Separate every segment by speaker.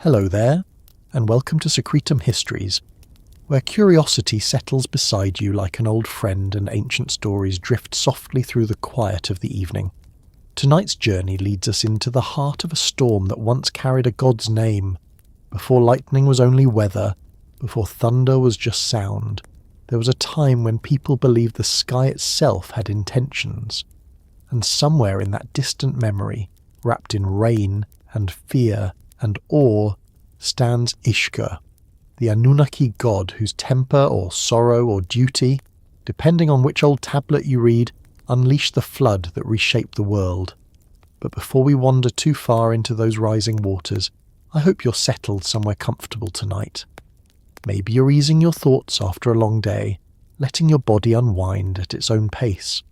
Speaker 1: Hello there, and welcome to Secretum Histories, where curiosity settles beside you like an old friend and ancient stories drift softly through the quiet of the evening. Tonight's journey leads us into the heart of a storm that once carried a god's name. Before lightning was only weather, before thunder was just sound, there was a time when people believed the sky itself had intentions. And somewhere in that distant memory, wrapped in rain and fear and awe, stands Ishkur, the Anunnaki god whose temper or sorrow or duty, depending on which old tablet you read, unleashed the flood that reshaped the world. But before we wander too far into those rising waters, I hope you're settled somewhere comfortable tonight. Maybe you're easing your thoughts after a long day, letting your body unwind at its own pace.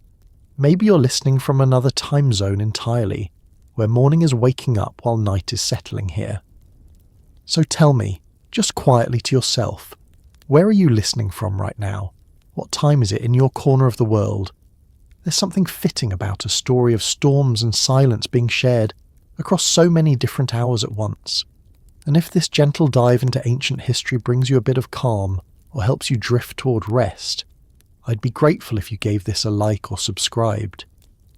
Speaker 1: Maybe you're listening from another time zone entirely, where morning is waking up while night is settling here. So tell me, just quietly to yourself, where are you listening from right now? What time is it in your corner of the world? There's something fitting about a story of storms and silence being shared across so many different hours at once. And if this gentle dive into ancient history brings you a bit of calm or helps you drift toward rest, I'd be grateful if you gave this a like or subscribed.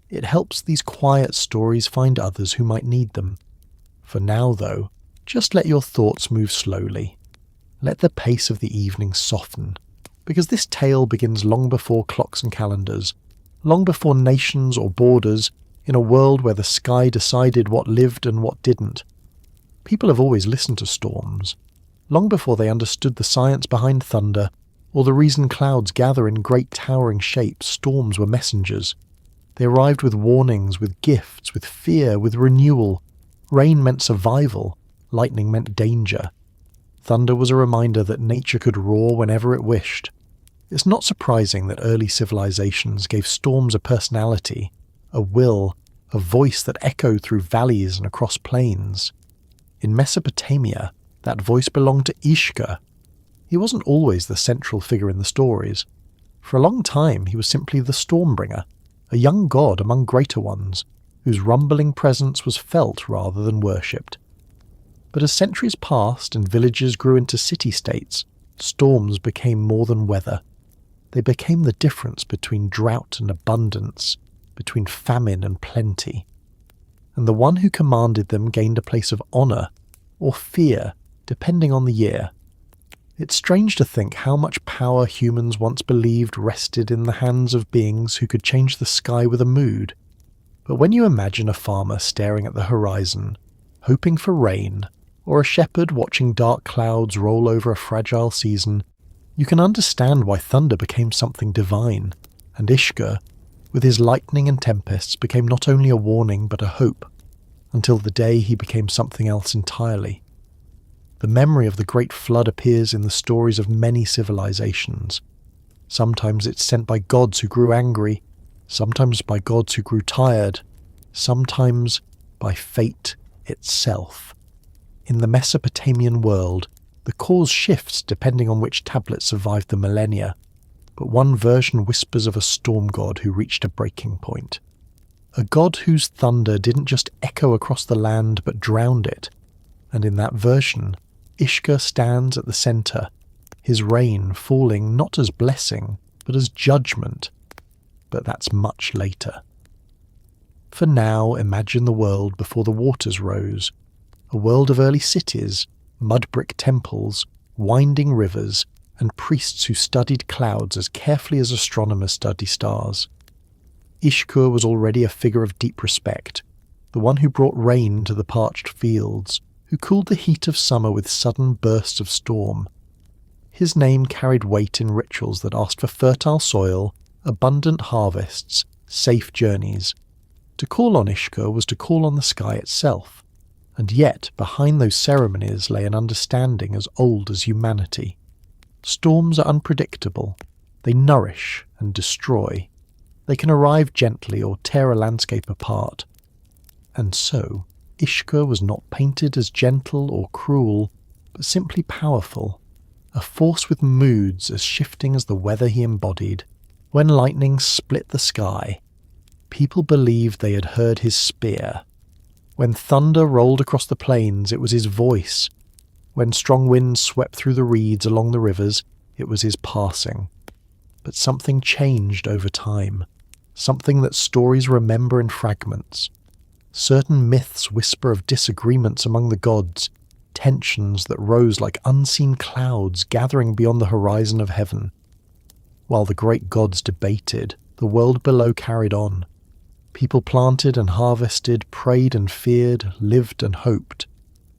Speaker 1: It helps these quiet stories find others who might need them. For now, though, just let your thoughts move slowly. Let the pace of the evening soften, because this tale begins long before clocks and calendars, long before nations or borders, in a world where the sky decided what lived and what didn't. People have always listened to storms, long before they understood the science behind thunder, or the reason clouds gather in great towering shapes. Storms were messengers. They arrived with warnings, with gifts, with fear, with renewal. Rain meant survival. Lightning meant danger. Thunder was a reminder that nature could roar whenever it wished. It's not surprising that early civilizations gave storms a personality, a will, a voice that echoed through valleys and across plains. In Mesopotamia, that voice belonged to Ishkur. He wasn't always the central figure in the stories. For a long time he was simply the Stormbringer, a young god among greater ones, whose rumbling presence was felt rather than worshipped. But as centuries passed and villages grew into city-states, storms became more than weather. They became the difference between drought and abundance, between famine and plenty. And the one who commanded them gained a place of honour or fear, depending on the year. It's strange to think how much power humans once believed rested in the hands of beings who could change the sky with a mood. But when you imagine a farmer staring at the horizon, hoping for rain, or a shepherd watching dark clouds roll over a fragile season, you can understand why thunder became something divine, and Ishkur, with his lightning and tempests, became not only a warning but a hope, until the day he became something else entirely. The memory of the Great Flood appears in the stories of many civilizations. Sometimes it's sent by gods who grew angry, sometimes by gods who grew tired, sometimes by fate itself. In the Mesopotamian world, the cause shifts depending on which tablet survived the millennia, but one version whispers of a storm god who reached a breaking point. A god whose thunder didn't just echo across the land but drowned it, and in that version, Ishkur stands at the centre, his rain falling not as blessing, but as judgment. But that's much later. For now, imagine the world before the waters rose, a world of early cities, mud-brick temples, winding rivers, and priests who studied clouds as carefully as astronomers study stars. Ishkur was already a figure of deep respect, the one who brought rain to the parched fields, who cooled the heat of summer with sudden bursts of storm. His name carried weight in rituals that asked for fertile soil, abundant harvests, safe journeys. To call on Ishkur was to call on the sky itself, and yet behind those ceremonies lay an understanding as old as humanity. Storms are unpredictable. They nourish and destroy. They can arrive gently or tear a landscape apart. And so, Ishkur was not painted as gentle or cruel, but simply powerful, a force with moods as shifting as the weather he embodied. When lightning split the sky, people believed they had heard his spear. When thunder rolled across the plains, it was his voice, When strong winds swept through the reeds along the rivers, it was his passing. But something changed over time, something that stories remember in fragments. Certain myths whisper of disagreements among the gods, tensions that rose like unseen clouds gathering beyond the horizon of heaven. While the great gods debated, the world below carried on. People planted and harvested, prayed and feared, lived and hoped,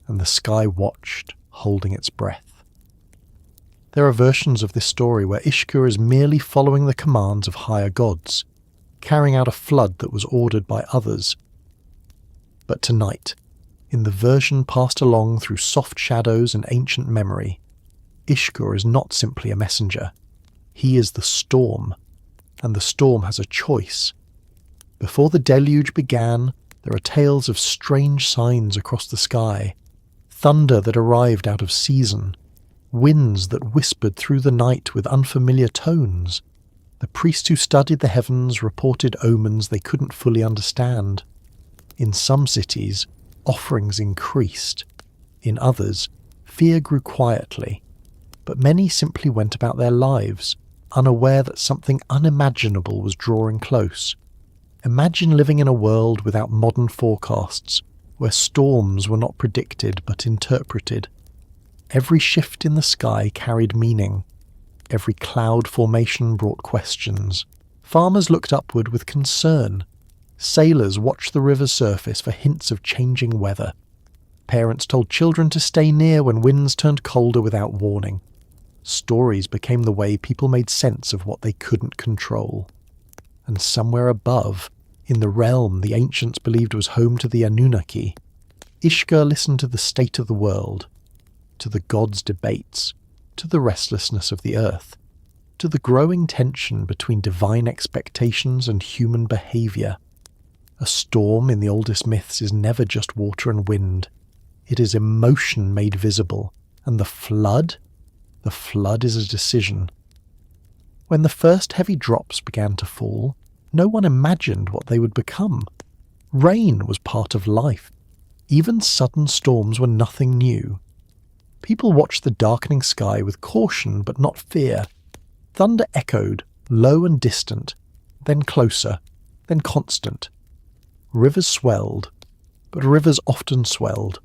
Speaker 1: and the sky watched, holding its breath. There are versions of this story where Ishkur is merely following the commands of higher gods, carrying out a flood that was ordered by others. But tonight, in the version passed along through soft shadows and ancient memory, Ishkur is not simply a messenger. He is the storm, and the storm has a choice. Before the deluge began, there are tales of strange signs across the sky, thunder that arrived out of season, winds that whispered through the night with unfamiliar tones. The priests who studied the heavens reported omens they couldn't fully understand. In some cities, offerings increased. In others, fear grew quietly. But many simply went about their lives, unaware that something unimaginable was drawing close. Imagine living in a world without modern forecasts, where storms were not predicted but interpreted. Every shift in the sky carried meaning. Every cloud formation brought questions. Farmers looked upward with concern. Sailors watched the river's surface for hints of changing weather. Parents told children to stay near when winds turned colder without warning. Stories became the way people made sense of what they couldn't control. And somewhere above, in the realm the ancients believed was home to the Anunnaki, Ishkur listened to the state of the world, to the gods' debates, to the restlessness of the earth, to the growing tension between divine expectations and human behaviour. A storm in the oldest myths is never just water and wind. It is emotion made visible, and the flood is a decision. When the first heavy drops began to fall, no one imagined what they would become. Rain was part of life. Even sudden storms were nothing new. People watched the darkening sky with caution but not fear. Thunder echoed, low and distant, then closer, then constant. Rivers swelled, but rivers often swelled,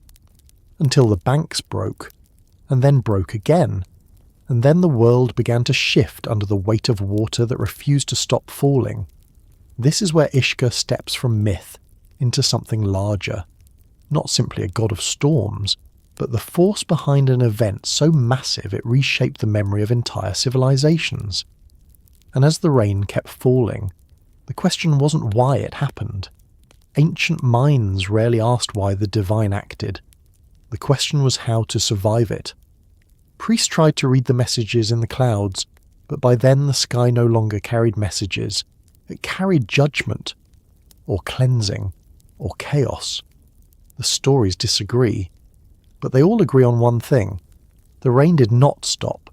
Speaker 1: until the banks broke, and then broke again, and then the world began to shift under the weight of water that refused to stop falling. This is where Ishkur steps from myth into something larger, not simply a god of storms, but the force behind an event so massive it reshaped the memory of entire civilizations. And as the rain kept falling, the question wasn't why it happened. Ancient minds rarely asked why the divine acted. The question was how to survive it. Priests tried to read the messages in the clouds, but by then the sky no longer carried messages. It carried judgment, or cleansing, or chaos. The stories disagree, but they all agree on one thing. The rain did not stop,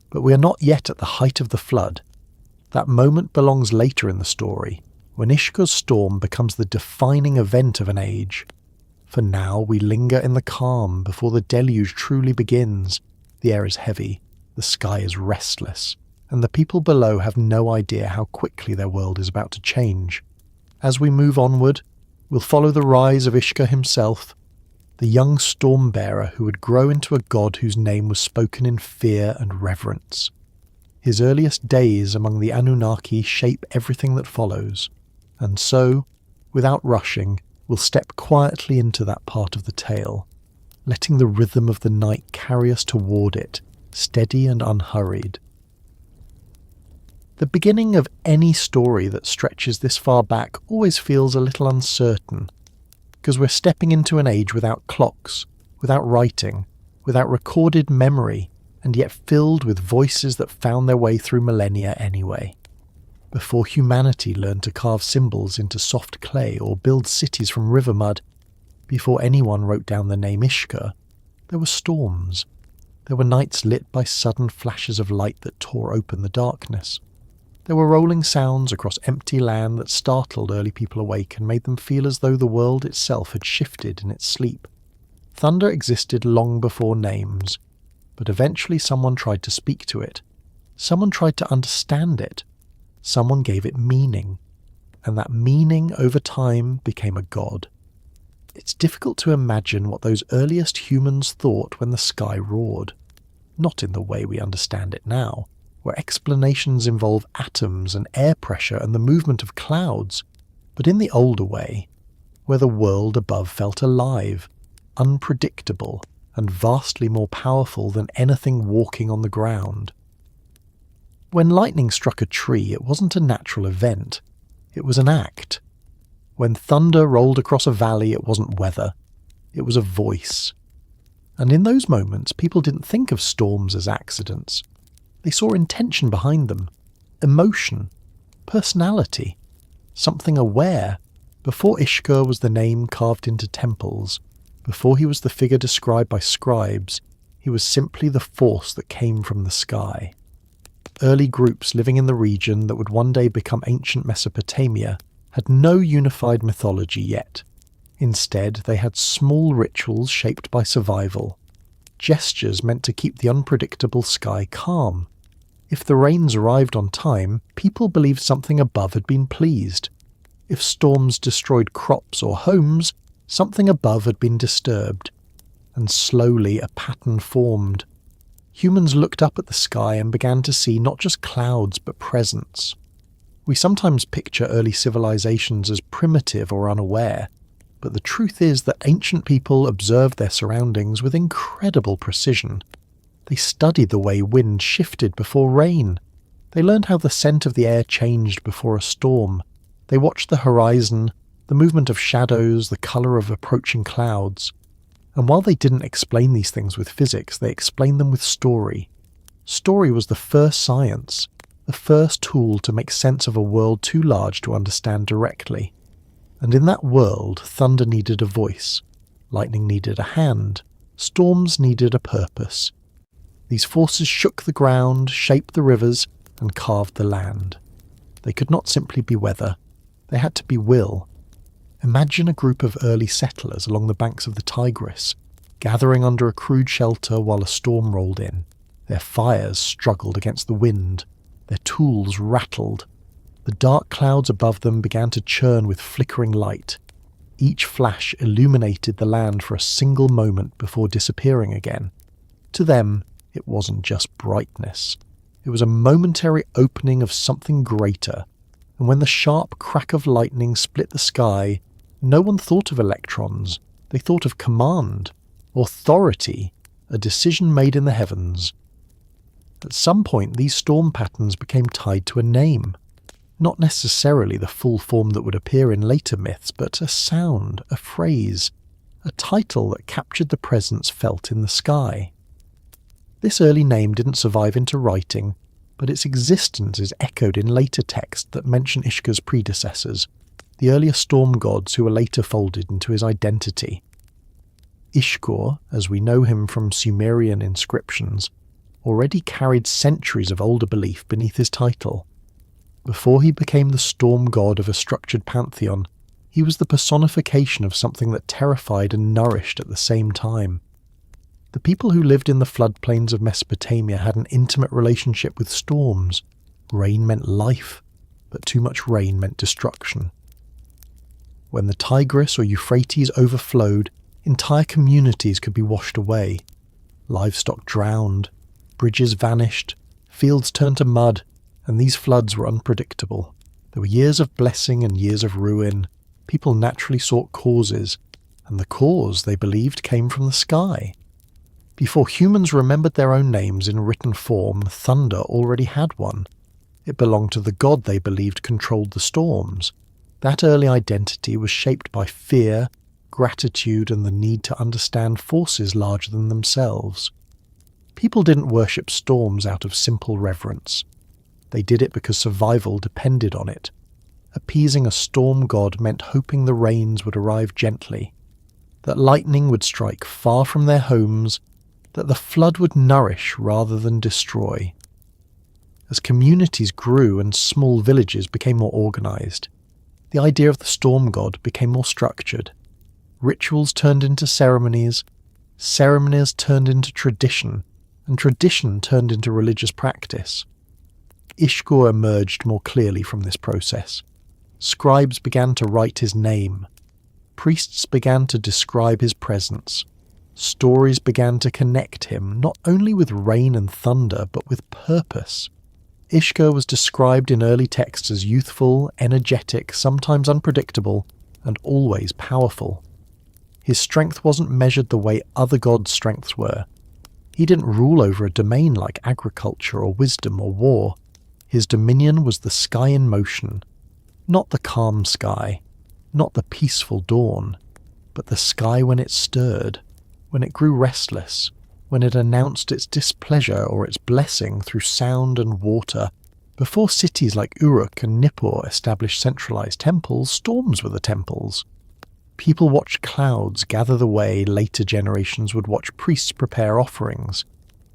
Speaker 1: but we are not yet at the height of the flood. That moment belongs later in the story, when Ishkur's storm becomes the defining event of an age. For now we linger in the calm before the deluge truly begins. The air is heavy, the sky is restless, and the people below have no idea how quickly their world is about to change. As we move onward, we'll follow the rise of Ishkur himself, the young storm-bearer who would grow into a god whose name was spoken in fear and reverence. His earliest days among the Anunnaki shape everything that follows, and so, without rushing, we'll step quietly into that part of the tale, letting the rhythm of the night carry us toward it, steady and unhurried. The beginning of any story that stretches this far back always feels a little uncertain, because we're stepping into an age without clocks, without writing, without recorded memory, and yet filled with voices that found their way through millennia anyway. Before humanity learned to carve symbols into soft clay or build cities from river mud, before anyone wrote down the name Ishkur, there were storms. There were nights lit by sudden flashes of light that tore open the darkness. There were rolling sounds across empty land that startled early people awake and made them feel as though the world itself had shifted in its sleep. Thunder existed long before names, but eventually someone tried to speak to it. Someone tried to understand it. Someone gave it meaning, and that meaning over time became a god. It's difficult to imagine what those earliest humans thought when the sky roared. Not in the way we understand it now, where explanations involve atoms and air pressure and the movement of clouds, but in the older way, where the world above felt alive, unpredictable, and vastly more powerful than anything walking on the ground. When lightning struck a tree, it wasn't a natural event. It was an act. When thunder rolled across a valley, it wasn't weather. It was a voice. And in those moments, people didn't think of storms as accidents. They saw intention behind them, emotion, personality, something aware. Before Ishkur was the name carved into temples, before he was the figure described by scribes, he was simply the force that came from the sky. Early groups living in the region that would one day become ancient Mesopotamia had no unified mythology yet. Instead, they had small rituals shaped by survival, gestures meant to keep the unpredictable sky calm. If the rains arrived on time, people believed something above had been pleased. If storms destroyed crops or homes, something above had been disturbed. And slowly a pattern formed. Humans looked up at the sky and began to see not just clouds but presence. We sometimes picture early civilizations as primitive or unaware, but the truth is that ancient people observed their surroundings with incredible precision. They studied the way wind shifted before rain. They learned how the scent of the air changed before a storm. They watched the horizon, the movement of shadows, the colour of approaching clouds. And while they didn't explain these things with physics, they explained them with story. Story was the first science, the first tool to make sense of a world too large to understand directly. And in that world, thunder needed a voice, lightning needed a hand, storms needed a purpose. These forces shook the ground, shaped the rivers, and carved the land. They could not simply be weather. They had to be will. Imagine a group of early settlers along the banks of the Tigris, gathering under a crude shelter while a storm rolled in. Their fires struggled against the wind. Their tools rattled. The dark clouds above them began to churn with flickering light. Each flash illuminated the land for a single moment before disappearing again. To them, it wasn't just brightness. It was a momentary opening of something greater. And when the sharp crack of lightning split the sky, no one thought of electrons. They thought of command, authority, a decision made in the heavens. At some point, these storm patterns became tied to a name. Not necessarily the full form that would appear in later myths, but a sound, a phrase, a title that captured the presence felt in the sky. This early name didn't survive into writing, but its existence is echoed in later texts that mention Ishkur's predecessors, the earlier storm gods who were later folded into his identity. Ishkur, as we know him from Sumerian inscriptions, already carried centuries of older belief beneath his title. Before he became the storm god of a structured pantheon, he was the personification of something that terrified and nourished at the same time. The people who lived in the floodplains of Mesopotamia had an intimate relationship with storms. Rain meant life, but too much rain meant destruction. When the Tigris or Euphrates overflowed, entire communities could be washed away. Livestock drowned, bridges vanished, fields turned to mud, and these floods were unpredictable. There were years of blessing and years of ruin. People naturally sought causes, and the cause, they believed, came from the sky. Before humans remembered their own names in written form, thunder already had one. It belonged to the god they believed controlled the storms. That early identity was shaped by fear, gratitude, and the need to understand forces larger than themselves. People didn't worship storms out of simple reverence. They did it because survival depended on it. Appeasing a storm god meant hoping the rains would arrive gently, that lightning would strike far from their homes, that the flood would nourish rather than destroy. As communities grew and small villages became more organized, the idea of the storm god became more structured. Rituals turned into ceremonies, Ceremonies turned into tradition, and tradition turned into religious practice. Ishkur emerged more clearly from this process. Scribes began to write his name. Priests began to describe his presence. Stories began to connect him not only with rain and thunder, but with purpose. Ishkur was described in early texts as youthful, energetic, sometimes unpredictable, and always powerful. His strength wasn't measured the way other gods' strengths were. He didn't rule over a domain like agriculture or wisdom or war. His dominion was the sky in motion, not the calm sky, not the peaceful dawn, but the sky when it stirred, when it grew restless, when it announced its displeasure or its blessing through sound and water. Before cities like Uruk and Nippur established centralized temples, storms were the temples. People watched clouds gather the way later generations would watch priests prepare offerings.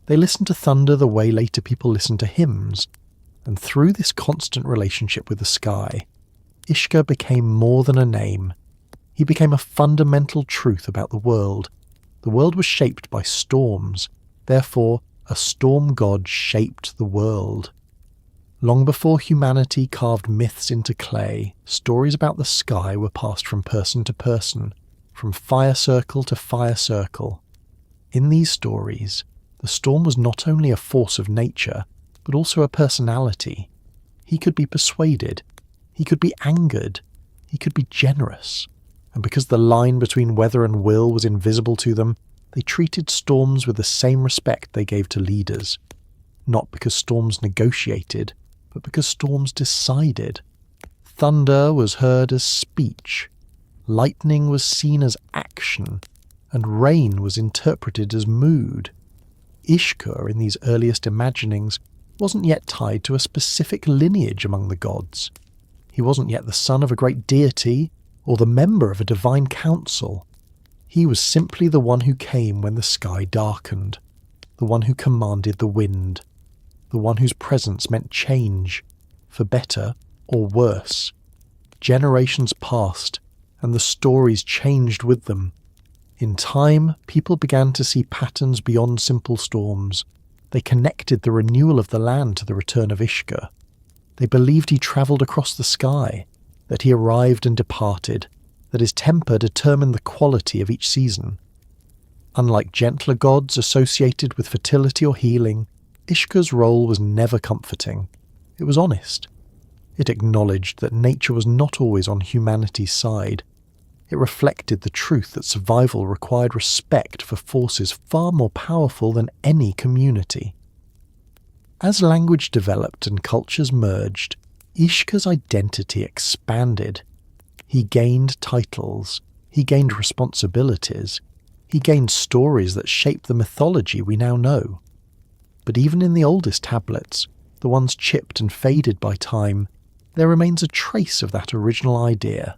Speaker 1: They listened to thunder the way later people listened to hymns. And through this constant relationship with the sky, Ishkur became more than a name. He became a fundamental truth about the world. The world was shaped by storms. Therefore, a storm god shaped the world. Long before humanity carved myths into clay, stories about the sky were passed from person to person, from fire circle to fire circle. In these stories, the storm was not only a force of nature, but also a personality. He could be persuaded, he could be angered, he could be generous. And because the line between weather and will was invisible to them, they treated storms with the same respect they gave to leaders. Not because storms negotiated, but because storms decided. Thunder was heard as speech, lightning was seen as action, and rain was interpreted as mood. Ishkur, in these earliest imaginings, wasn't yet tied to a specific lineage among the gods. He wasn't yet the son of a great deity or the member of a divine council. He was simply the one who came when the sky darkened, the one who commanded the wind, the one whose presence meant change, for better or worse. Generations passed, and the stories changed with them. In time, people began to see patterns beyond simple storms. They connected the renewal of the land to the return of Ishkur. They believed he travelled across the sky, that he arrived and departed, that his temper determined the quality of each season. Unlike gentler gods associated with fertility or healing, Ishkur's role was never comforting. It was honest. It acknowledged that nature was not always on humanity's side. It reflected the truth that survival required respect for forces far more powerful than any community. As language developed and cultures merged, Ishkur's identity expanded. He gained titles, he gained responsibilities, he gained stories that shaped the mythology we now know. But even in the oldest tablets, the ones chipped and faded by time, there remains a trace of that original idea.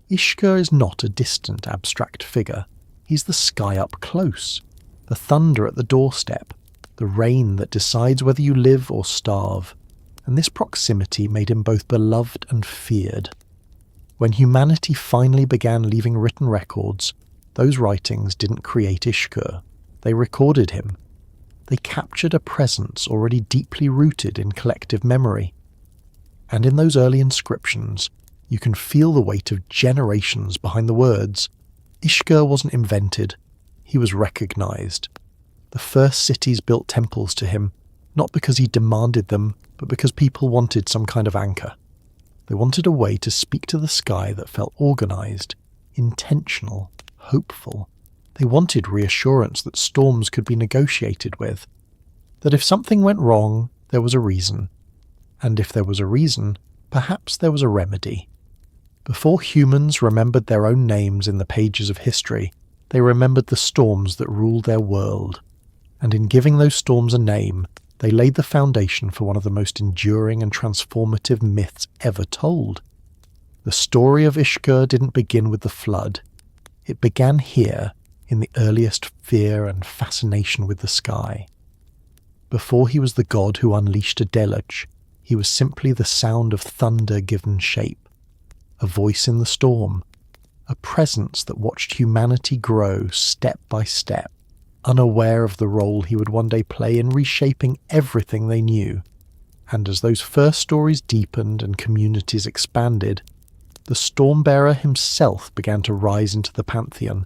Speaker 1: Ishkur is not a distant abstract figure. He's the sky up close, the thunder at the doorstep, the rain that decides whether you live or starve. And this proximity made him both beloved and feared. When humanity finally began leaving written records, those writings didn't create Ishkur. They recorded him. They captured a presence already deeply rooted in collective memory. And in those early inscriptions, you can feel the weight of generations behind the words. Ishkur wasn't invented, he was recognized. The first cities built temples to him, not because he demanded them, but because people wanted some kind of anchor. They wanted a way to speak to the sky that felt organized, intentional, hopeful. They wanted reassurance that storms could be negotiated with, that if something went wrong, there was a reason. And if there was a reason, perhaps there was a remedy. Before humans remembered their own names in the pages of history, they remembered the storms that ruled their world. And in giving those storms a name, they laid the foundation for one of the most enduring and transformative myths ever told. The story of Ishkur didn't begin with the flood. It began here, in the earliest fear and fascination with the sky. Before he was the god who unleashed a deluge, he was simply the sound of thunder given shape, a voice in the storm, a presence that watched humanity grow step by step. unaware of the role he would one day play in reshaping everything they knew. And as those first stories deepened and communities expanded, the Stormbearer himself began to rise into the pantheon,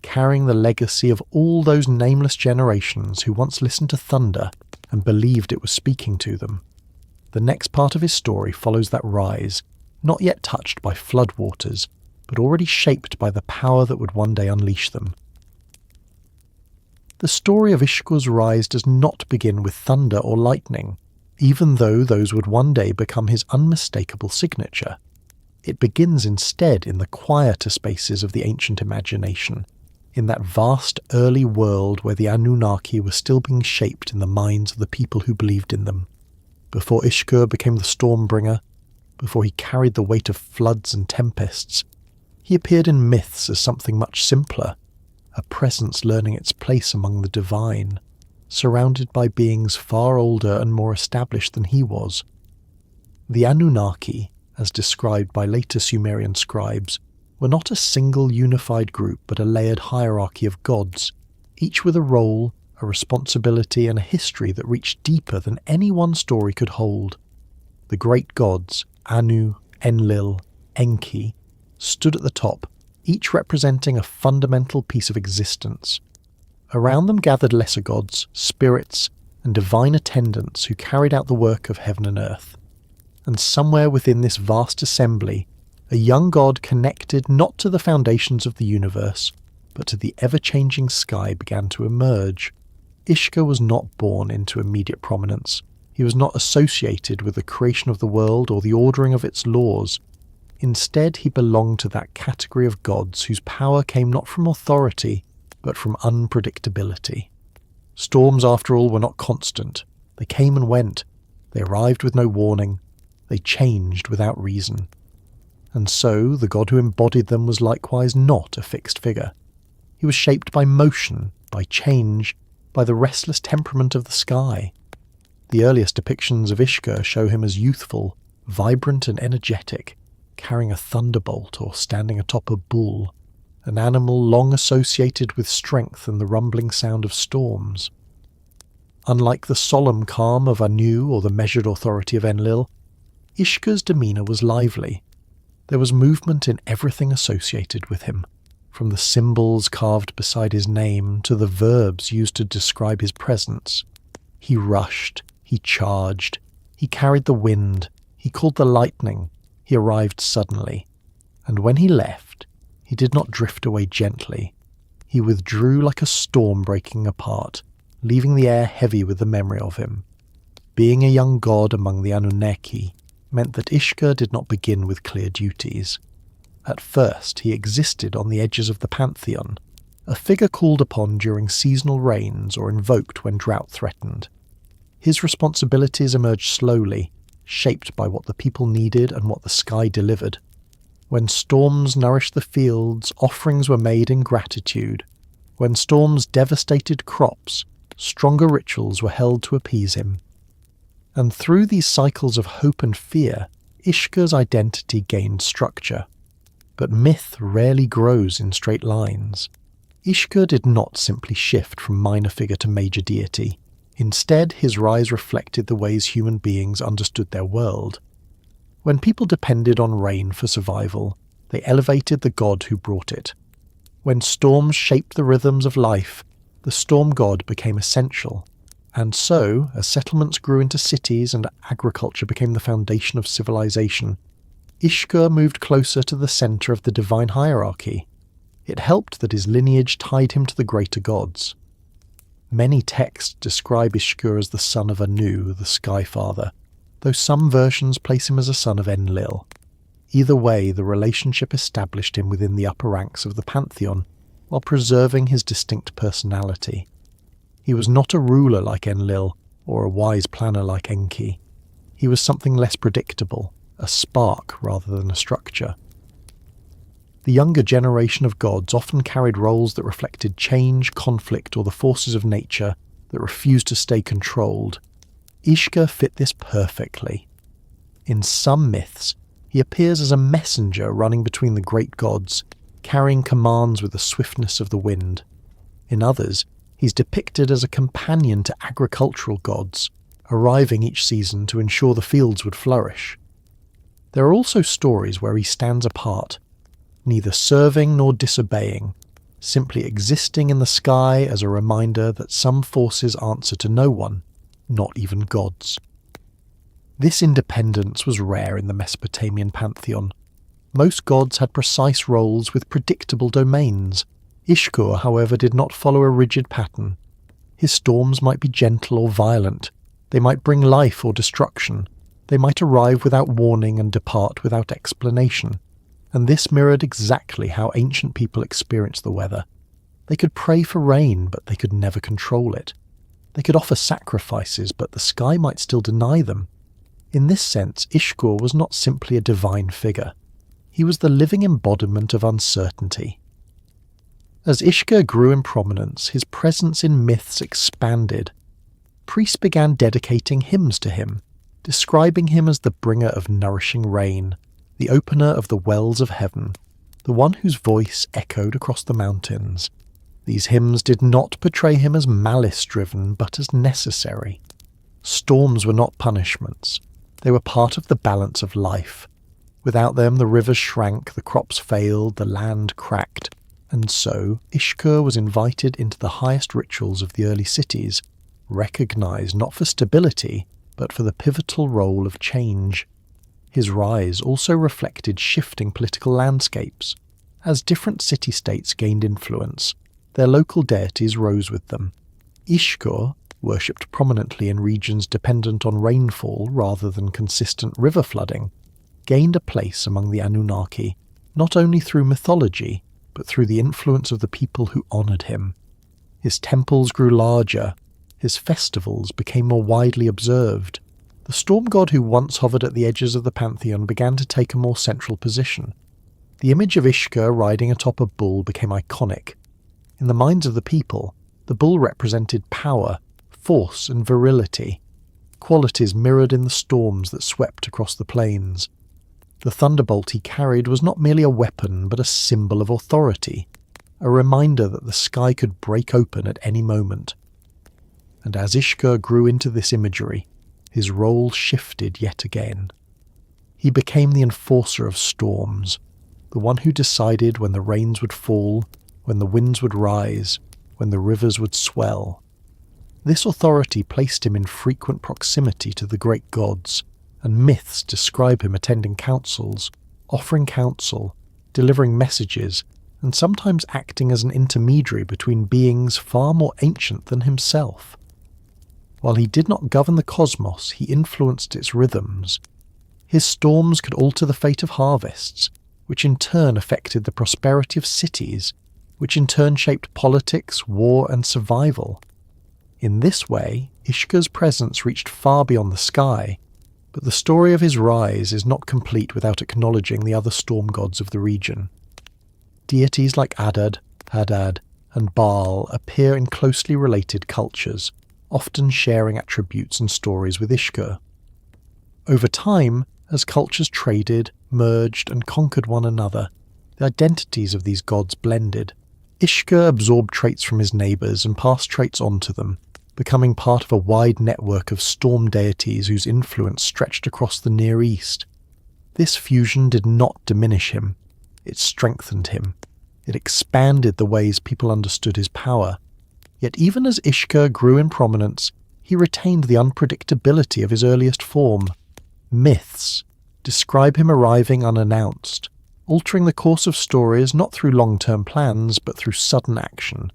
Speaker 1: carrying the legacy of all those nameless generations who once listened to thunder and believed it was speaking to them. The next part of his story follows that rise, not yet touched by floodwaters, but already shaped by the power that would one day unleash them. The story of Ishkur's rise does not begin with thunder or lightning, even though those would one day become his unmistakable signature. It begins instead in the quieter spaces of the ancient imagination, in that vast early world where the Anunnaki were still being shaped in the minds of the people who believed in them. Before Ishkur became the Stormbringer, before he carried the weight of floods and tempests, he appeared in myths as something much simpler, a presence learning its place among the divine, surrounded by beings far older and more established than he was. The Anunnaki, as described by later Sumerian scribes, were not a single unified group but a layered hierarchy of gods, each with a role, a responsibility and a history that reached deeper than any one story could hold. The great gods, Anu, Enlil, Enki, stood at the top, each representing a fundamental piece of existence. Around them gathered lesser gods, spirits, and divine attendants who carried out the work of heaven and earth. And somewhere within this vast assembly, a young god connected not to the foundations of the universe, but to the ever-changing sky began to emerge. Ishkur was not born into immediate prominence. He was not associated with the creation of the world or the ordering of its laws. Instead, he belonged to that category of gods whose power came not from authority, but from unpredictability. Storms, after all, were not constant. They came and went. They arrived with no warning. They changed without reason. And so, the god who embodied them was likewise not a fixed figure. He was shaped by motion, by change, by the restless temperament of the sky. The earliest depictions of Ishkur show him as youthful, vibrant and energetic, carrying a thunderbolt or standing atop a bull, an animal long associated with strength and the rumbling sound of storms. Unlike the solemn calm of Anu or the measured authority of Enlil, Ishkur's demeanour was lively. There was movement in everything associated with him, from the symbols carved beside his name to the verbs used to describe his presence. He rushed, he charged, he carried the wind, he called the lightning, he arrived suddenly. And when he left, he did not drift away gently. He withdrew like a storm breaking apart, leaving the air heavy with the memory of him. Being a young god among the Anunnaki meant that Ishkur did not begin with clear duties. At first, he existed on the edges of the pantheon, a figure called upon during seasonal rains or invoked when drought threatened. His responsibilities emerged slowly, shaped by what the people needed and what the sky delivered. When storms nourished the fields, offerings were made in gratitude. When storms devastated crops, stronger rituals were held to appease him. And through these cycles of hope and fear, Ishkur's identity gained structure. But myth rarely grows in straight lines. Ishkur did not simply shift from minor figure to major deity. Instead, his rise reflected the ways human beings understood their world. When people depended on rain for survival, they elevated the god who brought it. When storms shaped the rhythms of life, the storm god became essential. And so, as settlements grew into cities and agriculture became the foundation of civilization, Ishkur moved closer to the centre of the divine hierarchy. It helped that his lineage tied him to the greater gods. Many texts describe Ishkur as the son of Anu, the Sky Father, though some versions place him as a son of Enlil. Either way, the relationship established him within the upper ranks of the pantheon, while preserving his distinct personality. He was not a ruler like Enlil, or a wise planner like Enki. He was something less predictable, a spark rather than a structure. The younger generation of gods often carried roles that reflected change, conflict, or the forces of nature that refused to stay controlled. Ishkur fit this perfectly. In some myths, he appears as a messenger running between the great gods, carrying commands with the swiftness of the wind. In others, he He's depicted as a companion to agricultural gods, arriving each season to ensure the fields would flourish. There are also stories where he stands apart, neither serving nor disobeying, simply existing in the sky as a reminder that some forces answer to no one, not even gods. This independence was rare in the Mesopotamian pantheon. Most gods had precise roles with predictable domains. Ishkur, however, did not follow a rigid pattern. His storms might be gentle or violent. They might bring life or destruction. They might arrive without warning and depart without explanation. And this mirrored exactly how ancient people experienced the weather. They could pray for rain, but they could never control it. They could offer sacrifices, but the sky might still deny them. In this sense, Ishkur was not simply a divine figure. He was the living embodiment of uncertainty. As Ishkur grew in prominence, his presence in myths expanded. Priests began dedicating hymns to him, describing him as the bringer of nourishing rain, the opener of the wells of heaven, the one whose voice echoed across the mountains. These hymns did not portray him as malice-driven, but as necessary. Storms were not punishments. They were part of the balance of life. Without them, the rivers shrank, the crops failed, the land cracked. And so, Ishkur was invited into the highest rituals of the early cities, recognized not for stability, but for the pivotal role of change. His rise also reflected shifting political landscapes. As different city-states gained influence, their local deities rose with them. Ishkur, worshipped prominently in regions dependent on rainfall rather than consistent river flooding, gained a place among the Anunnaki, not only through mythology, but through the influence of the people who honoured him. His temples grew larger, his festivals became more widely observed. The storm god who once hovered at the edges of the pantheon began to take a more central position. The image of Ishkur riding atop a bull became iconic. In the minds of the people, the bull represented power, force and virility, qualities mirrored in the storms that swept across the plains. The thunderbolt he carried was not merely a weapon, but a symbol of authority, a reminder that the sky could break open at any moment. And as Ishkur grew into this imagery, his role shifted yet again. He became the enforcer of storms, the one who decided when the rains would fall, when the winds would rise, when the rivers would swell. This authority placed him in frequent proximity to the great gods, and myths describe him attending councils, offering counsel, delivering messages, and sometimes acting as an intermediary between beings far more ancient than himself. While he did not govern the cosmos, he influenced its rhythms. His storms could alter the fate of harvests, which in turn affected the prosperity of cities, which in turn shaped politics, war, and survival. In this way, Ishkur's presence reached far beyond the sky, but the story of his rise is not complete without acknowledging the other storm gods of the region. Deities like Adad, Hadad, and Baal appear in closely related cultures, often sharing attributes and stories with Ishkur. Over time, as cultures traded, merged, and conquered one another, the identities of these gods blended. Ishkur absorbed traits from his neighbours and passed traits on to them, becoming part of a wide network of storm deities whose influence stretched across the Near East. This fusion did not diminish him, it strengthened him. It expanded the ways people understood his power. Yet even as Ishkur grew in prominence, he retained the unpredictability of his earliest form. Myths describe him arriving unannounced, altering the course of stories not through long-term plans but through sudden action.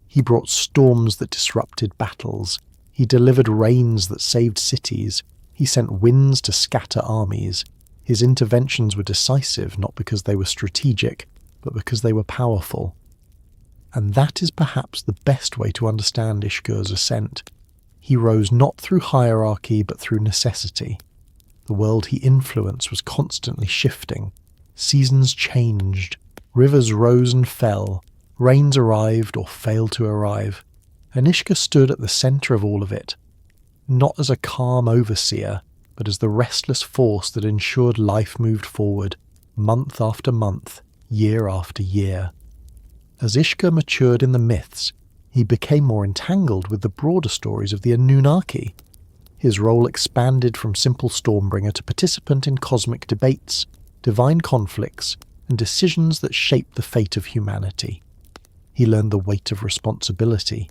Speaker 1: He brought storms that disrupted battles. He delivered rains that saved cities. He sent winds to scatter armies. His interventions were decisive not because they were strategic, but because they were powerful. And that is perhaps the best way to understand Ishkur's ascent. He rose not through hierarchy but through necessity. The world he influenced was constantly shifting. Seasons changed, rivers rose and fell, rains arrived or failed to arrive, and Ishkur stood at the centre of all of it, not as a calm overseer, but as the restless force that ensured life moved forward, month after month, year after year. As Ishkur matured in the myths, He became more entangled with the broader stories of the Anunnaki. His role expanded from simple stormbringer to participant in cosmic debates, divine conflicts, and decisions that shaped the fate of humanity. He learned the weight of responsibility.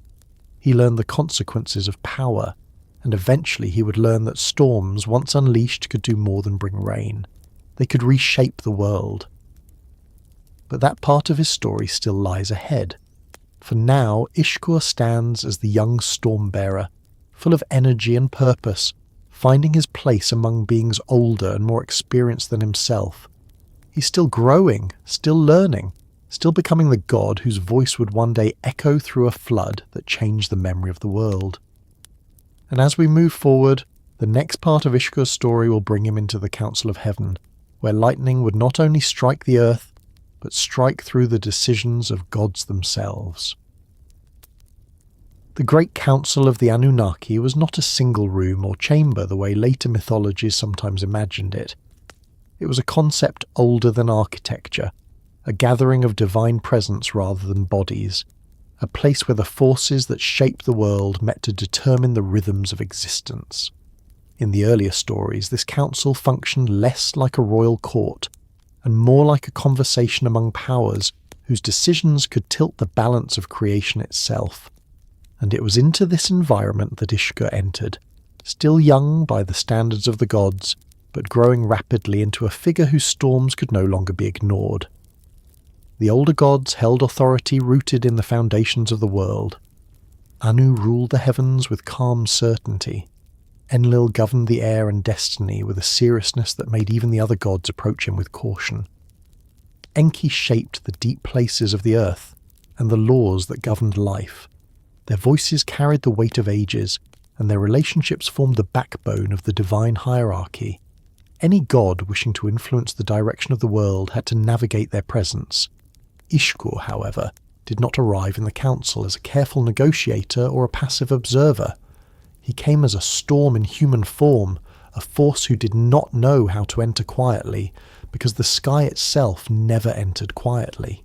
Speaker 1: He learned the consequences of power, and eventually he would learn that storms, once unleashed, could do more than bring rain. They could reshape the world. But that part of his story still lies ahead. For now, Ishkur stands as the young storm-bearer, full of energy and purpose, finding his place among beings older and more experienced than himself. He's still growing, still learning, still becoming the god whose voice would one day echo through a flood that changed the memory of the world. And as we move forward, the next part of Ishkur's story will bring him into the Council of Heaven, where lightning would not only strike the earth, but strike through the decisions of gods themselves. The Great Council of the Anunnaki was not a single room or chamber the way later mythologies sometimes imagined it. It was a concept older than architecture, a gathering of divine presence rather than bodies, a place where the forces that shape the world met to determine the rhythms of existence. In the earlier stories, this council functioned less like a royal court and more like a conversation among powers whose decisions could tilt the balance of creation itself. And it was into this environment that Ishkur entered, still young by the standards of the gods, but growing rapidly into a figure whose storms could no longer be ignored. The older gods held authority rooted in the foundations of the world. Anu ruled the heavens with calm certainty. Enlil governed the air and destiny with a seriousness that made even the other gods approach him with caution. Enki shaped the deep places of the earth and the laws that governed life. Their voices carried the weight of ages, and their relationships formed the backbone of the divine hierarchy. Any god wishing to influence the direction of the world had to navigate their presence. Ishkur, however, did not arrive in the council as a careful negotiator or a passive observer. He came as a storm in human form, a force who did not know how to enter quietly, because the sky itself never entered quietly.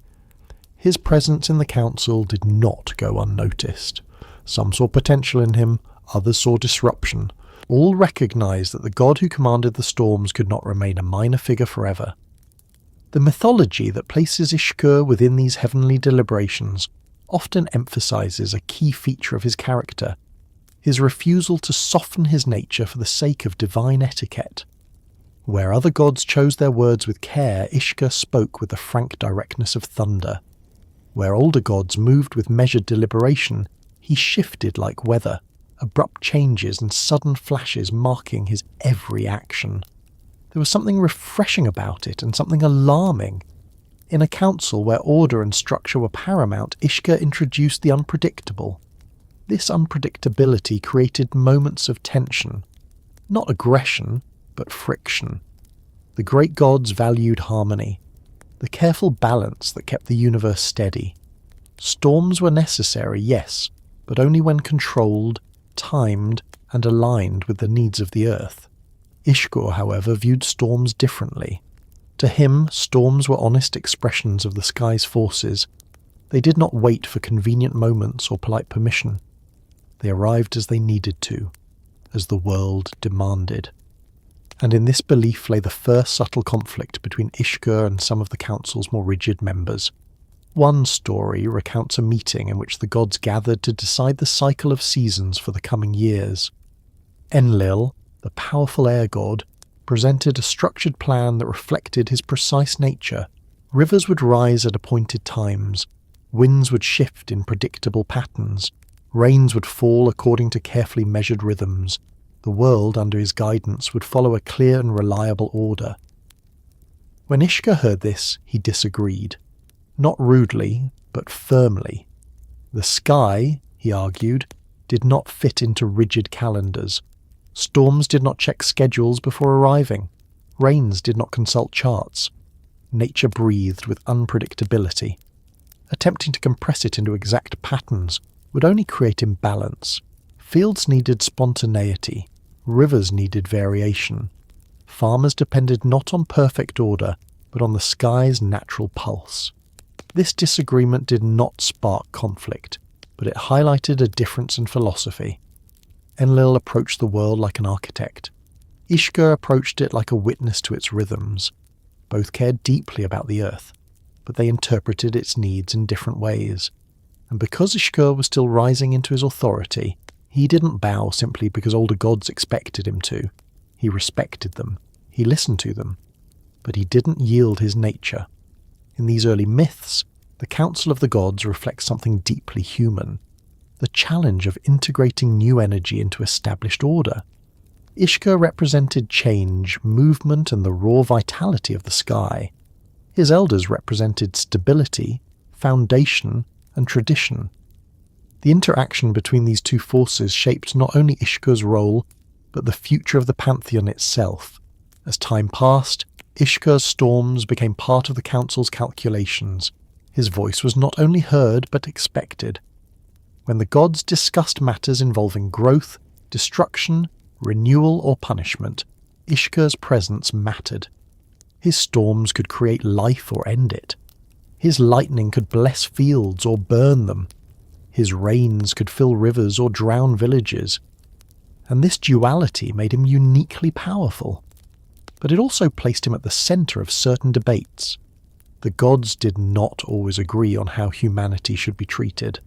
Speaker 1: His presence in the council did not go unnoticed. Some saw potential in him, others saw disruption. All recognized that the god who commanded the storms could not remain a minor figure forever. The mythology that places Ishkur within these heavenly deliberations often emphasizes a key feature of his character, his refusal to soften his nature for the sake of divine etiquette. Where other gods chose their words with care, Ishkur spoke with the frank directness of thunder. Where older gods moved with measured deliberation, he shifted like weather, abrupt changes and sudden flashes marking his every action. There was something refreshing about it and something alarming. In a council where order and structure were paramount, Ishkur introduced the unpredictable. This unpredictability created moments of tension, not aggression, but friction. The great gods valued harmony, the careful balance that kept the universe steady. Storms were necessary, yes, but only when controlled, timed, and aligned with the needs of the earth. Ishkur, however, viewed storms differently. To him, storms were honest expressions of the sky's forces. They did not wait for convenient moments or polite permission. They arrived as they needed to, as the world demanded. And in this belief lay the first subtle conflict between Ishkur and some of the council's more rigid members. One story recounts a meeting in which the gods gathered to decide the cycle of seasons for the coming years. Enlil, the powerful air god, presented a structured plan that reflected his precise nature. Rivers would rise at appointed times, winds would shift in predictable patterns, rains would fall according to carefully measured rhythms. The world, under his guidance, would follow a clear and reliable order. When Ishkur heard this, he disagreed. Not rudely, but firmly. The sky, he argued, did not fit into rigid calendars. Storms did not check schedules before arriving. Rains did not consult charts. Nature breathed with unpredictability. Attempting to compress it into exact patterns would only create imbalance. Fields needed spontaneity. Rivers needed variation. Farmers depended not on perfect order, but on the sky's natural pulse. This disagreement did not spark conflict. but it highlighted a difference in philosophy. Enlil approached the world like an architect. Ishkur approached it like a witness to its rhythms. Both cared deeply about the earth, but they interpreted its needs in different ways. And because Ishkur was still rising into his authority, he didn't bow simply because older gods expected him to. He respected them. He listened to them. But he didn't yield his nature. In these early myths, the Council of the Gods reflects something deeply human, the challenge of integrating new energy into established order. Ishkur represented change, movement, and the raw vitality of the sky. His elders represented stability, foundation, and tradition. The interaction between these two forces shaped not only Ishkur's role, but the future of the pantheon itself. As time passed, Ishkur's storms became part of the council's calculations. His voice was not only heard, but expected. When the gods discussed matters involving growth, destruction, renewal, or punishment, Ishkur's presence mattered. His storms could create life or end it. His lightning could bless fields or burn them. His rains could fill rivers or drown villages. And this duality made him uniquely powerful. But it also placed him at the centre of certain debates. The gods did not always agree on how humanity should be treated.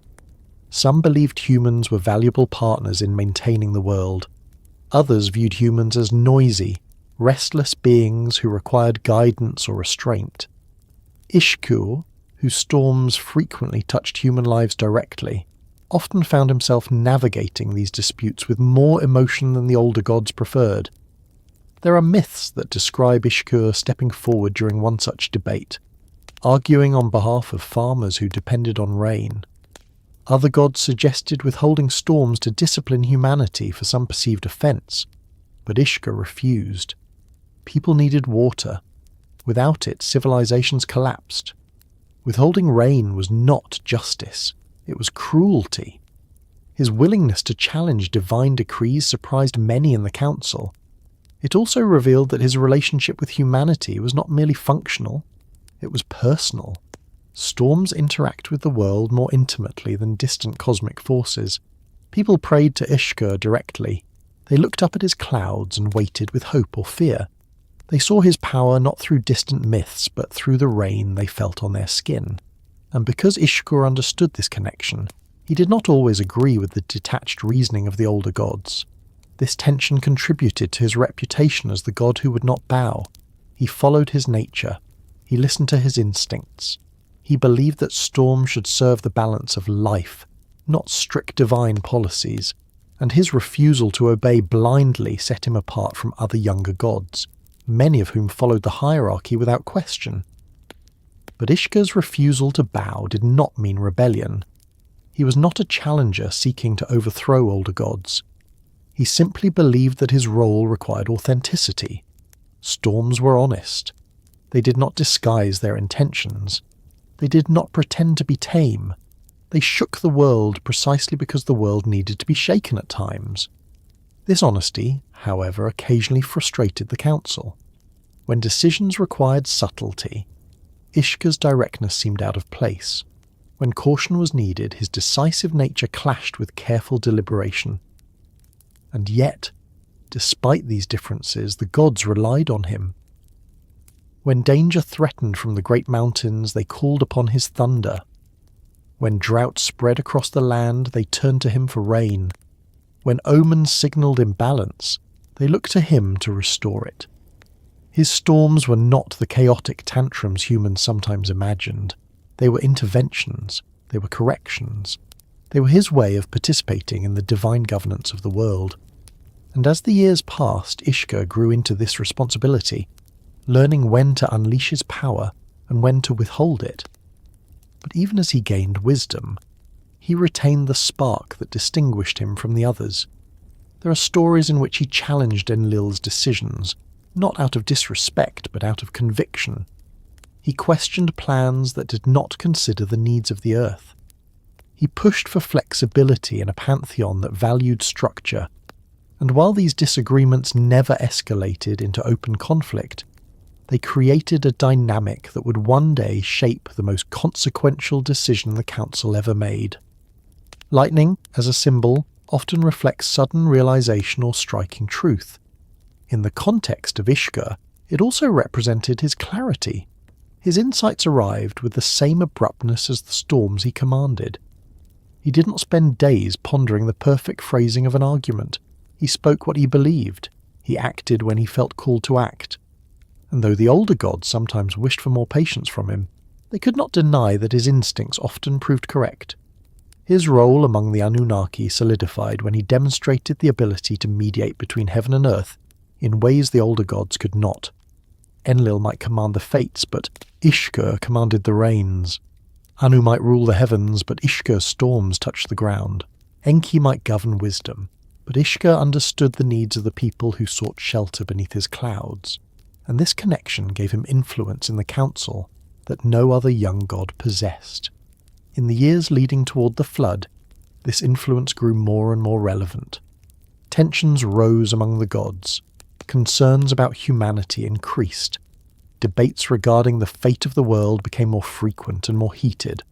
Speaker 1: Some believed humans were valuable partners in maintaining the world. Others viewed humans as noisy, restless beings who required guidance or restraint. Ishkur, whose storms frequently touched human lives directly, often found himself navigating these disputes with more emotion than the older gods preferred. There are myths that describe Ishkur stepping forward during one such debate, arguing on behalf of farmers who depended on rain. Other gods suggested withholding storms to discipline humanity for some perceived offence, but Ishkur refused. People needed water. Without it, civilizations collapsed. Withholding rain was not justice, it was cruelty. His willingness to challenge divine decrees surprised many in the council. It also revealed that his relationship with humanity was not merely functional, it was personal. Storms interact with the world more intimately than distant cosmic forces. People prayed to Ishkur directly. They looked up at his clouds and waited with hope or fear. They saw his power not through distant myths, but through the rain they felt on their skin. And because Ishkur understood this connection, he did not always agree with the detached reasoning of the older gods. This tension contributed to his reputation as the god who would not bow. He followed his nature. He listened to his instincts. He believed that storms should serve the balance of life, not strict divine policies, and his refusal to obey blindly set him apart from other younger gods, many of whom followed the hierarchy without question. But Ishkur's refusal to bow did not mean rebellion. He was not a challenger seeking to overthrow older gods. He simply believed that his role required authenticity. Storms were honest. They did not disguise their intentions. They did not pretend to be tame. They shook the world precisely because the world needed to be shaken at times. This honesty, however, occasionally frustrated the council. When decisions required subtlety, Ishkur's directness seemed out of place. When caution was needed, his decisive nature clashed with careful deliberation. And yet, despite these differences, the gods relied on him. When danger threatened from the great mountains, they called upon his thunder. When drought spread across the land, they turned to him for rain. When omens signalled imbalance, they looked to him to restore it. His storms were not the chaotic tantrums humans sometimes imagined. They were interventions. They were corrections. They were his way of participating in the divine governance of the world. And as the years passed, Ishkur grew into this responsibility, learning when to unleash his power and when to withhold it. But even as he gained wisdom, he retained the spark that distinguished him from the others. There are stories in which he challenged Enlil's decisions, not out of disrespect but out of conviction. He questioned plans that did not consider the needs of the earth. He pushed for flexibility in a pantheon that valued structure, and while these disagreements never escalated into open conflict, they created a dynamic that would one day shape the most consequential decision the council ever made. Lightning, as a symbol, often reflects sudden realization or striking truth. In the context of Ishkur, it also represented his clarity. His insights arrived with the same abruptness as the storms he commanded. He did not spend days pondering the perfect phrasing of an argument. He spoke what he believed. He acted when he felt called to act. And though the older gods sometimes wished for more patience from him, they could not deny that his instincts often proved correct. His role among the Anunnaki solidified when he demonstrated the ability to mediate between heaven and earth in ways the older gods could not. Enlil might command the fates, but Ishkur commanded the rains. Anu might rule the heavens, but Ishkur's storms touched the ground. Enki might govern wisdom, but Ishkur understood the needs of the people who sought shelter beneath his clouds, and this connection gave him influence in the council that no other young god possessed. In the years leading toward the flood, this influence grew more and more relevant. Tensions rose among the gods. Concerns about humanity increased. Debates regarding the fate of the world became more frequent and more heated.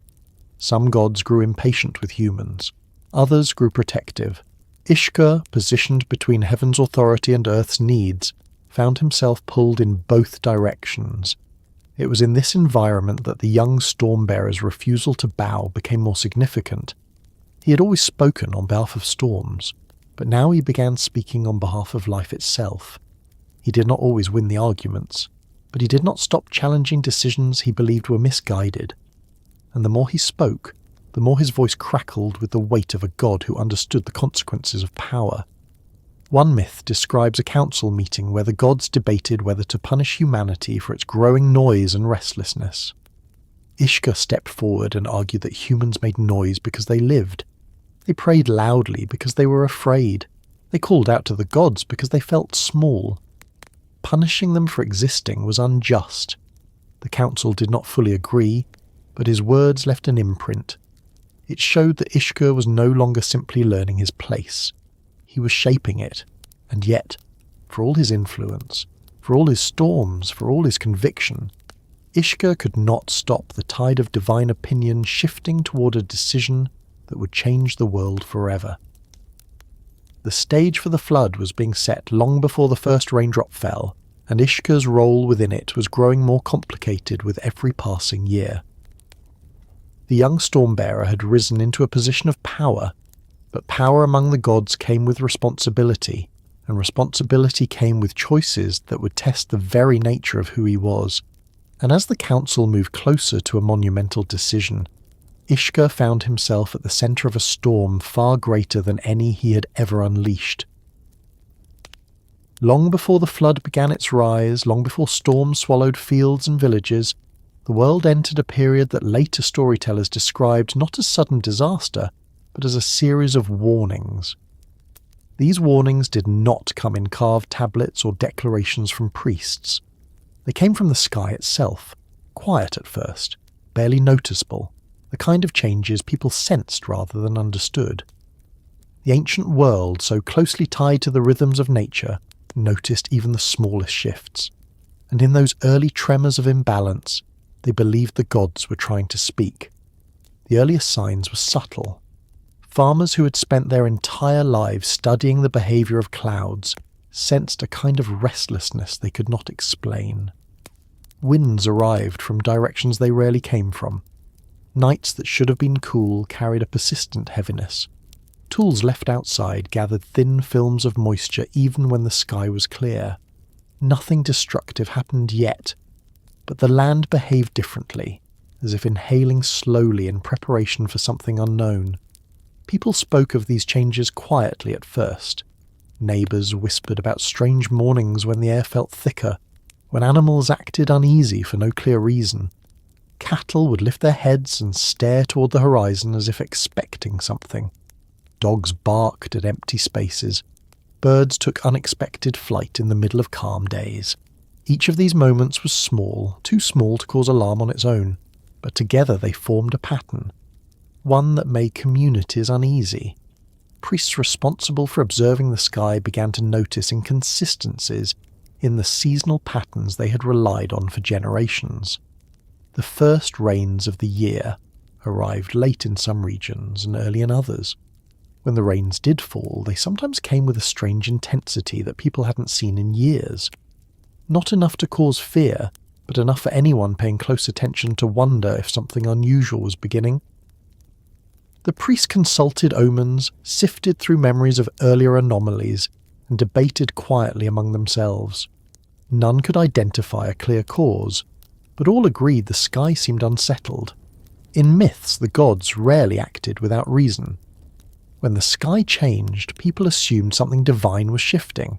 Speaker 1: Some gods grew impatient with humans. Others grew protective. Ishkur, positioned between heaven's authority and earth's needs, found himself pulled in both directions. It was in this environment that the young storm-bearer's refusal to bow became more significant. He had always spoken on behalf of storms, but now he began speaking on behalf of life itself. He did not always win the arguments, but he did not stop challenging decisions he believed were misguided. And the more he spoke, the more his voice crackled with the weight of a god who understood the consequences of power. One myth describes a council meeting where the gods debated whether to punish humanity for its growing noise and restlessness. Ishkur stepped forward and argued that humans made noise because they lived. They prayed loudly because they were afraid. They called out to the gods because they felt small. Punishing them for existing was unjust. The council did not fully agree, but his words left an imprint. It showed that Ishkur was no longer simply learning his place. He was shaping it, and yet, for all his influence, for all his storms, for all his conviction, Ishkur could not stop the tide of divine opinion shifting toward a decision that would change the world forever. The stage for the flood was being set long before the first raindrop fell, and Ishkur's role within it was growing more complicated with every passing year. The young storm-bearer had risen into a position of power, but power among the gods came with responsibility, and responsibility came with choices that would test the very nature of who he was. And as the council moved closer to a monumental decision, Ishkur found himself at the centre of a storm far greater than any he had ever unleashed. Long before the flood began its rise, long before storms swallowed fields and villages, the world entered a period that later storytellers described not as sudden disaster, but as a series of warnings. These warnings did not come in carved tablets or declarations from priests. They came from the sky itself, quiet at first, barely noticeable, the kind of changes people sensed rather than understood. The ancient world, so closely tied to the rhythms of nature, noticed even the smallest shifts, and in those early tremors of imbalance, they believed the gods were trying to speak. The earliest signs were subtle. Farmers who had spent their entire lives studying the behaviour of clouds sensed a kind of restlessness they could not explain. Winds arrived from directions they rarely came from. Nights that should have been cool carried a persistent heaviness. Tools left outside gathered thin films of moisture even when the sky was clear. Nothing destructive happened yet, but the land behaved differently, as if inhaling slowly in preparation for something unknown. People spoke of these changes quietly at first. Neighbours whispered about strange mornings when the air felt thicker, when animals acted uneasy for no clear reason. Cattle would lift their heads and stare toward the horizon as if expecting something. Dogs barked at empty spaces. Birds took unexpected flight in the middle of calm days. Each of these moments was small, too small to cause alarm on its own, but together they formed a pattern, one that made communities uneasy. Priests responsible for observing the sky began to notice inconsistencies in the seasonal patterns they had relied on for generations. The first rains of the year, arrived late in some regions and early in others. When the rains did fall, they sometimes came with a strange intensity that people hadn't seen in years. Not enough to cause fear, but enough for anyone paying close attention to wonder if something unusual was beginning. The priests consulted omens, sifted through memories of earlier anomalies, and debated quietly among themselves. None could identify a clear cause, but all agreed the sky seemed unsettled. In myths, the gods rarely acted without reason. When the sky changed, people assumed something divine was shifting,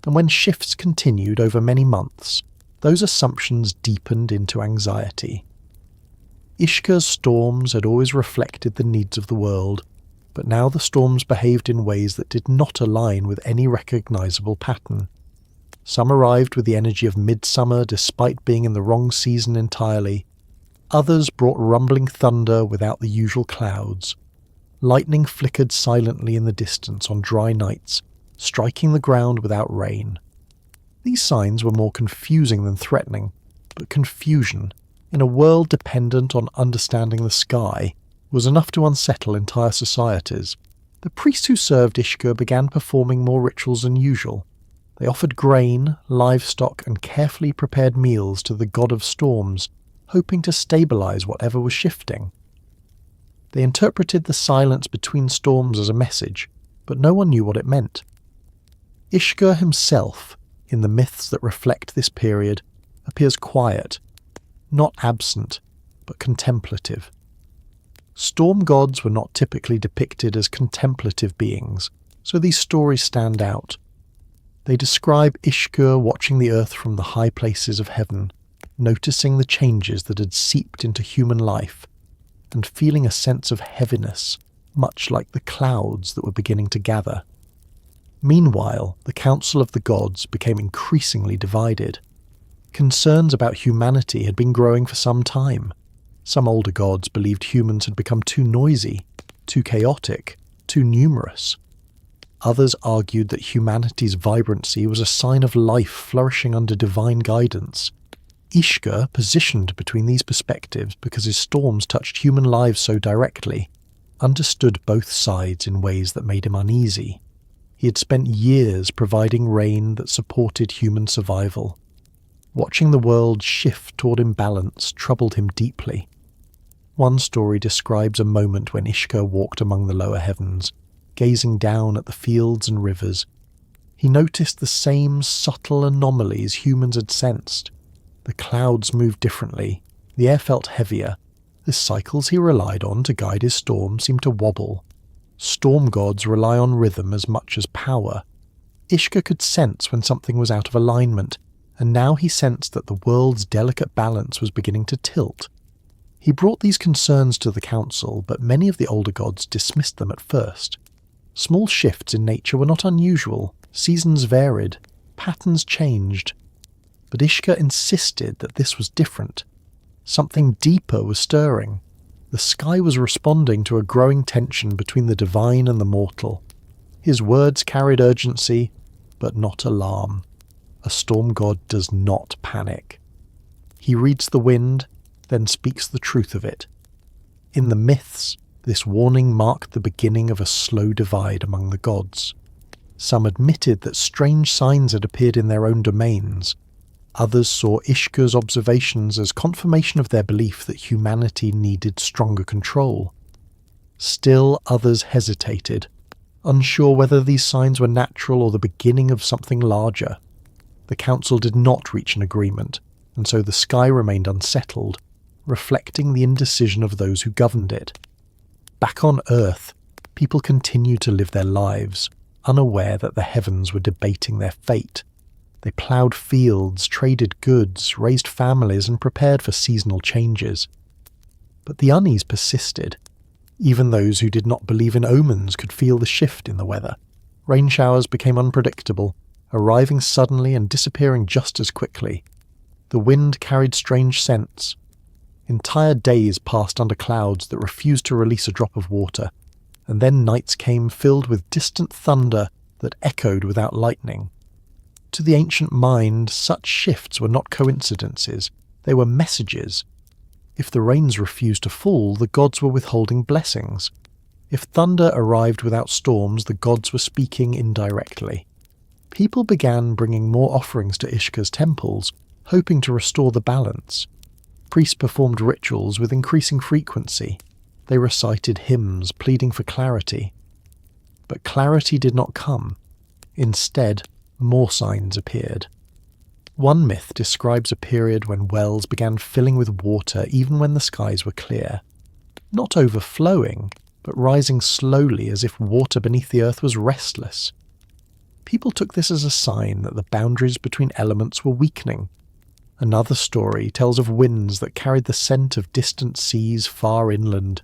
Speaker 1: and when shifts continued over many months, those assumptions deepened into anxiety. Ishkur's storms had always reflected the needs of the world, but now the storms behaved in ways that did not align with any recognizable pattern. Some arrived with the energy of midsummer despite being in the wrong season entirely. Others brought rumbling thunder without the usual clouds. Lightning flickered silently in the distance on dry nights, striking the ground without rain. These signs were more confusing than threatening, but confusion, in a world dependent on understanding the sky, was enough to unsettle entire societies. The priests who served Ishkur began performing more rituals than usual. They offered grain, livestock, and carefully prepared meals to the god of storms, hoping to stabilize whatever was shifting. They interpreted the silence between storms as a message, but no one knew what it meant. Ishkur himself, in the myths that reflect this period, appears quiet, not absent, but contemplative. Storm gods were not typically depicted as contemplative beings, so these stories stand out. They describe Ishkur watching the earth from the high places of heaven, noticing the changes that had seeped into human life, and feeling a sense of heaviness, much like the clouds that were beginning to gather. Meanwhile, the Council of the Gods became increasingly divided. Concerns about humanity had been growing for some time. Some older gods believed humans had become too noisy, too chaotic, too numerous. Others argued that humanity's vibrancy was a sign of life flourishing under divine guidance. Ishkur, positioned between these perspectives because his storms touched human lives so directly, understood both sides in ways that made him uneasy. He had spent years providing rain that supported human survival. Watching the world shift toward imbalance troubled him deeply. One story describes a moment when Ishkur walked among the lower heavens, gazing down at the fields and rivers. He noticed the same subtle anomalies humans had sensed. The clouds moved differently, the air felt heavier. The cycles he relied on to guide his storm seemed to wobble. Storm gods rely on rhythm as much as power. Ishkur could sense when something was out of alignment, and now he sensed that the world's delicate balance was beginning to tilt. He brought these concerns to the council, but many of the older gods dismissed them at first. Small shifts in nature were not unusual, seasons varied, patterns changed. But Ishkur insisted that this was different. Something deeper was stirring. The sky was responding to a growing tension between the divine and the mortal. His words carried urgency, but not alarm. A storm god does not panic. He reads the wind, then speaks the truth of it. In the myths, this warning marked the beginning of a slow divide among the gods. Some admitted that strange signs had appeared in their own domains. Others saw Ishkur's observations as confirmation of their belief that humanity needed stronger control. Still others hesitated, unsure whether these signs were natural or the beginning of something larger. The council did not reach an agreement, and so the sky remained unsettled, reflecting the indecision of those who governed it. Back on Earth, people continued to live their lives, unaware that the heavens were debating their fate. They ploughed fields, traded goods, raised families, and prepared for seasonal changes. But the unease persisted. Even those who did not believe in omens could feel the shift in the weather. Rain showers became unpredictable, arriving suddenly and disappearing just as quickly. The wind carried strange scents. Entire days passed under clouds that refused to release a drop of water, and then nights came filled with distant thunder that echoed without lightning. To the ancient mind, such shifts were not coincidences, they were messages. If the rains refused to fall, the gods were withholding blessings. If thunder arrived without storms, the gods were speaking indirectly. People began bringing more offerings to Ishkur's temples, hoping to restore the balance. Priests performed rituals with increasing frequency. They recited hymns, pleading for clarity. But clarity did not come. Instead, more signs appeared. One myth describes a period when wells began filling with water even when the skies were clear. Not overflowing, but rising slowly as if water beneath the earth was restless. People took this as a sign that the boundaries between elements were weakening. Another story tells of winds that carried the scent of distant seas far inland,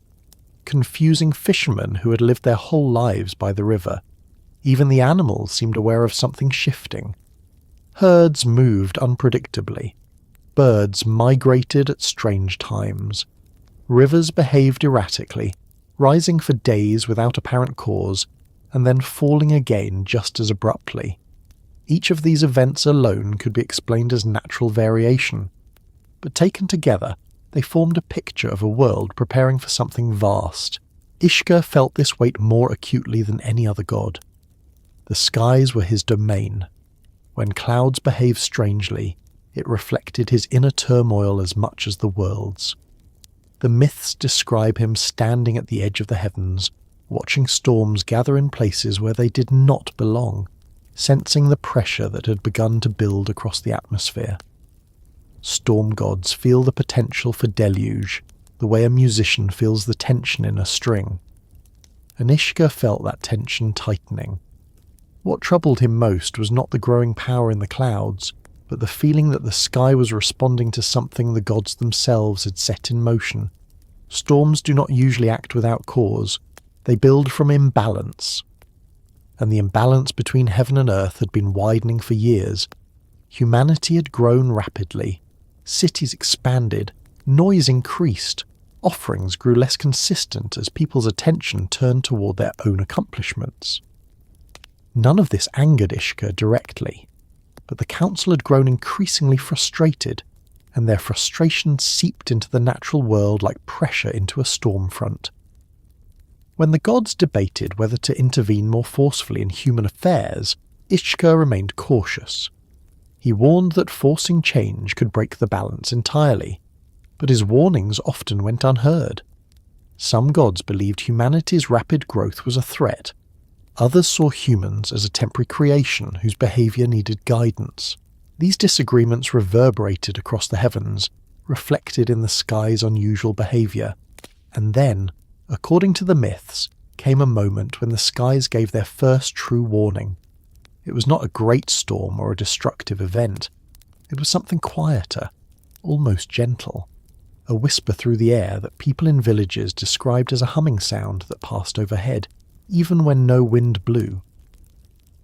Speaker 1: confusing fishermen who had lived their whole lives by the river. Even the animals seemed aware of something shifting. Herds moved unpredictably. Birds migrated at strange times. Rivers behaved erratically, rising for days without apparent cause, and then falling again just as abruptly. Each of these events alone could be explained as natural variation, but taken together, they formed a picture of a world preparing for something vast. Ishkur felt this weight more acutely than any other god. The skies were his domain. When clouds behaved strangely, it reflected his inner turmoil as much as the world's. The myths describe him standing at the edge of the heavens, watching storms gather in places where they did not belong, sensing the pressure that had begun to build across the atmosphere. Storm gods feel the potential for deluge, the way a musician feels the tension in a string. And Ishkur felt that tension tightening. What troubled him most was not the growing power in the clouds, but the feeling that the sky was responding to something the gods themselves had set in motion. Storms do not usually act without cause. They build from imbalance. And the imbalance between heaven and earth had been widening for years. Humanity had grown rapidly. Cities expanded. Noise increased. Offerings grew less consistent as people's attention turned toward their own accomplishments. None of this angered Ishkur directly, but the council had grown increasingly frustrated, and their frustration seeped into the natural world like pressure into a storm front. When the gods debated whether to intervene more forcefully in human affairs, Ishkur remained cautious. He warned that forcing change could break the balance entirely, but his warnings often went unheard. Some gods believed humanity's rapid growth was a threat. Others saw humans as a temporary creation whose behaviour needed guidance. These disagreements reverberated across the heavens, reflected in the sky's unusual behaviour. And then, according to the myths, came a moment when the skies gave their first true warning. It was not a great storm or a destructive event. It was something quieter, almost gentle. A whisper through the air that people in villages described as a humming sound that passed overhead, even when no wind blew.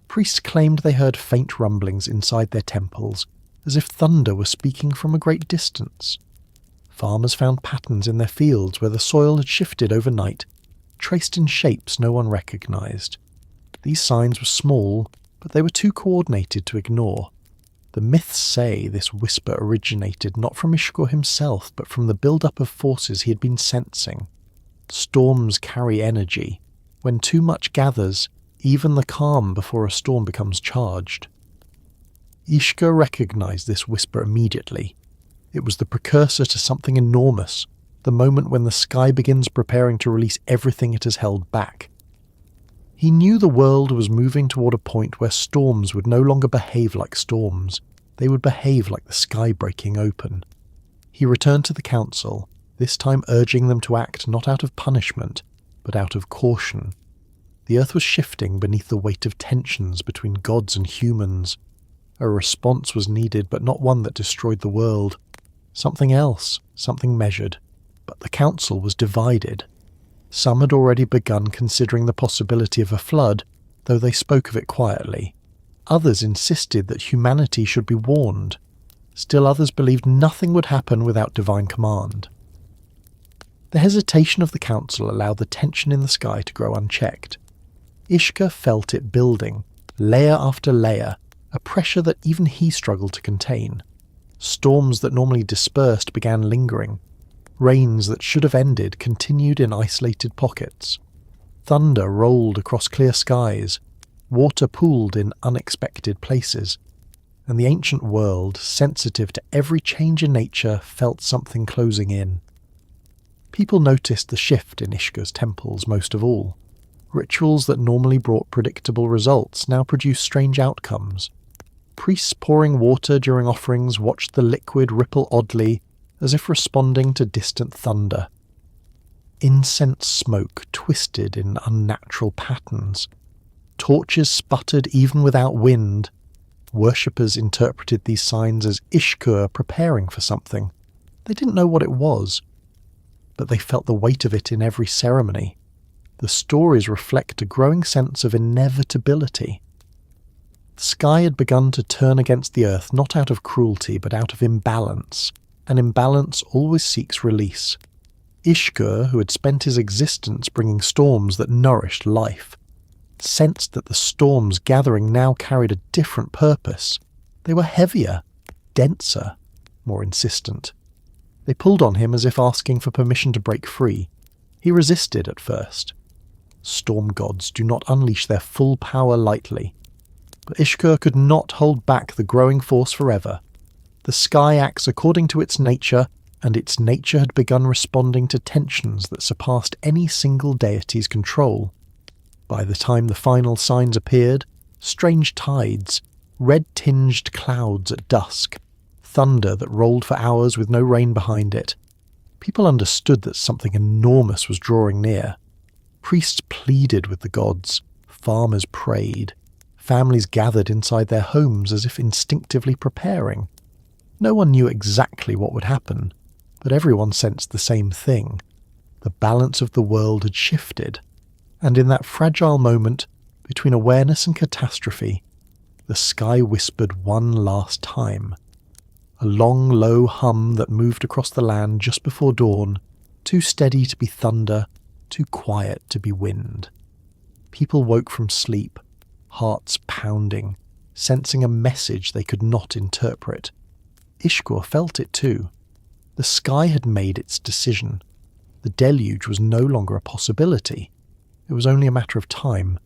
Speaker 1: Priests claimed they heard faint rumblings inside their temples, as if thunder were speaking from a great distance. Farmers found patterns in their fields where the soil had shifted overnight, traced in shapes no one recognized. These signs were small, but they were too coordinated to ignore. The myths say this whisper originated not from Ishkur himself, but from the build-up of forces he had been sensing. Storms carry energy. When too much gathers, even the calm before a storm becomes charged. Ishkur recognized this whisper immediately. It was the precursor to something enormous, the moment when the sky begins preparing to release everything it has held back. He knew the world was moving toward a point where storms would no longer behave like storms. They would behave like the sky breaking open. He returned to the council, this time urging them to act not out of punishment, but out of caution. The earth was shifting beneath the weight of tensions between gods and humans. A response was needed, but not one that destroyed the world. Something else, something measured. But the council was divided. Some had already begun considering the possibility of a flood, though they spoke of it quietly. Others insisted that humanity should be warned. Still others believed nothing would happen without divine command. The hesitation of the council allowed the tension in the sky to grow unchecked. Ishkur felt it building, layer after layer, a pressure that even he struggled to contain. Storms that normally dispersed began lingering. Rains that should have ended continued in isolated pockets. Thunder rolled across clear skies, water pooled in unexpected places, and the ancient world, sensitive to every change in nature, felt something closing in. People noticed the shift in Ishkur's temples most of all. Rituals that normally brought predictable results now produced strange outcomes. Priests pouring water during offerings watched the liquid ripple oddly, as if responding to distant thunder. Incense smoke twisted in unnatural patterns. Torches sputtered even without wind. Worshippers interpreted these signs as Ishkur preparing for something. They didn't know what it was, but they felt the weight of it in every ceremony. The stories reflect a growing sense of inevitability. The sky had begun to turn against the earth not out of cruelty but out of imbalance, and imbalance always seeks release. Ishkur, who had spent his existence bringing storms that nourished life, sensed that the storms gathering now carried a different purpose. They were heavier, denser, more insistent. They pulled on him as if asking for permission to break free. He resisted at first. Storm gods do not unleash their full power lightly. But Ishkur could not hold back the growing force forever. The sky acts according to its nature, and its nature had begun responding to tensions that surpassed any single deity's control. By the time the final signs appeared, strange tides, red-tinged clouds at dusk, thunder that rolled for hours with no rain behind it, people understood that something enormous was drawing near. Priests pleaded with the gods, farmers prayed, families gathered inside their homes as if instinctively preparing. No one knew exactly what would happen, but everyone sensed the same thing. The balance of the world had shifted, and in that fragile moment, between awareness and catastrophe, the sky whispered one last time. A long, low hum that moved across the land just before dawn, too steady to be thunder, too quiet to be wind. People woke from sleep, hearts pounding, sensing a message they could not interpret. Ishkur felt it too. The sky had made its decision. The deluge was no longer a possibility. It was only a matter of time.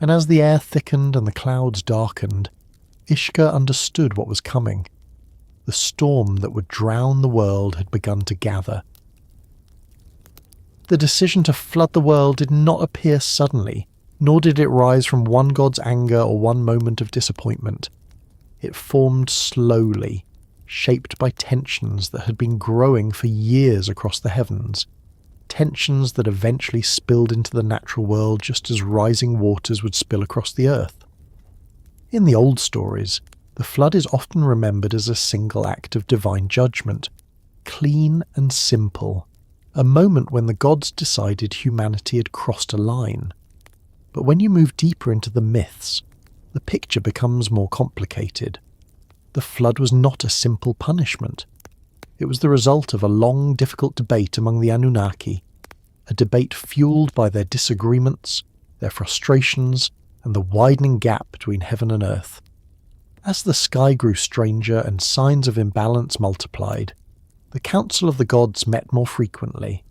Speaker 1: And as the air thickened and the clouds darkened, Ishkur understood what was coming. The storm that would drown the world had begun to gather. The decision to flood the world did not appear suddenly, nor did it rise from one god's anger or one moment of disappointment. It formed slowly, shaped by tensions that had been growing for years across the heavens. Tensions that eventually spilled into the natural world just as rising waters would spill across the earth. In the old stories, the flood is often remembered as a single act of divine judgment, clean and simple, a moment when the gods decided humanity had crossed a line. But when you move deeper into the myths, the picture becomes more complicated. The flood was not a simple punishment. It was the result of a long, difficult debate among the Anunnaki, a debate fueled by their disagreements, their frustrations, and the widening gap between heaven and earth. As the sky grew stranger and signs of imbalance multiplied, the Council of the Gods met more frequently.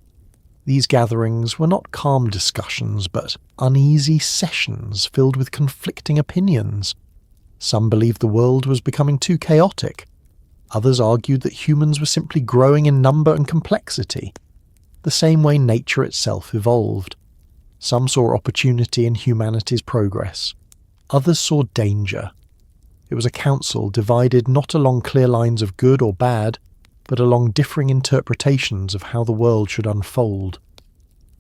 Speaker 1: These gatherings were not calm discussions, but uneasy sessions filled with conflicting opinions. Some believed the world was becoming too chaotic. Others argued that humans were simply growing in number and complexity, the same way nature itself evolved. Some saw opportunity in humanity's progress. Others saw danger. It was a council divided not along clear lines of good or bad, but along differing interpretations of how the world should unfold.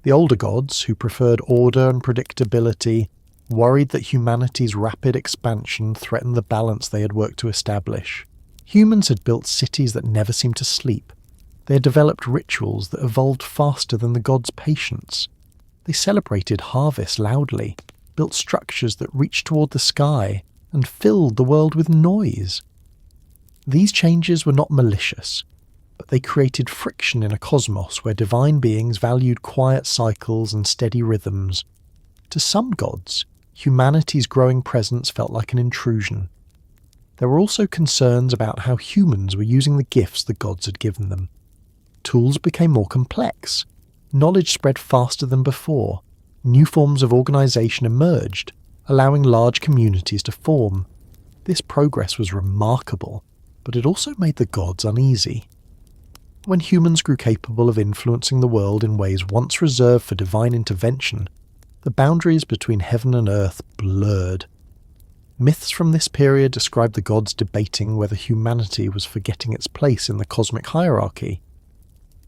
Speaker 1: The older gods, who preferred order and predictability, worried that humanity's rapid expansion threatened the balance they had worked to establish. Humans had built cities that never seemed to sleep. They had developed rituals that evolved faster than the gods' patience. They celebrated harvest loudly, built structures that reached toward the sky, and filled the world with noise. These changes were not malicious, but they created friction in a cosmos where divine beings valued quiet cycles and steady rhythms. To some gods, humanity's growing presence felt like an intrusion. There were also concerns about how humans were using the gifts the gods had given them. tools became more complex. Knowledge spread faster than before. New forms of organisation emerged, allowing large communities to form. This progress was remarkable, but it also made the gods uneasy. When humans grew capable of influencing the world in ways once reserved for divine intervention, the boundaries between heaven and earth blurred. Myths from this period describe the gods debating whether humanity was forgetting its place in the cosmic hierarchy.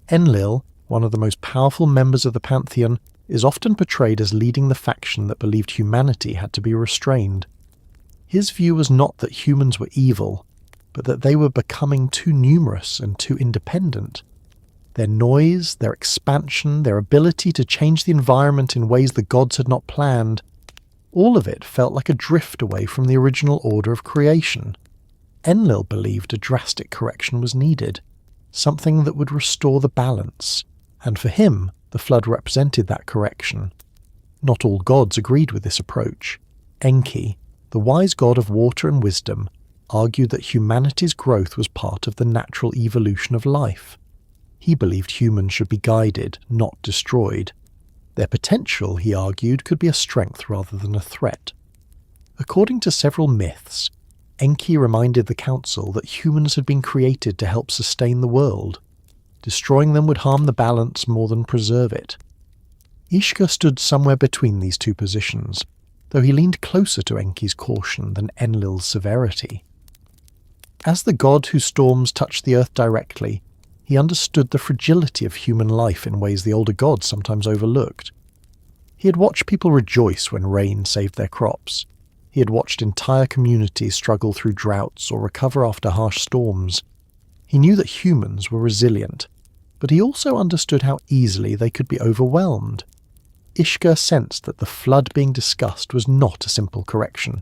Speaker 1: Enlil, one of the most powerful members of the pantheon, is often portrayed as leading the faction that believed humanity had to be restrained. His view was not that humans were evil, but that they were becoming too numerous and too independent. Their noise, their expansion, their ability to change the environment in ways the gods had not planned, all of it felt like a drift away from the original order of creation. Enlil believed a drastic correction was needed, something that would restore the balance, and for him, the flood represented that correction. Not all gods agreed with this approach. Enki, the wise god of water and wisdom, argued that humanity's growth was part of the natural evolution of life. He believed humans should be guided, not destroyed. Their potential, he argued, could be a strength rather than a threat. According to several myths, Enki reminded the council that humans had been created to help sustain the world. Destroying them would harm the balance more than preserve it. Ishkur stood somewhere between these two positions, though he leaned closer to Enki's caution than Enlil's severity. As the god whose storms touched the earth directly, he understood the fragility of human life in ways the older gods sometimes overlooked. He had watched people rejoice when rain saved their crops. He had watched entire communities struggle through droughts or recover after harsh storms. He knew that humans were resilient, but he also understood how easily they could be overwhelmed. Ishkur sensed that the flood being discussed was not a simple correction.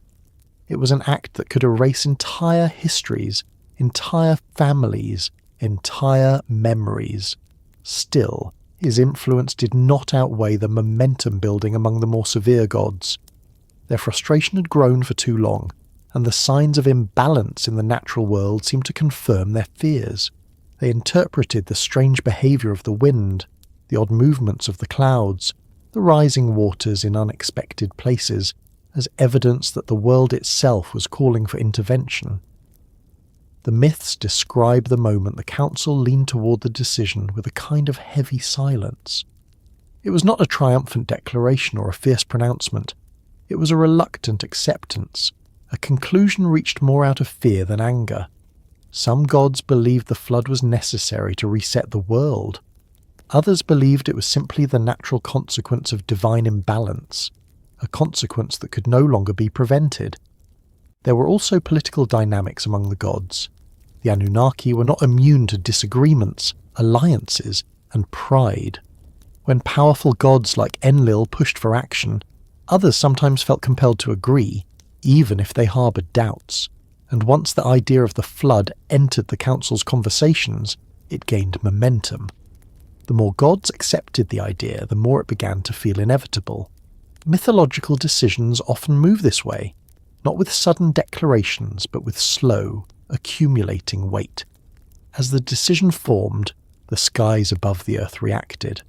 Speaker 1: It was an act that could erase entire histories, entire families, entire memories. Still, his influence did not outweigh the momentum building among the more severe gods. Their frustration had grown for too long, and the signs of imbalance in the natural world seemed to confirm their fears. They interpreted the strange behaviour of the wind, the odd movements of the clouds, the rising waters in unexpected places, as evidence that the world itself was calling for intervention. The myths describe the moment the council leaned toward the decision with a kind of heavy silence. It was not a triumphant declaration or a fierce pronouncement. It was a reluctant acceptance, a conclusion reached more out of fear than anger. Some gods believed the flood was necessary to reset the world. Others believed it was simply the natural consequence of divine imbalance, a consequence that could no longer be prevented. There were also political dynamics among the gods. The Anunnaki were not immune to disagreements, alliances, and pride. When powerful gods like Enlil pushed for action, others sometimes felt compelled to agree, even if they harboured doubts. And once the idea of the flood entered the council's conversations, it gained momentum. The more gods accepted the idea, the more it began to feel inevitable. Mythological decisions often move this way, not with sudden declarations, but with slow, accumulating weight. As the decision formed, the skies above the earth reacted.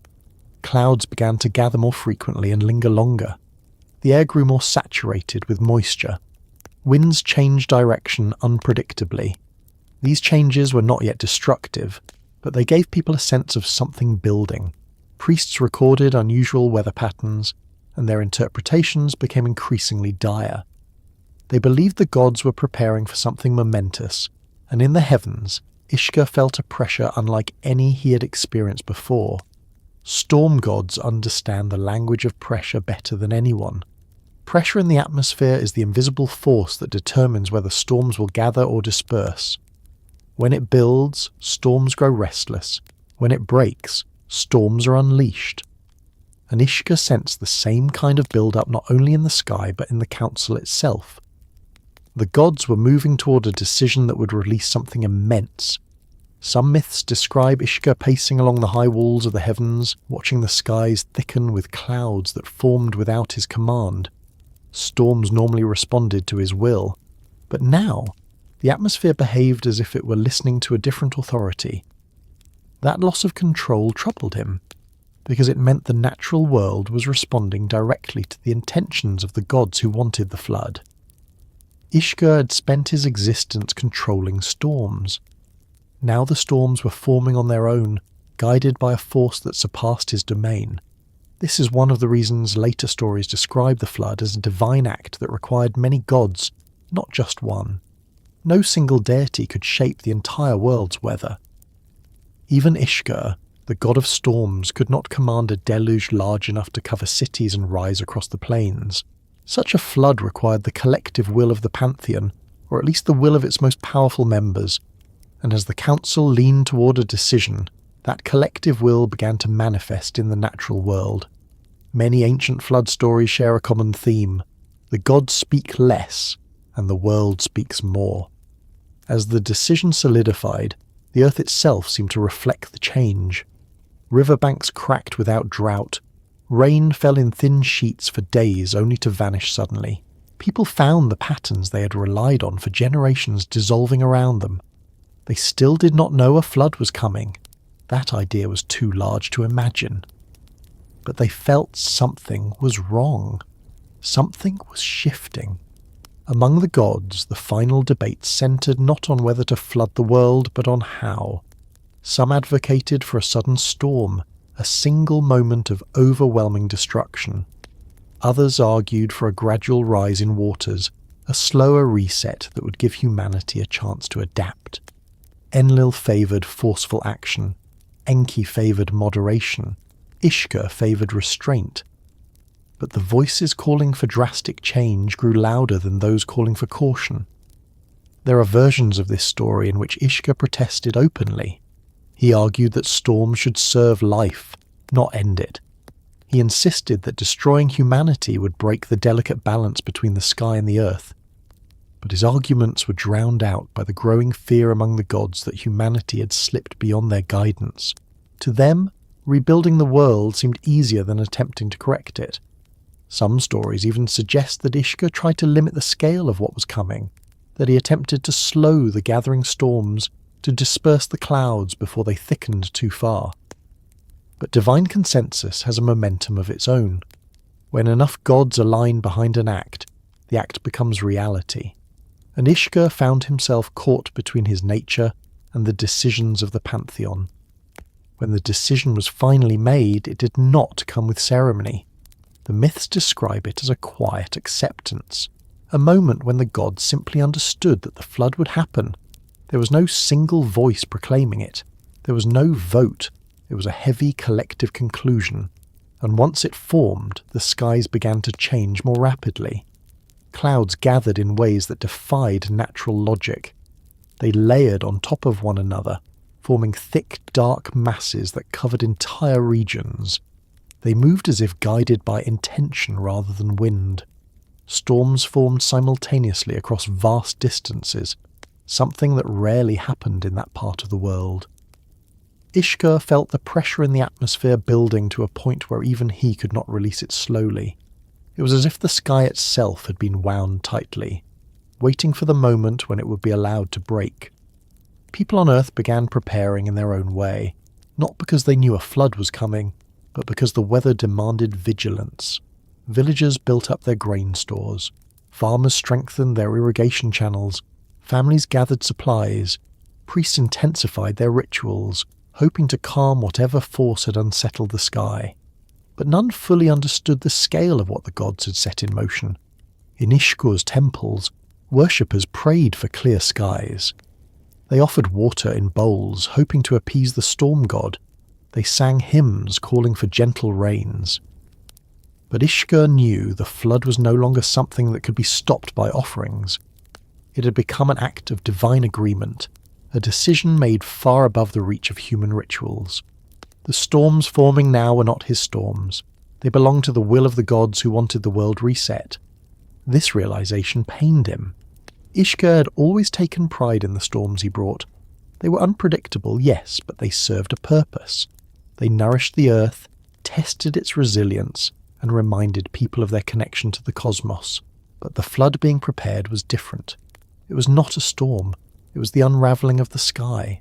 Speaker 1: Clouds began to gather more frequently and linger longer. The air grew more saturated with moisture. Winds changed direction unpredictably. These changes were not yet destructive, but they gave people a sense of something building. Priests recorded unusual weather patterns, and their interpretations became increasingly dire. They believed the gods were preparing for something momentous, and in the heavens, Ishkur felt a pressure unlike any he had experienced before. Storm gods understand the language of pressure better than anyone. Pressure in the atmosphere is the invisible force that determines whether storms will gather or disperse. When it builds, storms grow restless. When it breaks, storms are unleashed. And Ishkur sensed the same kind of build-up not only in the sky but in the council itself. The gods were moving toward a decision that would release something immense. Some myths describe Ishkur pacing along the high walls of the heavens, watching the skies thicken with clouds that formed without his command. Storms normally responded to his will, but now the atmosphere behaved as if it were listening to a different authority. That loss of control troubled him, because it meant the natural world was responding directly to the intentions of the gods who wanted the flood. Ishkur had spent his existence controlling storms. Now the storms were forming on their own, guided by a force that surpassed his domain. This is one of the reasons later stories describe the flood as a divine act that required many gods, not just one. No single deity could shape the entire world's weather. Even Ishkur, the god of storms, could not command a deluge large enough to cover cities and rise across the plains. Such a flood required the collective will of the pantheon, or at least the will of its most powerful members, and as the council leaned toward a decision, that collective will began to manifest in the natural world. Many ancient flood stories share a common theme. The gods speak less, and the world speaks more. As the decision solidified, the earth itself seemed to reflect the change. Riverbanks cracked without drought. Rain fell in thin sheets for days only to vanish suddenly. People found the patterns they had relied on for generations dissolving around them. They still did not know a flood was coming. That idea was too large to imagine. But they felt something was wrong. Something was shifting. Among the gods, the final debate centered not on whether to flood the world, but on how. Some advocated for a sudden storm, a single moment of overwhelming destruction. Others argued for a gradual rise in waters, a slower reset that would give humanity a chance to adapt. Enlil favoured forceful action. Enki favoured moderation. Ishkur favoured restraint. But the voices calling for drastic change grew louder than those calling for caution. There are versions of this story in which Ishkur protested openly. He argued that storms should serve life, not end it. He insisted that destroying humanity would break the delicate balance between the sky and the earth. But his arguments were drowned out by the growing fear among the gods that humanity had slipped beyond their guidance. To them, rebuilding the world seemed easier than attempting to correct it. Some stories even suggest that Ishkur tried to limit the scale of what was coming, that he attempted to slow the gathering storms, to disperse the clouds before they thickened too far. But divine consensus has a momentum of its own. When enough gods align behind an act, the act becomes reality. And Ishkur found himself caught between his nature and the decisions of the pantheon. When the decision was finally made, it did not come with ceremony. The myths describe it as a quiet acceptance, a moment when the gods simply understood that the flood would happen. There was no single voice proclaiming it. There was no vote. It was a heavy collective conclusion. And once it formed, the skies began to change more rapidly. Clouds gathered in ways that defied natural logic. They layered on top of one another, forming thick, dark masses that covered entire regions. They moved as if guided by intention rather than wind. Storms formed simultaneously across vast distances, something that rarely happened in that part of the world. Ishkur felt the pressure in the atmosphere building to a point where even he could not release it slowly. It was as if the sky itself had been wound tightly, waiting for the moment when it would be allowed to break. People on Earth began preparing in their own way, not because they knew a flood was coming, but because the weather demanded vigilance. Villagers built up their grain stores. Farmers strengthened their irrigation channels. Families gathered supplies. Priests intensified their rituals, hoping to calm whatever force had unsettled the sky. But none fully understood the scale of what the gods had set in motion. In Ishkur's temples, worshippers prayed for clear skies. They offered water in bowls, hoping to appease the storm god. They sang hymns calling for gentle rains. But Ishkur knew the flood was no longer something that could be stopped by offerings. It had become an act of divine agreement, a decision made far above the reach of human rituals. The storms forming now were not his storms. They belonged to the will of the gods who wanted the world reset. This realization pained him. Ishkur had always taken pride in the storms he brought. They were unpredictable, yes, but they served a purpose. They nourished the earth, tested its resilience, and reminded people of their connection to the cosmos. But the flood being prepared was different. It was not a storm. It was the unravelling of the sky.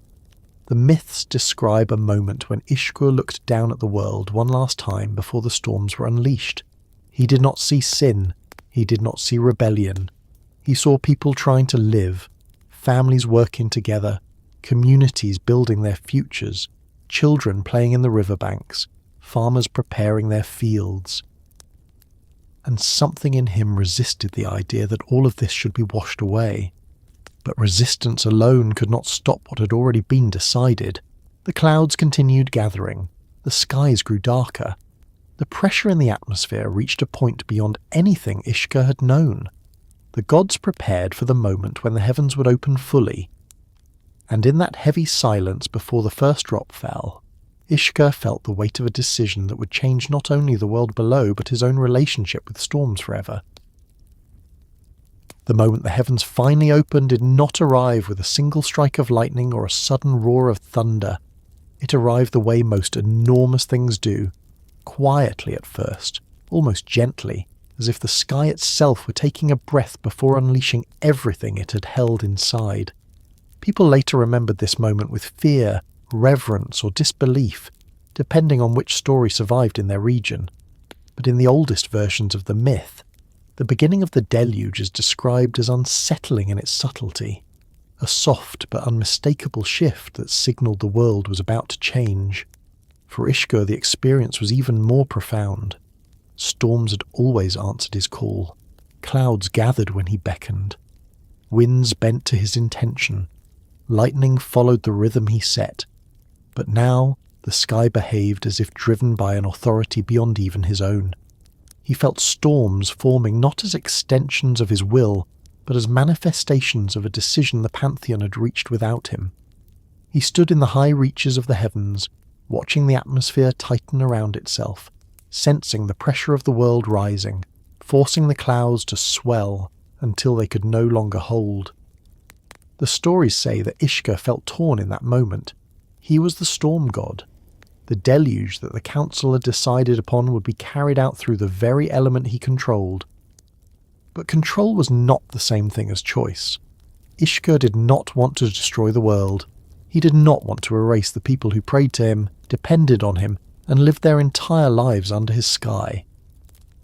Speaker 1: The myths describe a moment when Ishkur looked down at the world one last time before the storms were unleashed. He did not see sin. He did not see rebellion. He saw people trying to live, families working together, communities building their futures, children playing in the riverbanks, farmers preparing their fields. And something in him resisted the idea that all of this should be washed away. But resistance alone could not stop what had already been decided. The clouds continued gathering. The skies grew darker. The pressure in the atmosphere reached a point beyond anything Ishkur had known. The gods prepared for the moment when the heavens would open fully. And in that heavy silence before the first drop fell, Ishkur felt the weight of a decision that would change not only the world below but his own relationship with storms forever. The moment the heavens finally opened did not arrive with a single strike of lightning or a sudden roar of thunder. It arrived the way most enormous things do, quietly at first, almost gently, as if the sky itself were taking a breath before unleashing everything it had held inside. People later remembered this moment with fear, reverence, or disbelief, depending on which story survived in their region. But in the oldest versions of the myth, the beginning of the deluge is described as unsettling in its subtlety, a soft but unmistakable shift that signalled the world was about to change. For Ishkur, the experience was even more profound. Storms had always answered his call. Clouds gathered when he beckoned. Winds bent to his intention. Lightning followed the rhythm he set. But now the sky behaved as if driven by an authority beyond even his own. He felt storms forming not as extensions of his will, but as manifestations of a decision the pantheon had reached without him. He stood in the high reaches of the heavens, watching the atmosphere tighten around itself, sensing the pressure of the world rising, forcing the clouds to swell until they could no longer hold. The stories say that Ishkur felt torn in that moment. He was the storm god. The deluge that the council had decided upon would be carried out through the very element he controlled. But control was not the same thing as choice. Ishkur did not want to destroy the world. He did not want to erase the people who prayed to him, depended on him, and lived their entire lives under his sky.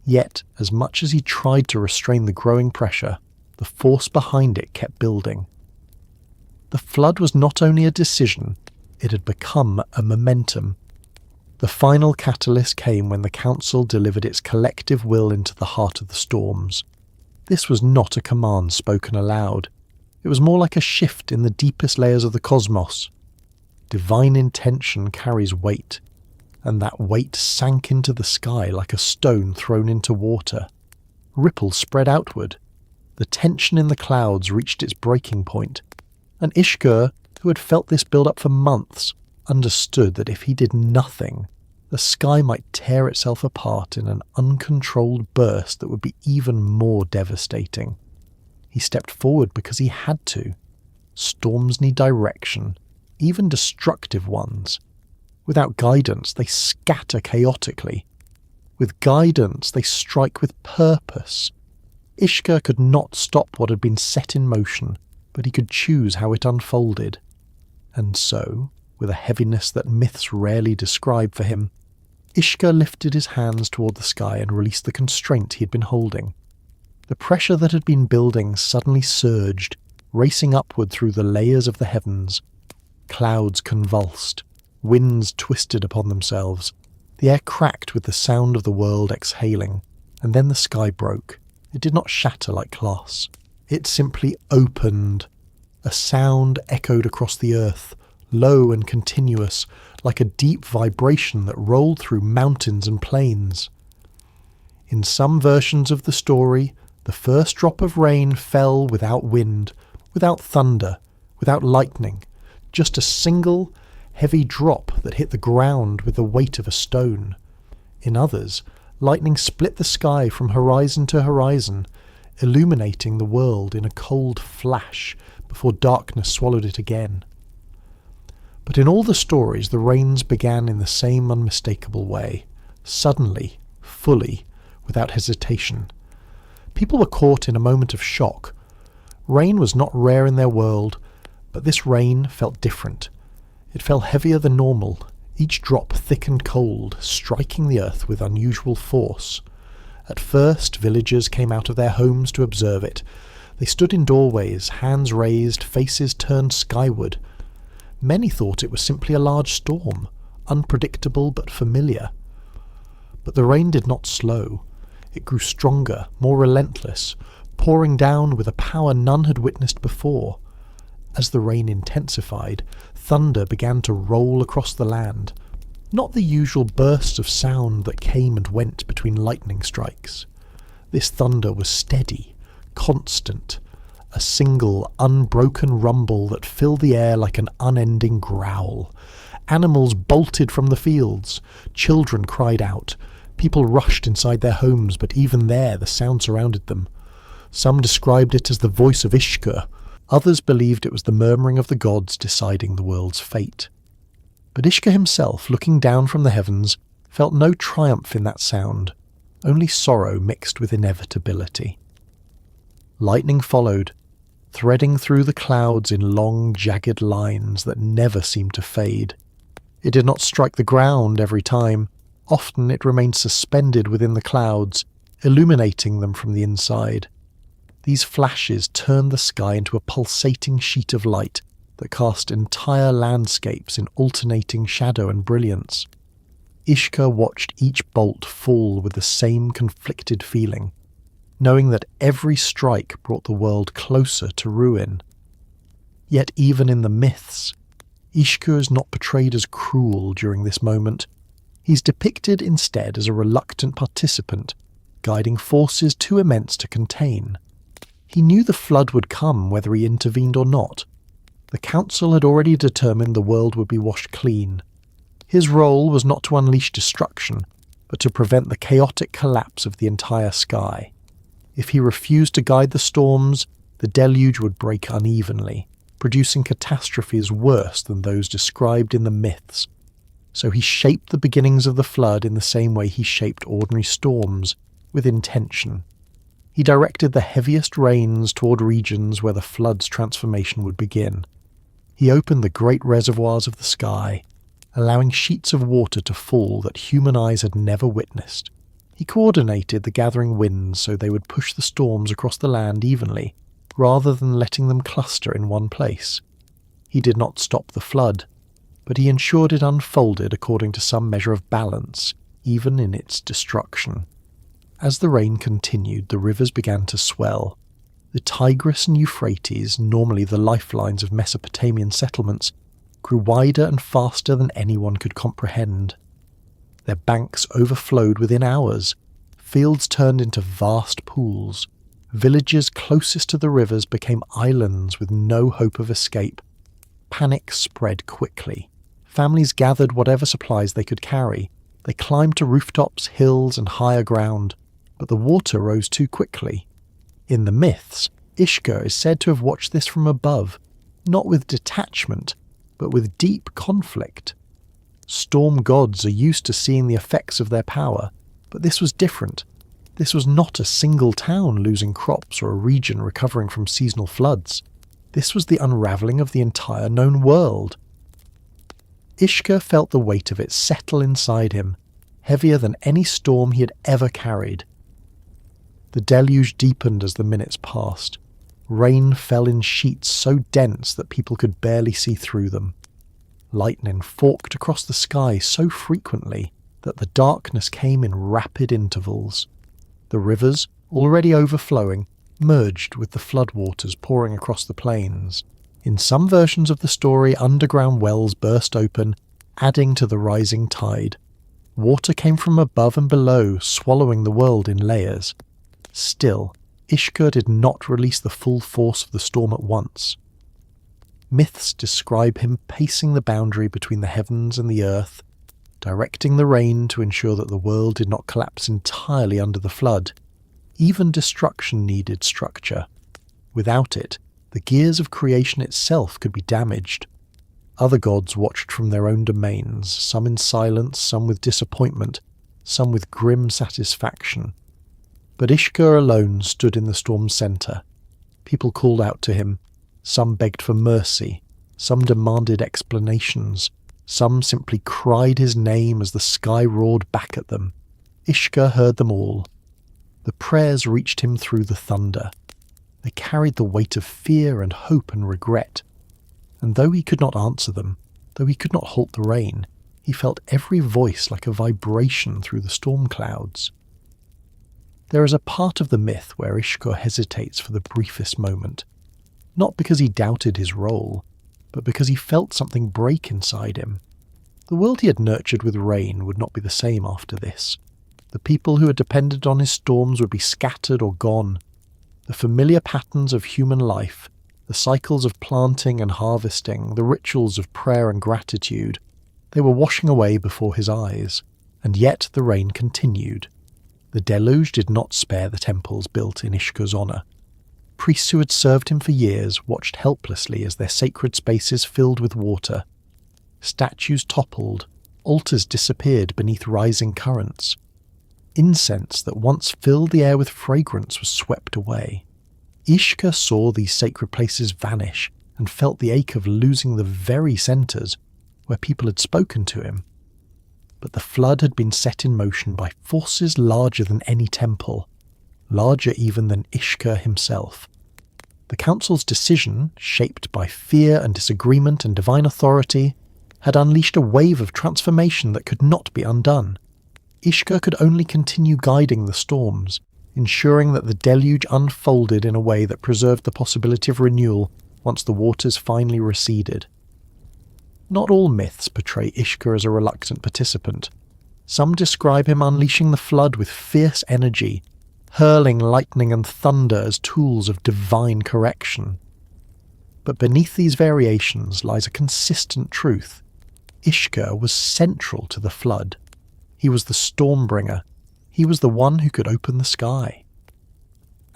Speaker 1: Yet, as much as he tried to restrain the growing pressure, the force behind it kept building. The flood was not only a decision, it had become a momentum. The final catalyst came when the council delivered its collective will into the heart of the storms. This was not a command spoken aloud. It was more like a shift in the deepest layers of the cosmos. Divine intention carries weight, and that weight sank into the sky like a stone thrown into water. Ripples spread outward. The tension in the clouds reached its breaking point, and Ishkur, who had felt this build up for months, understood that if he did nothing, the sky might tear itself apart in an uncontrolled burst that would be even more devastating. He stepped forward because he had to. Storms need direction, even destructive ones. Without guidance, they scatter chaotically. With guidance, they strike with purpose. Ishkur could not stop what had been set in motion, but he could choose how it unfolded. And so, with a heaviness that myths rarely describe for him, Ishkur lifted his hands toward the sky and released the constraint he had been holding. The pressure that had been building suddenly surged, racing upward through the layers of the heavens. Clouds convulsed, winds twisted upon themselves, the air cracked with the sound of the world exhaling, and then the sky broke. It did not shatter like glass. It simply opened. A sound echoed across the earth, low and continuous, like a deep vibration that rolled through mountains and plains. In some versions of the story, the first drop of rain fell without wind, without thunder, without lightning, just a single, heavy drop that hit the ground with the weight of a stone. In others, lightning split the sky from horizon to horizon, illuminating the world in a cold flash before darkness swallowed it again. But in all the stories, the rains began in the same unmistakable way, suddenly, fully, without hesitation. People were caught in a moment of shock. Rain was not rare in their world, but this rain felt different. It fell heavier than normal, each drop thick and cold, striking the earth with unusual force. At first, villagers came out of their homes to observe it. They stood in doorways, hands raised, faces turned skyward. Many thought it was simply a large storm, unpredictable but familiar. But the rain did not slow. It grew stronger, more relentless, pouring down with a power none had witnessed before. As the rain intensified, thunder began to roll across the land. Not the usual bursts of sound that came and went between lightning strikes. This thunder was steady, constant, a single, unbroken rumble that filled the air like an unending growl. Animals bolted from the fields. Children cried out. People rushed inside their homes, but even there the sound surrounded them. Some described it as the voice of Ishkur. Others believed it was the murmuring of the gods deciding the world's fate. But Ishkur himself, looking down from the heavens, felt no triumph in that sound, only sorrow mixed with inevitability. Lightning followed, threading through the clouds in long, jagged lines that never seemed to fade. It did not strike the ground every time. Often it remained suspended within the clouds, illuminating them from the inside. These flashes turned the sky into a pulsating sheet of light that cast entire landscapes in alternating shadow and brilliance. Ishkur watched each bolt fall with the same conflicted feeling, knowing that every strike brought the world closer to ruin. Yet even in the myths, Ishkur is not portrayed as cruel during this moment. He's depicted instead as a reluctant participant, guiding forces too immense to contain. He knew the flood would come whether he intervened or not. The council had already determined the world would be washed clean. His role was not to unleash destruction, but to prevent the chaotic collapse of the entire sky. If he refused to guide the storms, the deluge would break unevenly, producing catastrophes worse than those described in the myths. So he shaped the beginnings of the flood in the same way he shaped ordinary storms, with intention. He directed the heaviest rains toward regions where the flood's transformation would begin. He opened the great reservoirs of the sky, allowing sheets of water to fall that human eyes had never witnessed. He coordinated the gathering winds so they would push the storms across the land evenly, rather than letting them cluster in one place. He did not stop the flood, but he ensured it unfolded according to some measure of balance, even in its destruction. As the rain continued, the rivers began to swell. The Tigris and Euphrates, normally the lifelines of Mesopotamian settlements, grew wider and faster than anyone could comprehend. Their banks overflowed within hours. Fields turned into vast pools. Villages closest to the rivers became islands with no hope of escape. Panic spread quickly. Families gathered whatever supplies they could carry. They climbed to rooftops, hills, and higher ground, but the water rose too quickly. In the myths, Ishkur is said to have watched this from above, not with detachment, but with deep conflict. Storm gods are used to seeing the effects of their power, but this was different. This was not a single town losing crops or a region recovering from seasonal floods. This was the unravelling of the entire known world. Ishkur felt the weight of it settle inside him, heavier than any storm he had ever carried. The deluge deepened as the minutes passed. Rain fell in sheets so dense that people could barely see through them. Lightning forked across the sky so frequently that the darkness came in rapid intervals. The rivers, already overflowing, merged with the floodwaters pouring across the plains. In some versions of the story, underground wells burst open, adding to the rising tide. Water came from above and below, swallowing the world in layers. Still, Ishkur did not release the full force of the storm at once. Myths describe him pacing the boundary between the heavens and the earth, directing the rain to ensure that the world did not collapse entirely under the flood. Even destruction needed structure. Without it, the gears of creation itself could be damaged. Other gods watched from their own domains, some in silence, some with disappointment, some with grim satisfaction. But Ishkur alone stood in the storm's centre. People called out to him. Some begged for mercy. Some demanded explanations. Some simply cried his name as the sky roared back at them. Ishkur heard them all. The prayers reached him through the thunder. They carried the weight of fear and hope and regret. And though he could not answer them, though he could not halt the rain, he felt every voice like a vibration through the storm clouds. There is a part of the myth where Ishkur hesitates for the briefest moment, not because he doubted his role, but because he felt something break inside him. The world he had nurtured with rain would not be the same after this. The people who had depended on his storms would be scattered or gone. The familiar patterns of human life, the cycles of planting and harvesting, the rituals of prayer and gratitude, they were washing away before his eyes, and yet the rain continued. The deluge did not spare the temples built in Ishkur's honour. Priests who had served him for years watched helplessly as their sacred spaces filled with water. Statues toppled, altars disappeared beneath rising currents. Incense that once filled the air with fragrance was swept away. Ishkur saw these sacred places vanish and felt the ache of losing the very centres where people had spoken to him. But the flood had been set in motion by forces larger than any temple, larger even than Ishkur himself. The council's decision, shaped by fear and disagreement and divine authority, had unleashed a wave of transformation that could not be undone. Ishkur could only continue guiding the storms, ensuring that the deluge unfolded in a way that preserved the possibility of renewal once the waters finally receded. Not all myths portray Ishkur as a reluctant participant. Some describe him unleashing the flood with fierce energy, hurling lightning and thunder as tools of divine correction. But beneath these variations lies a consistent truth. Ishkur was central to the flood. He was the stormbringer. He was the one who could open the sky.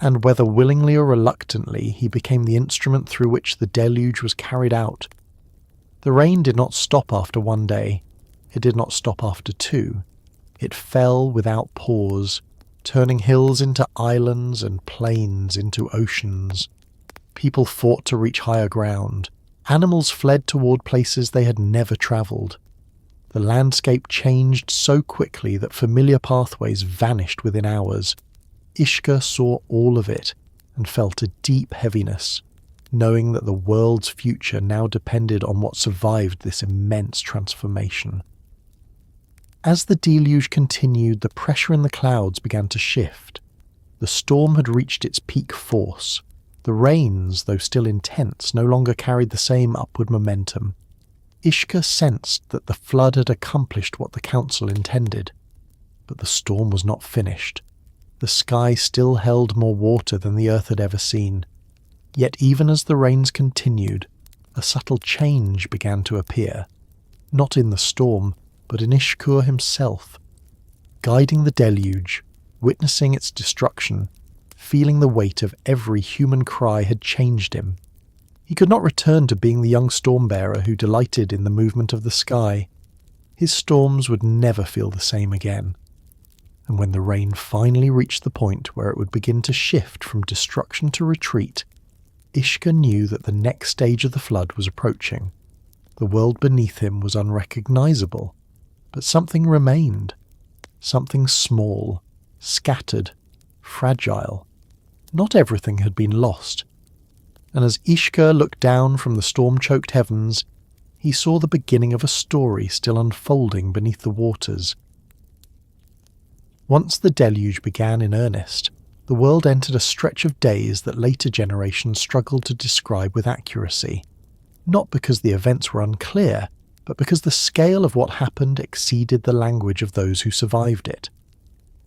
Speaker 1: And whether willingly or reluctantly, he became the instrument through which the deluge was carried out. The rain did not stop after one day. It did not stop after two. It fell without pause, turning hills into islands and plains into oceans. People fought to reach higher ground. Animals fled toward places they had never travelled. The landscape changed so quickly that familiar pathways vanished within hours. Ishkur saw all of it and felt a deep heaviness, knowing that the world's future now depended on what survived this immense transformation. As the deluge continued, the pressure in the clouds began to shift. The storm had reached its peak force. The rains, though still intense, no longer carried the same upward momentum. Ishkur sensed that the flood had accomplished what the council intended. But the storm was not finished. The sky still held more water than the earth had ever seen. Yet even as the rains continued, a subtle change began to appear. Not in the storm, but in Ishkur himself. Guiding the deluge, witnessing its destruction, feeling the weight of every human cry had changed him. He could not return to being the young storm-bearer who delighted in the movement of the sky. His storms would never feel the same again. And when the rain finally reached the point where it would begin to shift from destruction to retreat, Ishkur knew that the next stage of the flood was approaching. The world beneath him was unrecognizable, but something remained. Something small, scattered, fragile. Not everything had been lost. And as Ishkur looked down from the storm-choked heavens, he saw the beginning of a story still unfolding beneath the waters. Once the deluge began in earnest, the world entered a stretch of days that later generations struggled to describe with accuracy, not because the events were unclear, but because the scale of what happened exceeded the language of those who survived it.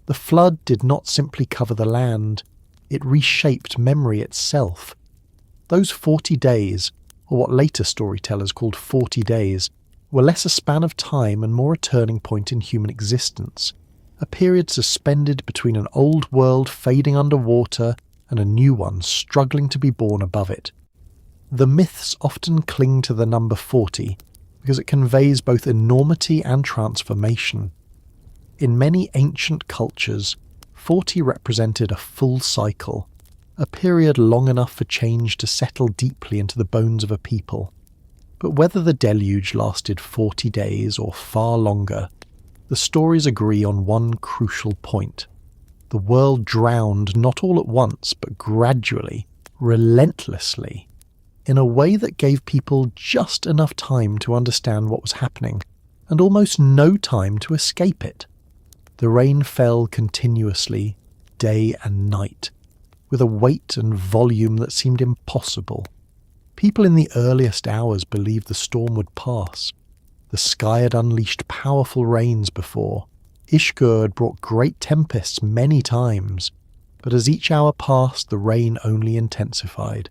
Speaker 1: The flood did not simply cover the land, it reshaped memory itself. Those 40 days, or what later storytellers called 40 days, were less a span of time and more a turning point in human existence, a period suspended between an old world fading underwater and a new one struggling to be born above it. The myths often cling to the number 40 because it conveys both enormity and transformation. In many ancient cultures, 40 represented a full cycle, a period long enough for change to settle deeply into the bones of a people. But whether the deluge lasted 40 days or far longer, the stories agree on one crucial point. The world drowned not all at once, but gradually, relentlessly, in a way that gave people just enough time to understand what was happening, and almost no time to escape it. The rain fell continuously, day and night, with a weight and volume that seemed impossible. People in the earliest hours believed the storm would pass. The sky had unleashed powerful rains before. Ishkur had brought great tempests many times, but as each hour passed, the rain only intensified.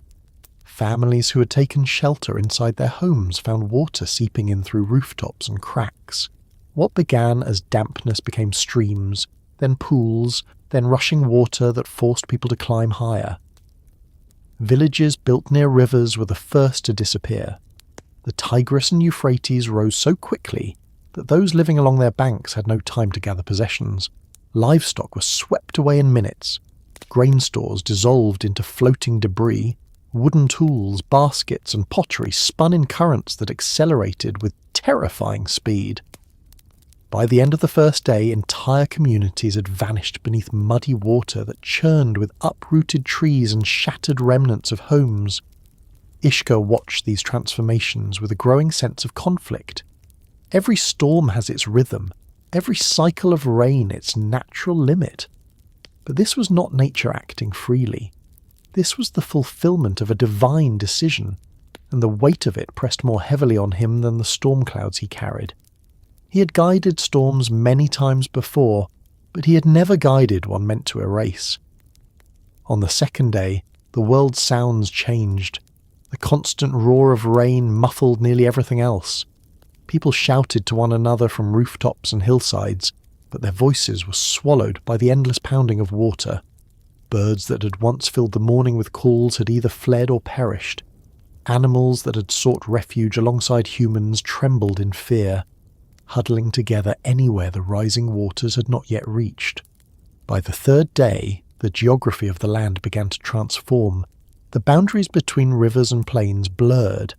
Speaker 1: Families who had taken shelter inside their homes found water seeping in through rooftops and cracks. What began as dampness became streams, then pools, then rushing water that forced people to climb higher. Villages built near rivers were the first to disappear. The Tigris and Euphrates rose so quickly that those living along their banks had no time to gather possessions. Livestock was swept away in minutes. Grain stores dissolved into floating debris. Wooden tools, baskets, and pottery spun in currents that accelerated with terrifying speed. By the end of the first day, entire communities had vanished beneath muddy water that churned with uprooted trees and shattered remnants of homes. Ishkur watched these transformations with a growing sense of conflict. Every storm has its rhythm, every cycle of rain its natural limit. But this was not nature acting freely. This was the fulfillment of a divine decision, and the weight of it pressed more heavily on him than the storm clouds he carried. He had guided storms many times before, but he had never guided one meant to erase. On the second day, the world's sounds changed. The constant roar of rain muffled nearly everything else. People shouted to one another from rooftops and hillsides, but their voices were swallowed by the endless pounding of water. Birds that had once filled the morning with calls had either fled or perished. Animals that had sought refuge alongside humans trembled in fear, huddling together anywhere the rising waters had not yet reached. By the third day, the geography of the land began to transform. The boundaries between rivers and plains blurred.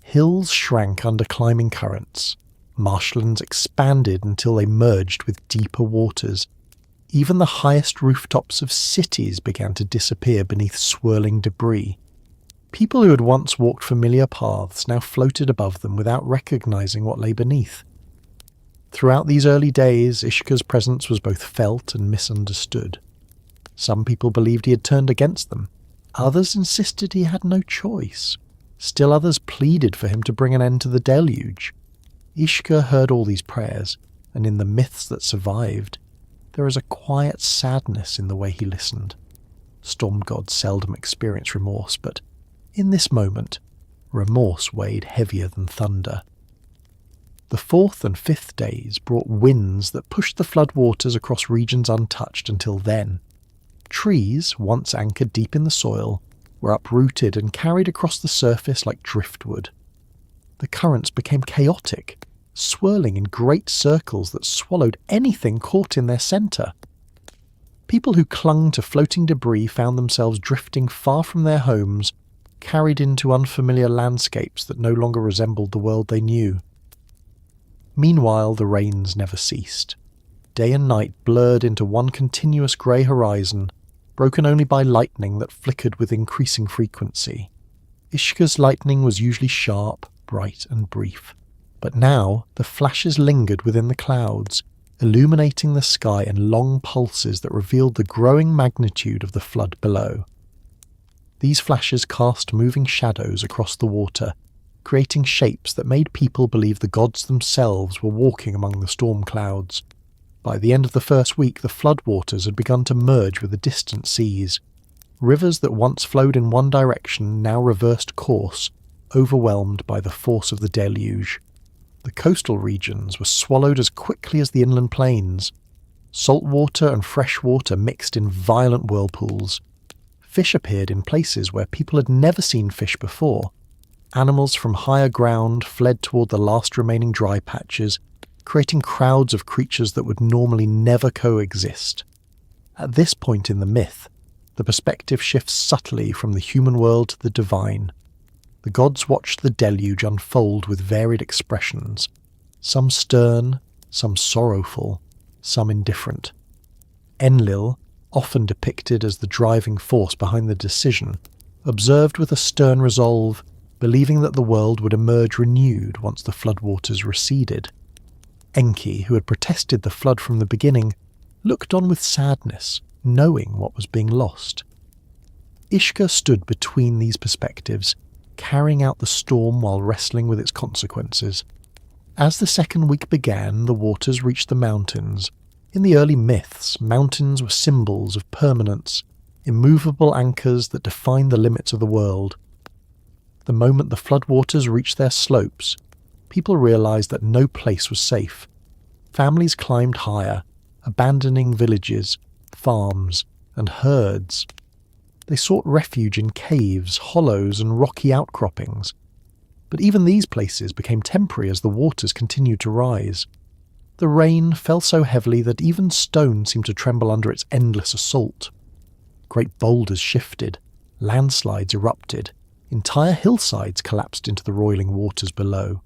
Speaker 1: Hills shrank under climbing currents. Marshlands expanded until they merged with deeper waters. Even the highest rooftops of cities began to disappear beneath swirling debris. People who had once walked familiar paths now floated above them without recognizing what lay beneath. Throughout these early days, Ishkur's presence was both felt and misunderstood. Some people believed he had turned against them. Others insisted he had no choice. Still others pleaded for him to bring an end to the deluge. Ishkur heard all these prayers, and in the myths that survived, there is a quiet sadness in the way he listened. Storm gods seldom experience remorse, but in this moment, remorse weighed heavier than thunder. The fourth and fifth days brought winds that pushed the flood waters across regions untouched until then. Trees, once anchored deep in the soil, were uprooted and carried across the surface like driftwood. The currents became chaotic, swirling in great circles that swallowed anything caught in their centre. People who clung to floating debris found themselves drifting far from their homes, carried into unfamiliar landscapes that no longer resembled the world they knew. Meanwhile, the rains never ceased. Day and night blurred into one continuous grey horizon, broken only by lightning that flickered with increasing frequency. Ishkur's lightning was usually sharp, bright and brief, but now the flashes lingered within the clouds, illuminating the sky in long pulses that revealed the growing magnitude of the flood below. These flashes cast moving shadows across the water, creating shapes that made people believe the gods themselves were walking among the storm clouds. By the end of the first week, the floodwaters had begun to merge with the distant seas. Rivers that once flowed in one direction now reversed course, overwhelmed by the force of the deluge. The coastal regions were swallowed as quickly as the inland plains. Salt water and fresh water mixed in violent whirlpools. Fish appeared in places where people had never seen fish before. Animals from higher ground fled toward the last remaining dry patches, creating crowds of creatures that would normally never coexist. At this point in the myth, the perspective shifts subtly from the human world to the divine. the gods watched the deluge unfold with varied expressions, some stern, some sorrowful, some indifferent. Enlil, often depicted as the driving force behind the decision, observed with a stern resolve, believing that the world would emerge renewed once the floodwaters receded. Enki, who had protested the flood from the beginning, looked on with sadness, knowing what was being lost. Ishkur stood between these perspectives, carrying out the storm while wrestling with its consequences. As the second week began, the waters reached the mountains. In the early myths, mountains were symbols of permanence, immovable anchors that defined the limits of the world. The moment the floodwaters reached their slopes, people realized that no place was safe. Families climbed higher, abandoning villages, farms, and herds. They sought refuge in caves, hollows, and rocky outcroppings. But even these places became temporary as the waters continued to rise. The rain fell so heavily that even stone seemed to tremble under its endless assault. Great boulders shifted, landslides erupted, entire hillsides collapsed into the roiling waters below.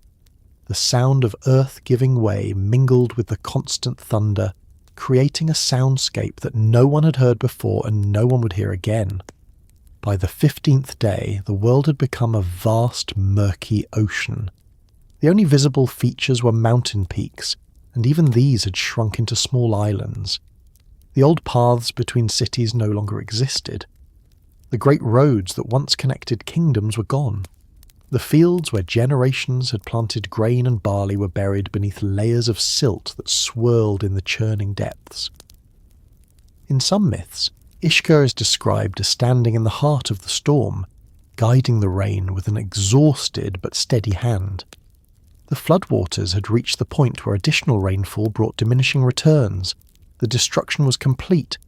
Speaker 1: The sound of earth giving way mingled with the constant thunder, creating a soundscape that no one had heard before and no one would hear again. By the 15th day, the world had become a vast, murky ocean. The only visible features were mountain peaks, and even these had shrunk into small islands. The old paths between cities no longer existed. The great roads that once connected kingdoms were gone. The fields where generations had planted grain and barley were buried beneath layers of silt that swirled in the churning depths. In some myths, Ishkur is described as standing in the heart of the storm, guiding the rain with an exhausted but steady hand. The floodwaters had reached the point where additional rainfall brought diminishing returns. The destruction was complete.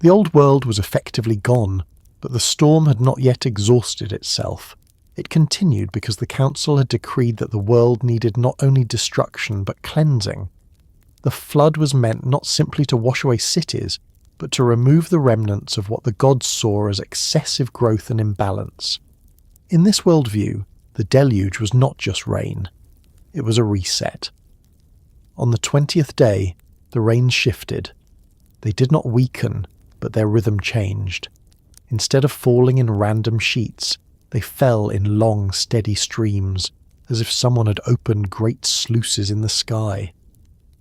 Speaker 1: The old world was effectively gone, but the storm had not yet exhausted itself. It continued because the council had decreed that the world needed not only destruction but cleansing. The flood was meant not simply to wash away cities, but to remove the remnants of what the gods saw as excessive growth and imbalance. In this worldview, the deluge was not just rain. It was a reset. On the 20th day, the rains shifted. They did not weaken, but their rhythm changed. Instead of falling in random sheets, they fell in long, steady streams, as if someone had opened great sluices in the sky.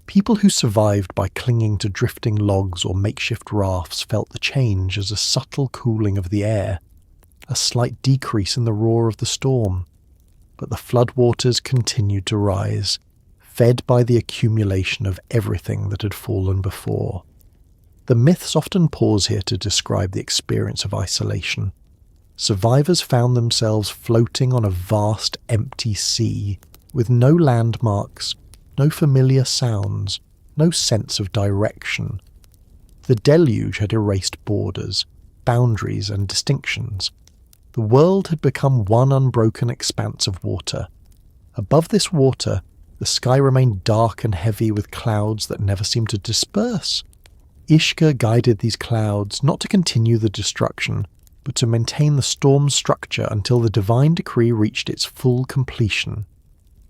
Speaker 1: People who survived by clinging to drifting logs or makeshift rafts felt the change as a subtle cooling of the air, a slight decrease in the roar of the storm. But the floodwaters continued to rise, fed by the accumulation of everything that had fallen before. The myths often pause here to describe the experience of isolation. Survivors found themselves floating on a vast, empty sea, with no landmarks, no familiar sounds, no sense of direction. The deluge had erased borders, boundaries, and distinctions. The world had become one unbroken expanse of water. Above this water, the sky remained dark and heavy with clouds that never seemed to disperse. Ishkur guided these clouds not to continue the destruction, but to maintain the storm's structure until the divine decree reached its full completion.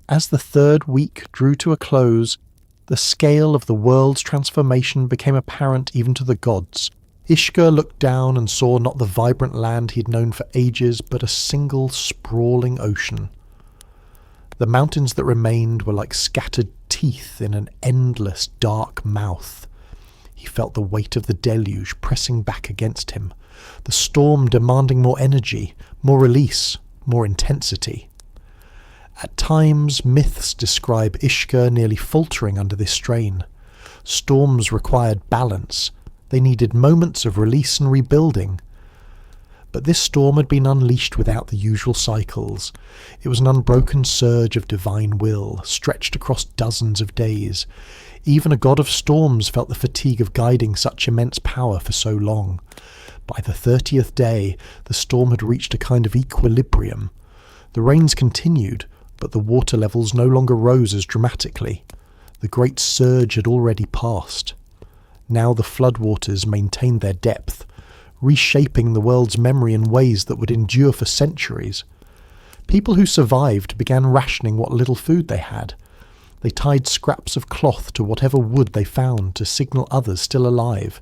Speaker 1: As the third week drew to a close, the scale of the world's transformation became apparent even to the gods. Ishkur looked down and saw not the vibrant land he'd known for ages, but a single sprawling ocean. The mountains that remained were like scattered teeth in an endless dark mouth. He felt the weight of the deluge pressing back against him, the storm demanding more energy, more release, more intensity. At times, myths describe Ishkur nearly faltering under this strain. Storms required balance. They needed moments of release and rebuilding. But this storm had been unleashed without the usual cycles. It was an unbroken surge of divine will, stretched across dozens of days. Even a god of storms felt the fatigue of guiding such immense power for so long. By the 30th day, the storm had reached a kind of equilibrium. The rains continued, but the water levels no longer rose as dramatically. The great surge had already passed. Now the floodwaters maintained their depth, reshaping the world's memory in ways that would endure for centuries. People who survived began rationing what little food they had. They tied scraps of cloth to whatever wood they found to signal others still alive.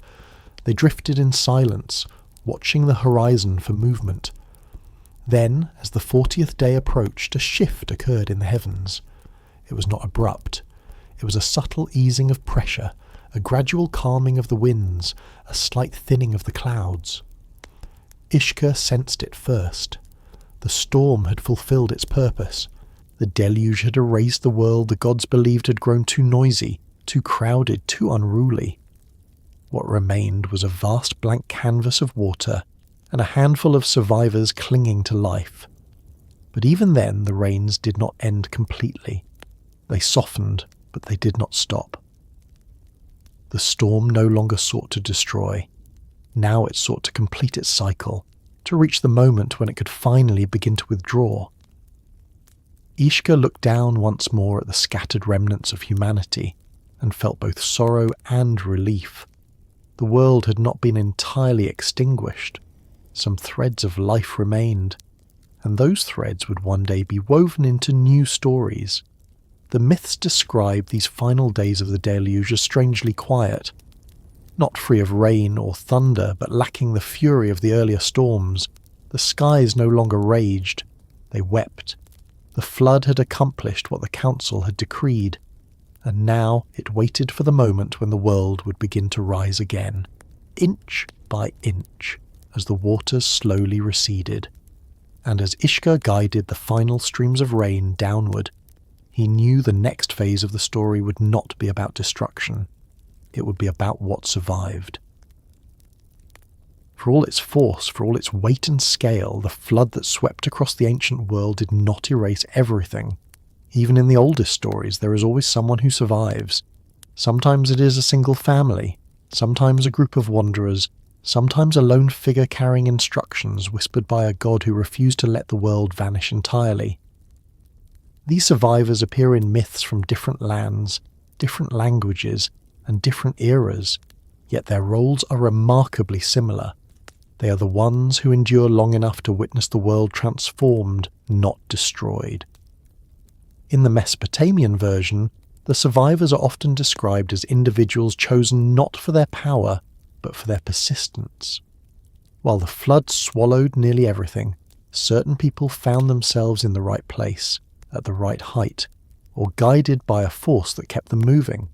Speaker 1: They drifted in silence, watching the horizon for movement. Then, as the 40th day approached, a shift occurred in the heavens. It was not abrupt. It was a subtle easing of pressure, a gradual calming of the winds, a slight thinning of the clouds. Ishkur sensed it first. The storm had fulfilled its purpose. The deluge had erased the world the gods believed had grown too noisy, too crowded, too unruly. What remained was a vast blank canvas of water and a handful of survivors clinging to life. But even then the rains did not end completely. They softened, but they did not stop. The storm no longer sought to destroy. Now it sought to complete its cycle, to reach the moment when it could finally begin to withdraw. Ishkur looked down once more at the scattered remnants of humanity and felt both sorrow and relief. The world had not been entirely extinguished. Some threads of life remained, and those threads would one day be woven into new stories. The myths describe these final days of the deluge as strangely quiet, not free of rain or thunder, but lacking the fury of the earlier storms. The skies no longer raged, they wept. The flood had accomplished what the council had decreed, and now it waited for the moment when the world would begin to rise again, inch by inch, as the waters slowly receded. And as Ishkur guided the final streams of rain downward, he knew the next phase of the story would not be about destruction. It would be about what survived. For all its force, for all its weight and scale, the flood that swept across the ancient world did not erase everything. Even in the oldest stories, there is always someone who survives. Sometimes it is a single family, sometimes a group of wanderers, sometimes a lone figure carrying instructions whispered by a god who refused to let the world vanish entirely. These survivors appear in myths from different lands, different languages, and different eras, yet their roles are remarkably similar. They are the ones who endure long enough to witness the world transformed, not destroyed. In the Mesopotamian version, the survivors are often described as individuals chosen not for their power, but for their persistence. While the flood swallowed nearly everything, certain people found themselves in the right place, at the right height, or guided by a force that kept them moving.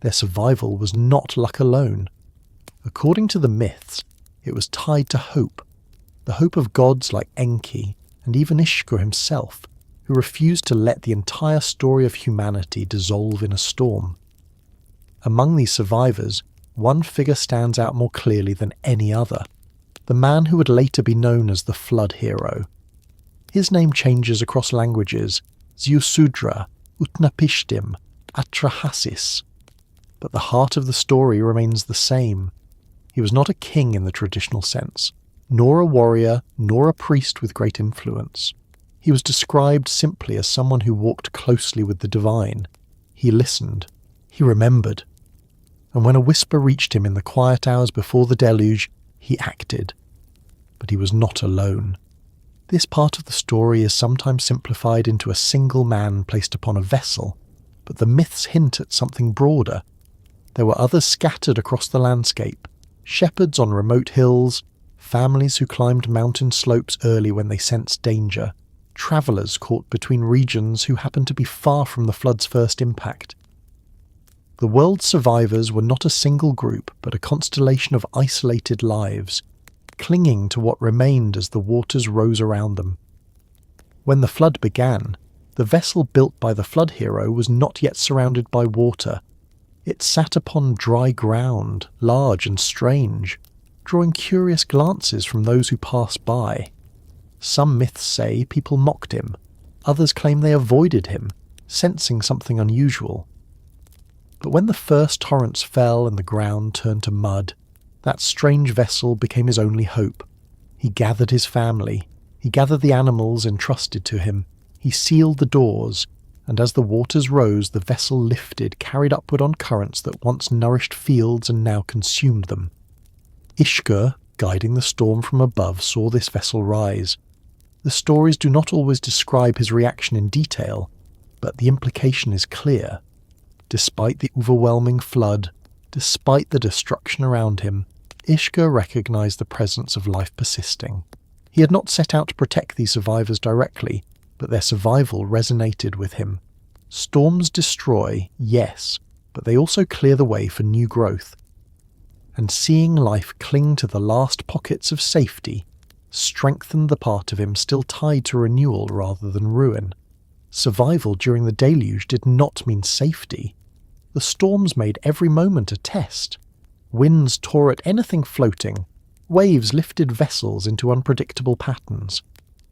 Speaker 1: Their survival was not luck alone. According to the myths, it was tied to hope, the hope of gods like Enki and even Ishkur himself, who refused to let the entire story of humanity dissolve in a storm. Among these survivors, one figure stands out more clearly than any other, the man who would later be known as the Flood Hero. His name changes across languages: Ziusudra, Utnapishtim, Atrahasis. But the heart of the story remains the same. He was not a king in the traditional sense, nor a warrior, nor a priest with great influence. He was described simply as someone who walked closely with the divine. He listened. He remembered. And when a whisper reached him in the quiet hours before the deluge, he acted. But he was not alone. This part of the story is sometimes simplified into a single man placed upon a vessel, but the myths hint at something broader. There were others scattered across the landscape, shepherds on remote hills, families who climbed mountain slopes early when they sensed danger, travellers caught between regions who happened to be far from the flood's first impact. The world's survivors were not a single group, but a constellation of isolated lives, clinging to what remained as the waters rose around them. When the flood began, the vessel built by the Flood Hero was not yet surrounded by water. It sat upon dry ground, large and strange, drawing curious glances from those who passed by. Some myths say people mocked him, others claim they avoided him, sensing something unusual. But when the first torrents fell and the ground turned to mud, that strange vessel became his only hope. He gathered his family, he gathered the animals entrusted to him, he sealed the doors, and as the waters rose, the vessel lifted, carried upward on currents that once nourished fields and now consumed them. Ishkur, guiding the storm from above, saw this vessel rise. The stories do not always describe his reaction in detail, but the implication is clear. Despite the overwhelming flood, despite the destruction around him, Ishkur recognized the presence of life persisting. He had not set out to protect these survivors directly, but their survival resonated with him. Storms destroy, yes, but they also clear the way for new growth. And seeing life cling to the last pockets of safety strengthened the part of him still tied to renewal rather than ruin. Survival during the deluge did not mean safety. The storms made every moment a test. Winds tore at anything floating. Waves lifted vessels into unpredictable patterns.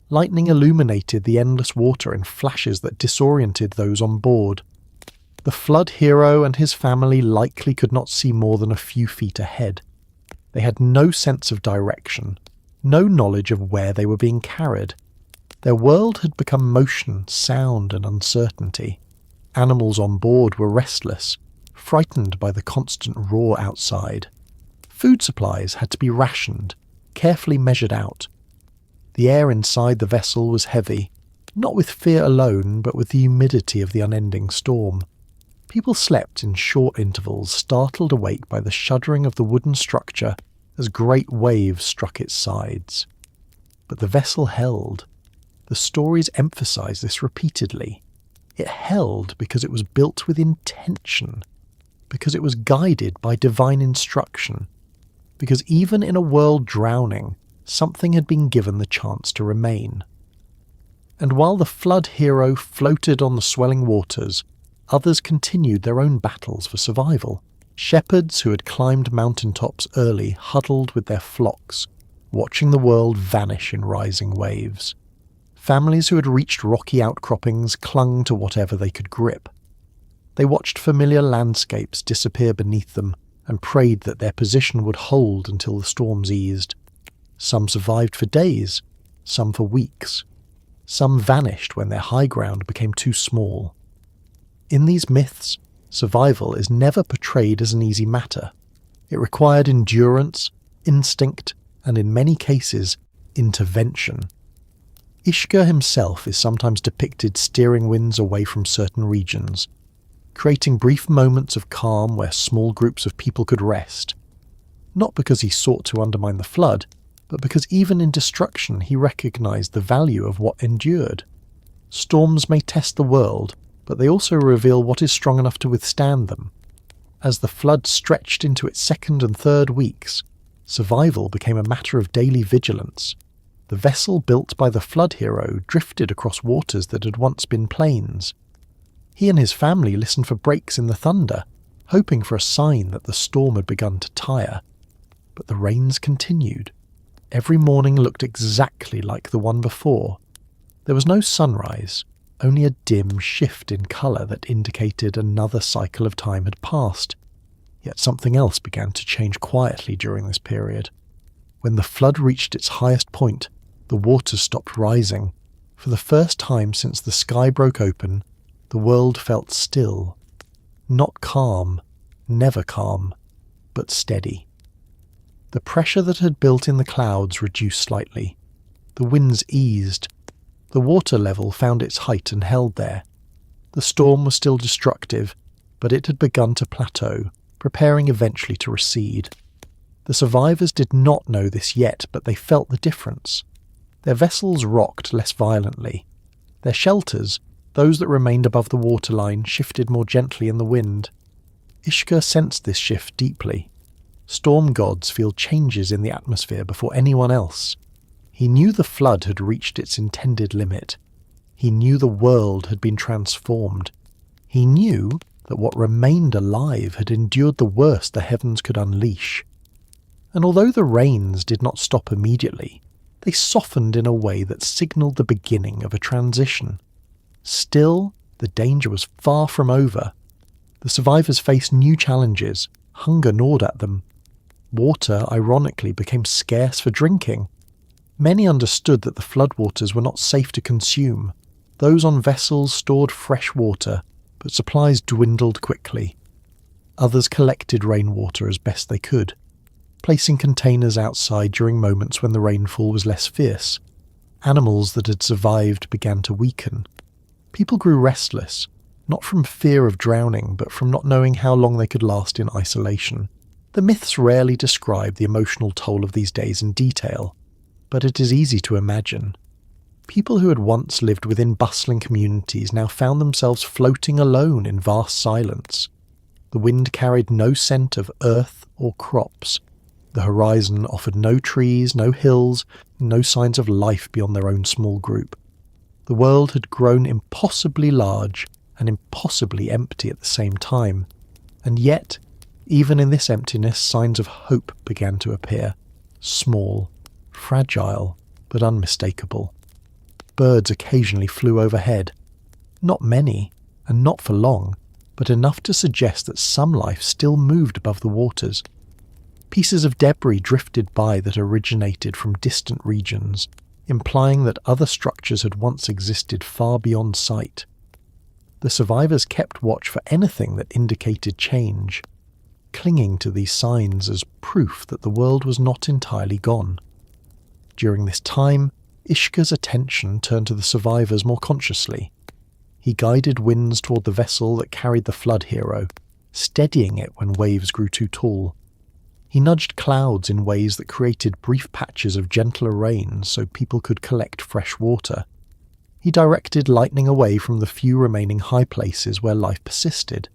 Speaker 1: Lightning illuminated the endless water in flashes that disoriented those on board. The flood hero and his family likely could not see more than a few feet ahead. They had no sense of direction, no knowledge of where they were being carried. Their world had become motion, sound, and uncertainty. Animals on board were restless, frightened by the constant roar outside. Food supplies had to be rationed, carefully measured out. The air inside the vessel was heavy, not with fear alone, but with the humidity of the unending storm. People slept in short intervals, startled awake by the shuddering of the wooden structure as great waves struck its sides. But the vessel held. The stories emphasize this repeatedly. It held because it was built with intention, because it was guided by divine instruction, because even in a world drowning, something had been given the chance to remain. And while the flood hero floated on the swelling waters, others continued their own battles for survival. Shepherds who had climbed mountaintops early huddled with their flocks, watching the world vanish in rising waves. Families who had reached rocky outcroppings clung to whatever they could grip. They watched familiar landscapes disappear beneath them and prayed that their position would hold until the storms eased. Some survived for days, some for weeks. Some vanished when their high ground became too small. In these myths, survival is never portrayed as an easy matter. It required endurance, instinct, and in many cases, intervention. Ishkur himself is sometimes depicted steering winds away from certain regions, creating brief moments of calm where small groups of people could rest. Not because he sought to undermine the flood, but because even in destruction he recognized the value of what endured. Storms may test the world, but they also reveal what is strong enough to withstand them. As the flood stretched into its second and third weeks, survival became a matter of daily vigilance. The vessel built by the flood hero drifted across waters that had once been plains. He and his family listened for breaks in the thunder, hoping for a sign that the storm had begun to tire. But the rains continued. Every morning looked exactly like the one before. There was no sunrise, only a dim shift in colour that indicated another cycle of time had passed. Yet something else began to change quietly during this period. When the flood reached its highest point, the waters stopped rising. For the first time since the sky broke open, the world felt still. Not calm, never calm, but steady. The pressure that had built in the clouds reduced slightly. The winds eased. The water level found its height and held there. The storm was still destructive, but it had begun to plateau, preparing eventually to recede. The survivors did not know this yet, but they felt the difference. Their vessels rocked less violently. Their shelters, those that remained above the waterline, shifted more gently in the wind. Ishkur sensed this shift deeply. Storm gods feel changes in the atmosphere before anyone else. He knew the flood had reached its intended limit. He knew the world had been transformed. He knew that what remained alive had endured the worst the heavens could unleash. And although the rains did not stop immediately, they softened in a way that signalled the beginning of a transition. Still, the danger was far from over. The survivors faced new challenges. Hunger gnawed at them. Water, ironically, became scarce for drinking. Many understood that the floodwaters were not safe to consume. Those on vessels stored fresh water, but supplies dwindled quickly. Others collected rainwater as best they could, placing containers outside during moments when the rainfall was less fierce. Animals that had survived began to weaken. People grew restless, not from fear of drowning, but from not knowing how long they could last in isolation. The myths rarely describe the emotional toll of these days in detail, but it is easy to imagine. People who had once lived within bustling communities now found themselves floating alone in vast silence. The wind carried no scent of earth or crops. The horizon offered no trees, no hills, no signs of life beyond their own small group. The world had grown impossibly large and impossibly empty at the same time, and yet, even in this emptiness, signs of hope began to appear. Small, fragile, but unmistakable. Birds occasionally flew overhead. Not many, and not for long, but enough to suggest that some life still moved above the waters. Pieces of debris drifted by that originated from distant regions, implying that other structures had once existed far beyond sight. The survivors kept watch for anything that indicated change, clinging to these signs as proof that the world was not entirely gone. During this time, Ishkur's attention turned to the survivors more consciously. He guided winds toward the vessel that carried the flood hero, steadying it when waves grew too tall. He nudged clouds in ways that created brief patches of gentler rain so people could collect fresh water. He directed lightning away from the few remaining high places where life persisted.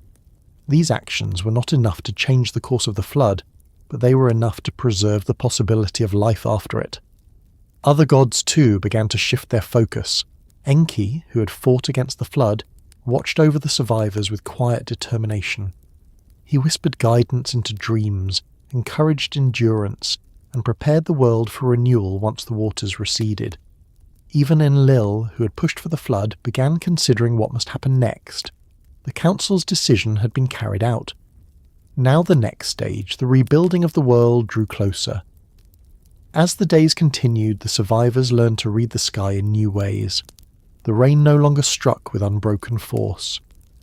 Speaker 1: These actions were not enough to change the course of the flood, but they were enough to preserve the possibility of life after it. Other gods too began to shift their focus. Enki, who had fought against the flood, watched over the survivors with quiet determination. He whispered guidance into dreams, encouraged endurance, and prepared the world for renewal once the waters receded. Even Enlil, who had pushed for the flood, began considering what must happen next. The council's decision had been carried out. Now the next stage, the rebuilding of the world, drew closer. As the days continued, the survivors learned to read the sky in new ways. The rain no longer struck with unbroken force.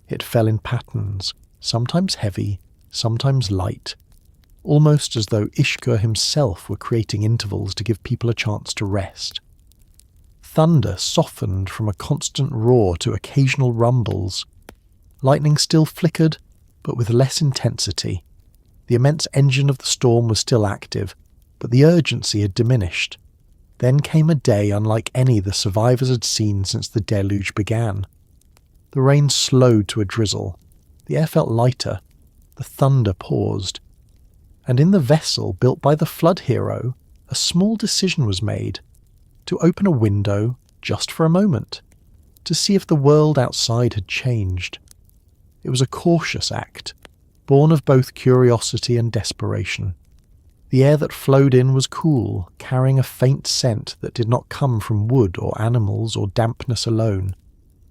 Speaker 1: It fell in patterns, sometimes heavy, sometimes light, almost as though Ishkur himself were creating intervals to give people a chance to rest. Thunder softened from a constant roar to occasional rumbles. Lightning still flickered, but with less intensity. The immense engine of the storm was still active, but the urgency had diminished. Then came a day unlike any the survivors had seen since the deluge began. The rain slowed to a drizzle. The air felt lighter. The thunder paused. And in the vessel built by the flood hero, a small decision was made. To open a window, just for a moment. To see if the world outside had changed. It was a cautious act, born of both curiosity and desperation. The air that flowed in was cool, carrying a faint scent that did not come from wood or animals or dampness alone.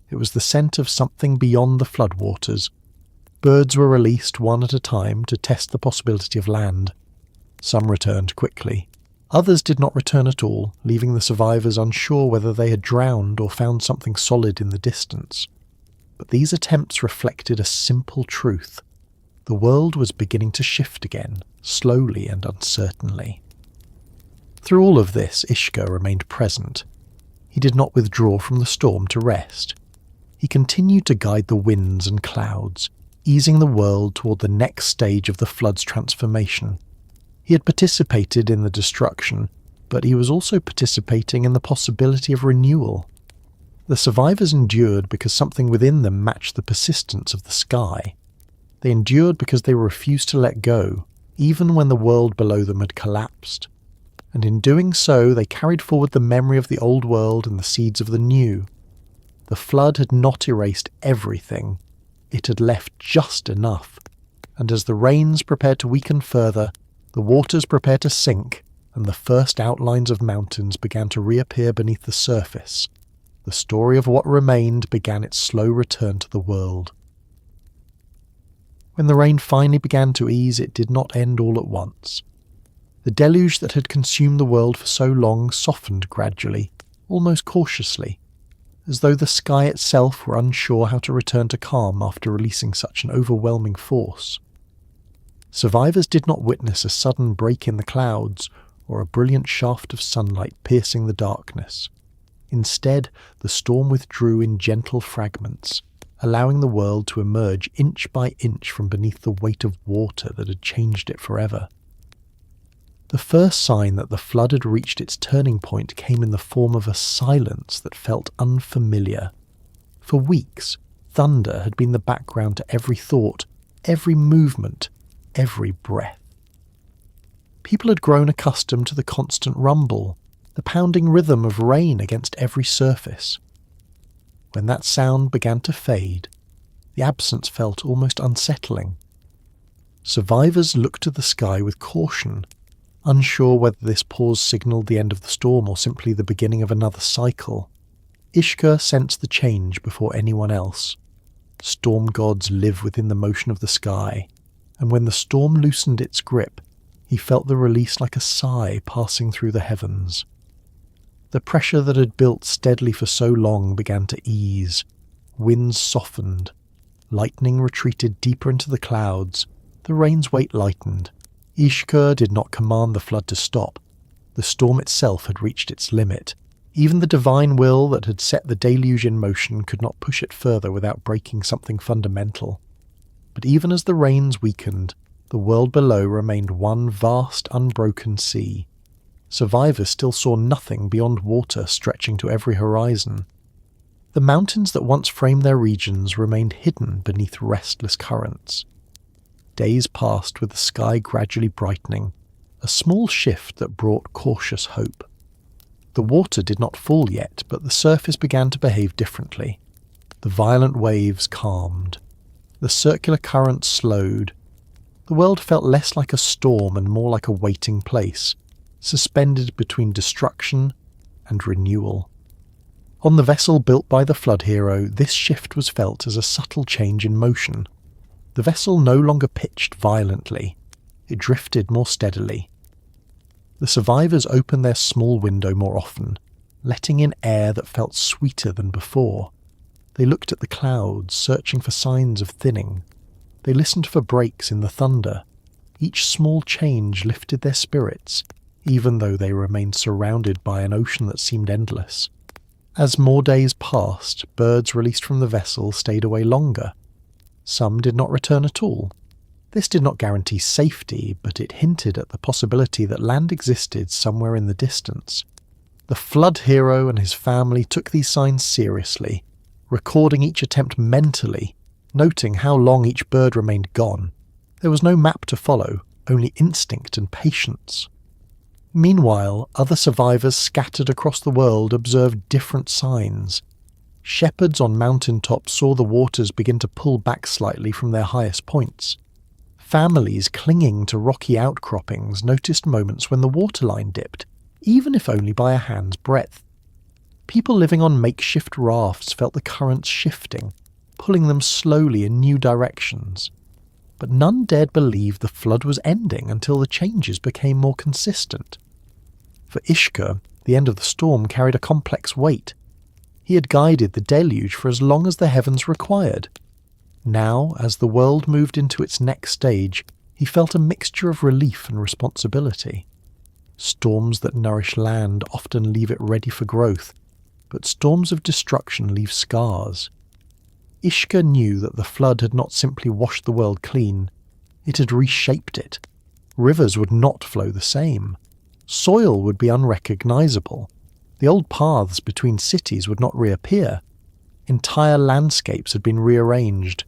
Speaker 1: It was the scent of something beyond the floodwaters. Birds were released one at a time to test the possibility of land. Some returned quickly. Others did not return at all, leaving the survivors unsure whether they had drowned or found something solid in the distance. But these attempts reflected a simple truth. The world was beginning to shift again, slowly and uncertainly. Through all of this, Ishkur remained present. He did not withdraw from the storm to rest. He continued to guide the winds and clouds, easing the world toward the next stage of the flood's transformation. He had participated in the destruction, but he was also participating in the possibility of renewal. The survivors endured because something within them matched the persistence of the sky. They endured because they refused to let go, even when the world below them had collapsed. And in doing so, they carried forward the memory of the old world and the seeds of the new. The flood had not erased everything. It had left just enough. And as the rains prepared to weaken further, the waters prepared to sink, and the first outlines of mountains began to reappear beneath the surface. The story of what remained began its slow return to the world. When the rain finally began to ease, it did not end all at once. The deluge that had consumed the world for so long softened gradually, almost cautiously, as though the sky itself were unsure how to return to calm after releasing such an overwhelming force. Survivors did not witness a sudden break in the clouds or a brilliant shaft of sunlight piercing the darkness. Instead, the storm withdrew in gentle fragments, allowing the world to emerge inch by inch from beneath the weight of water that had changed it forever. The first sign that the flood had reached its turning point came in the form of a silence that felt unfamiliar. For weeks, thunder had been the background to every thought, every movement, every breath. People had grown accustomed to the constant rumble, the pounding rhythm of rain against every surface. When that sound began to fade, the absence felt almost unsettling. Survivors looked to the sky with caution, unsure whether this pause signalled the end of the storm or simply the beginning of another cycle. Ishkur sensed the change before anyone else. Storm gods live within the motion of the sky, and when the storm loosened its grip, he felt the release like a sigh passing through the heavens. The pressure that had built steadily for so long began to ease. Winds softened. Lightning retreated deeper into the clouds. The rain's weight lightened. Ishkur did not command the flood to stop. The storm itself had reached its limit. Even the divine will that had set the deluge in motion could not push it further without breaking something fundamental. But even as the rains weakened, the world below remained one vast, unbroken sea. Survivors still saw nothing beyond water stretching to every horizon. The mountains that once framed their regions remained hidden beneath restless currents. Days passed with the sky gradually brightening, a small shift that brought cautious hope. The water did not fall yet, but the surface began to behave differently. The violent waves calmed. The circular currents slowed. The world felt less like a storm and more like a waiting place, suspended between destruction and renewal. On the vessel built by the flood hero, this shift was felt as a subtle change in motion. The vessel no longer pitched violently. It drifted more steadily. The survivors opened their small window more often, letting in air that felt sweeter than before. They looked at the clouds, searching for signs of thinning. They listened for breaks in the thunder. Each small change lifted their spirits, even though they remained surrounded by an ocean that seemed endless. As more days passed, birds released from the vessel stayed away longer. Some did not return at all. This did not guarantee safety, but it hinted at the possibility that land existed somewhere in the distance. The flood hero and his family took these signs seriously, recording each attempt mentally, noting how long each bird remained gone. There was no map to follow, only instinct and patience. Meanwhile, other survivors scattered across the world observed different signs. Shepherds on mountain tops saw the waters begin to pull back slightly from their highest points. Families clinging to rocky outcroppings noticed moments when the waterline dipped, even if only by a hand's breadth. People living on makeshift rafts felt the currents shifting, pulling them slowly in new directions. But none dared believe the flood was ending until the changes became more consistent. For Ishkur, the end of the storm carried a complex weight. He had guided the deluge for as long as the heavens required. Now, as the world moved into its next stage, he felt a mixture of relief and responsibility. Storms that nourish land often leave it ready for growth, but storms of destruction leave scars. Ishkur knew that the flood had not simply washed the world clean, it had reshaped it. Rivers would not flow the same. Soil would be unrecognizable. The old paths between cities would not reappear. Entire landscapes had been rearranged.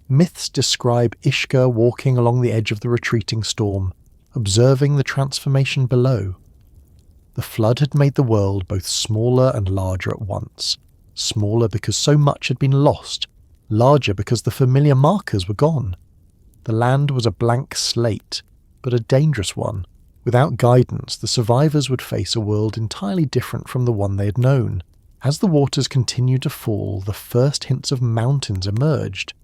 Speaker 1: Myths describe Ishkur walking along the edge of the retreating storm, observing the transformation below. The flood had made the world both smaller and larger at once. Smaller because so much had been lost, larger because the familiar markers were gone. The land was a blank slate, but a dangerous one. Without guidance, the survivors would face a world entirely different from the one they had known. As the waters continued to fall, the first hints of mountains emerged.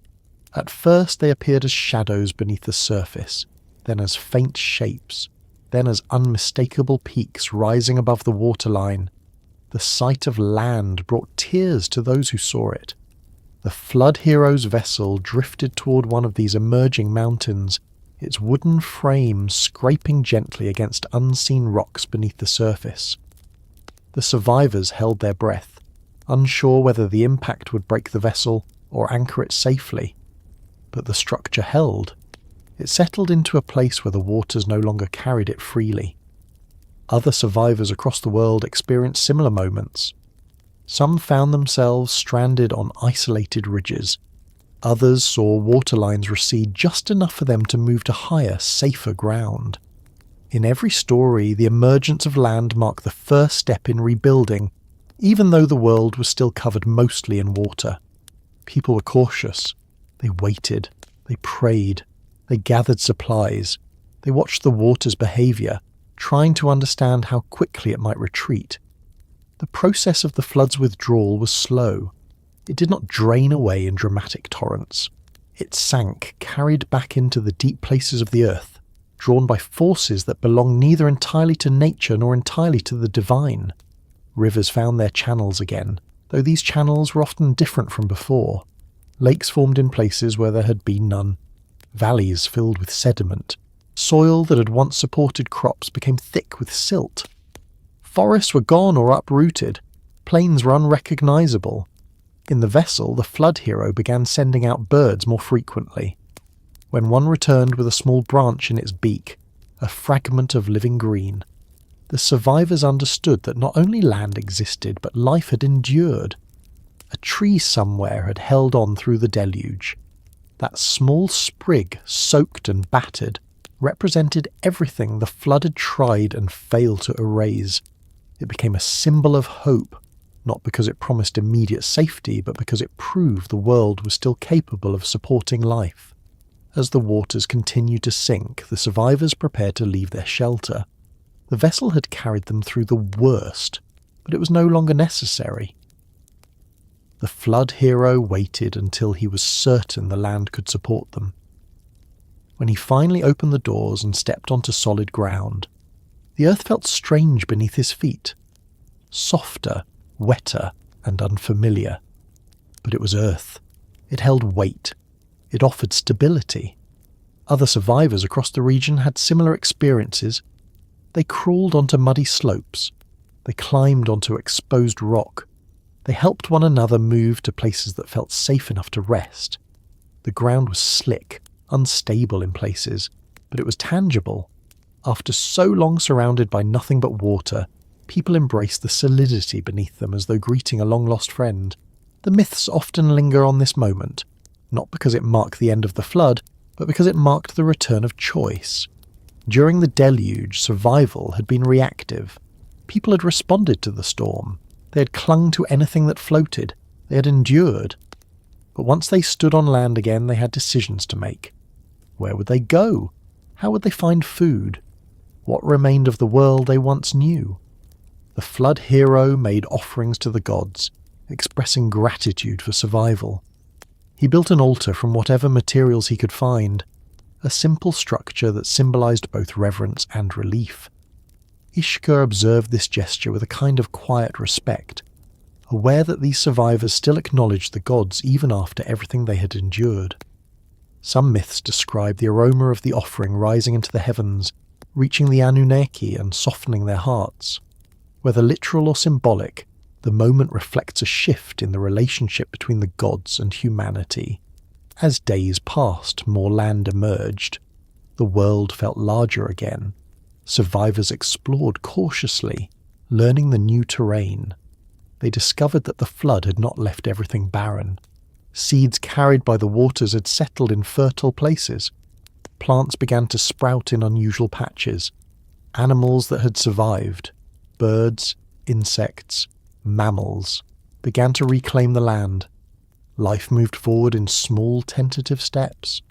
Speaker 1: At first they appeared as shadows beneath the surface, then as faint shapes, then as unmistakable peaks rising above the waterline. The sight of land brought tears to those who saw it. The flood hero's vessel drifted toward one of these emerging mountains, its wooden frame scraping gently against unseen rocks beneath the surface. The survivors held their breath, unsure whether the impact would break the vessel or anchor it safely. But the structure held. It settled into a place where the waters no longer carried it freely. Other survivors across the world experienced similar moments. Some found themselves stranded on isolated ridges. Others saw water lines recede just enough for them to move to higher, safer ground. In every story, the emergence of land marked the first step in rebuilding, even though the world was still covered mostly in water. People were cautious. They waited. They prayed. They gathered supplies. They watched the water's behaviour, trying to understand how quickly it might retreat. The process of the flood's withdrawal was slow. It did not drain away in dramatic torrents. It sank, carried back into the deep places of the earth, drawn by forces that belong neither entirely to nature nor entirely to the divine. Rivers found their channels again, though these channels were often different from before. Lakes formed in places where there had been none. Valleys filled with sediment. Soil that had once supported crops became thick with silt. Forests were gone or uprooted. Plains were unrecognisable. In the vessel, the flood hero began sending out birds more frequently. When one returned with a small branch in its beak, a fragment of living green, the survivors understood that not only land existed, but life had endured. A tree somewhere had held on through the deluge. That small sprig, soaked and battered, represented everything the flood had tried and failed to erase. It became a symbol of hope, not because it promised immediate safety, but because it proved the world was still capable of supporting life. As the waters continued to sink, the survivors prepared to leave their shelter. The vessel had carried them through the worst, but it was no longer necessary. The flood hero waited until he was certain the land could support them. When he finally opened the doors and stepped onto solid ground, the earth felt strange beneath his feet. Softer, wetter, and unfamiliar. But it was earth. It held weight. It offered stability. Other survivors across the region had similar experiences. They crawled onto muddy slopes. They climbed onto exposed rock. They helped one another move to places that felt safe enough to rest. The ground was slick, unstable in places, but it was tangible. After so long surrounded by nothing but water, people embraced the solidity beneath them as though greeting a long-lost friend. The myths often linger on this moment, not because it marked the end of the flood, but because it marked the return of choice. During the deluge, survival had been reactive. People had responded to the storm. They had clung to anything that floated. They had endured. But once they stood on land again, they had decisions to make. Where would they go? How would they find food? What remained of the world they once knew? The flood hero made offerings to the gods, expressing gratitude for survival. He built an altar from whatever materials he could find, a simple structure that symbolized both reverence and relief. Ishkur observed this gesture with a kind of quiet respect, aware that these survivors still acknowledged the gods even after everything they had endured. Some myths describe the aroma of the offering rising into the heavens, reaching the Anunnaki and softening their hearts. Whether literal or symbolic, the moment reflects a shift in the relationship between the gods and humanity. As days passed, more land emerged. The world felt larger again. Survivors explored cautiously, learning the new terrain. They discovered that the flood had not left everything barren. Seeds carried by the waters had settled in fertile places. Plants began to sprout in unusual patches. Animals that had survived, birds, insects, mammals, began to reclaim the land. Life moved forward in small, tentative steps.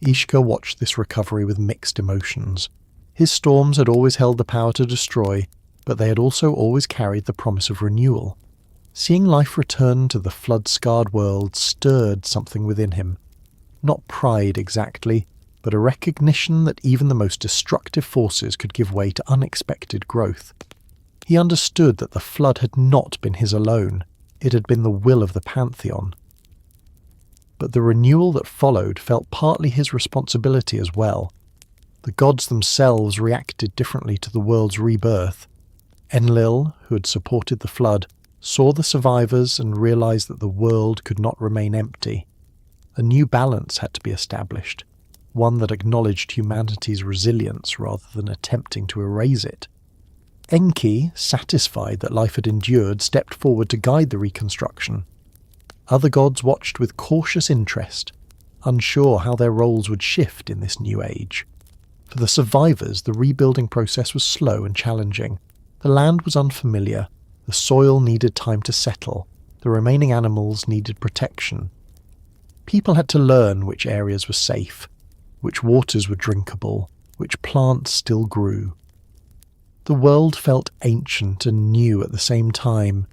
Speaker 1: Ishkur watched this recovery with mixed emotions. His storms had always held the power to destroy, but they had also always carried the promise of renewal. Seeing life return to the flood-scarred world stirred something within him. Not pride exactly, but a recognition that even the most destructive forces could give way to unexpected growth. He understood that the flood had not been his alone. It had been the will of the pantheon. But the renewal that followed felt partly his responsibility as well. The gods themselves reacted differently to the world's rebirth. Enlil, who had supported the flood, saw the survivors and realized that the world could not remain empty. A new balance had to be established, one that acknowledged humanity's resilience rather than attempting to erase it. Enki, satisfied that life had endured, stepped forward to guide the reconstruction. Other gods watched with cautious interest, unsure how their roles would shift in this new age. For the survivors, the rebuilding process was slow and challenging. The land was unfamiliar, the soil needed time to settle, the remaining animals needed protection. People had to learn which areas were safe, which waters were drinkable, which plants still grew. The world felt ancient and new at the same time,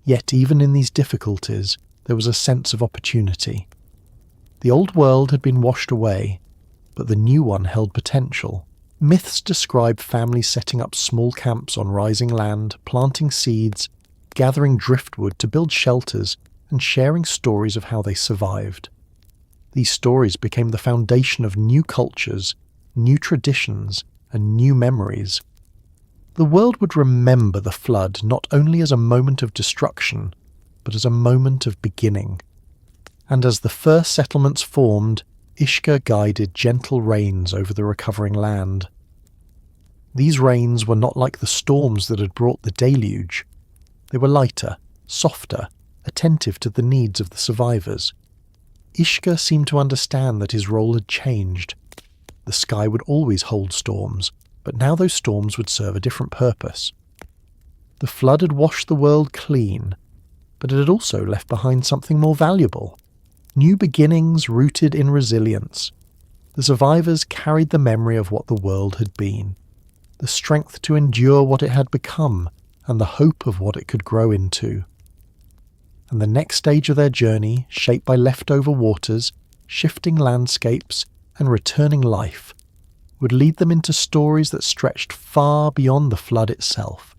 Speaker 1: yet even in these difficulties, there was a sense of opportunity. The old world had been washed away, but the new one held potential. Myths describe families setting up small camps on rising land, planting seeds, gathering driftwood to build shelters, and sharing stories of how they survived. These stories became the foundation of new cultures, new traditions, and new memories. The world would remember the flood not only as a moment of destruction, but as a moment of beginning. And as the first settlements formed, Ishkur guided gentle rains over the recovering land. These rains were not like the storms that had brought the deluge. They were lighter, softer, attentive to the needs of the survivors. Ishkur seemed to understand that his role had changed. The sky would always hold storms, but now those storms would serve a different purpose. The flood had washed the world clean, but it had also left behind something more valuable. New beginnings rooted in resilience. The survivors carried the memory of what the world had been, the strength to endure what it had become, and the hope of what it could grow into. And the next stage of their journey, shaped by leftover waters, shifting landscapes, and returning life, would lead them into stories that stretched far beyond the flood itself.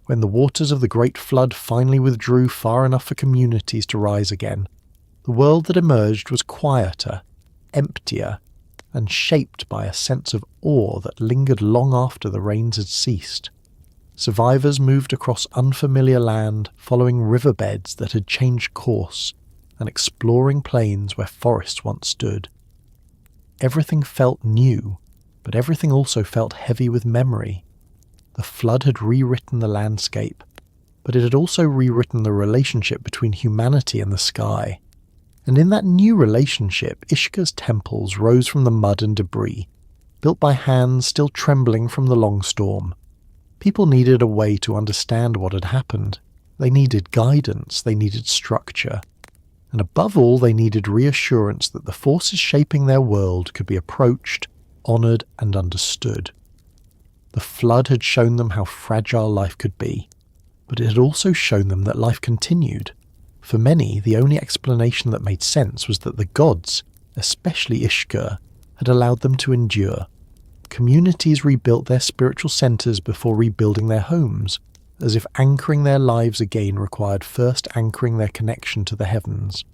Speaker 1: When the waters of the Great Flood finally withdrew far enough for communities to rise again, the world that emerged was quieter, emptier, and shaped by a sense of awe that lingered long after the rains had ceased. Survivors moved across unfamiliar land, following riverbeds that had changed course, and exploring plains where forests once stood. Everything felt new, but everything also felt heavy with memory. The flood had rewritten the landscape, but it had also rewritten the relationship between humanity and the sky. And in that new relationship, Ishkur's temples rose from the mud and debris, built by hands still trembling from the long storm. People needed a way to understand what had happened. They needed guidance, they needed structure. And above all, they needed reassurance that the forces shaping their world could be approached, honoured, and understood. The flood had shown them how fragile life could be, but it had also shown them that life continued. For many, the only explanation that made sense was that the gods, especially Ishkur, had allowed them to endure. Communities rebuilt their spiritual centres before rebuilding their homes, as if anchoring their lives again required first anchoring their connection to the heavens.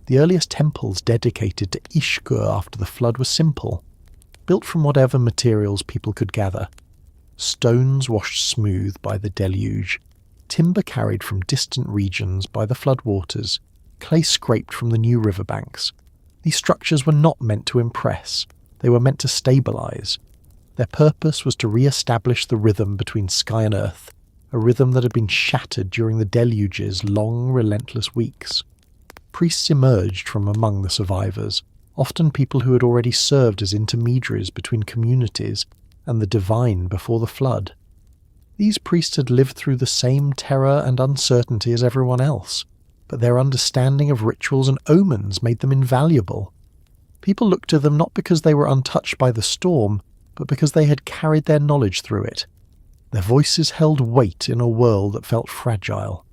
Speaker 1: The earliest temples dedicated to Ishkur after the flood were simple, built from whatever materials people could gather. Stones washed smooth by the deluge, timber carried from distant regions by the flood waters, clay scraped from the new riverbanks. These structures were not meant to impress, they were meant to stabilize. Their purpose was to re-establish the rhythm between sky and earth, a rhythm that had been shattered during the deluge's long, relentless weeks. Priests emerged from among the survivors, often people who had already served as intermediaries between communities and the divine before the flood. These priests had lived through the same terror and uncertainty as everyone else, but their understanding of rituals and omens made them invaluable. People looked to them not because they were untouched by the storm, but because they had carried their knowledge through it. Their voices held weight in a world that felt fragile.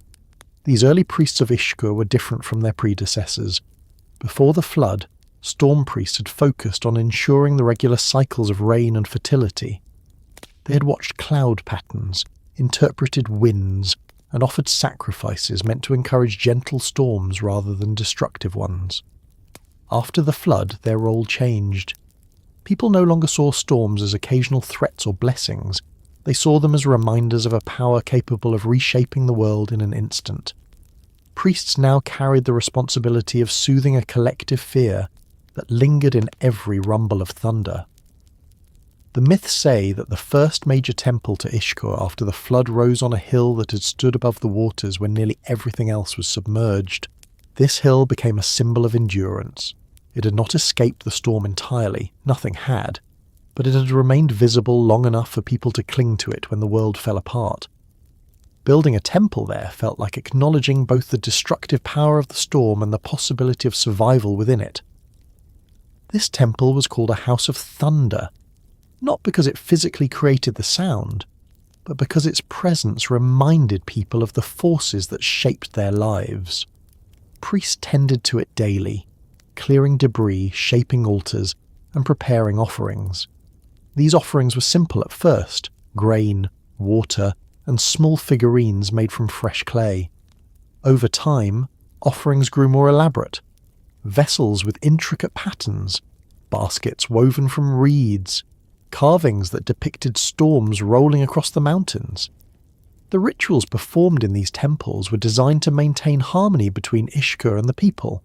Speaker 1: These early priests of Ishkur were different from their predecessors. Before the flood, storm priests had focused on ensuring the regular cycles of rain and fertility. They had watched cloud patterns, interpreted winds, and offered sacrifices meant to encourage gentle storms rather than destructive ones. After the flood, their role changed. People no longer saw storms as occasional threats or blessings. They saw them as reminders of a power capable of reshaping the world in an instant. Priests now carried the responsibility of soothing a collective fear that lingered in every rumble of thunder. The myths say that the first major temple to Ishkur after the flood rose on a hill that had stood above the waters when nearly everything else was submerged. This hill became a symbol of endurance. It had not escaped the storm entirely, nothing had, but it had remained visible long enough for people to cling to it when the world fell apart. Building a temple there felt like acknowledging both the destructive power of the storm and the possibility of survival within it. This temple was called a House of Thunder, not because it physically created the sound, but because its presence reminded people of the forces that shaped their lives. Priests tended to it daily, clearing debris, shaping altars, and preparing offerings. These offerings were simple at first: grain, water, and small figurines made from fresh clay. Over time, offerings grew more elaborate. Vessels with intricate patterns, baskets woven from reeds, carvings that depicted storms rolling across the mountains. The rituals performed in these temples were designed to maintain harmony between Ishkur and the people.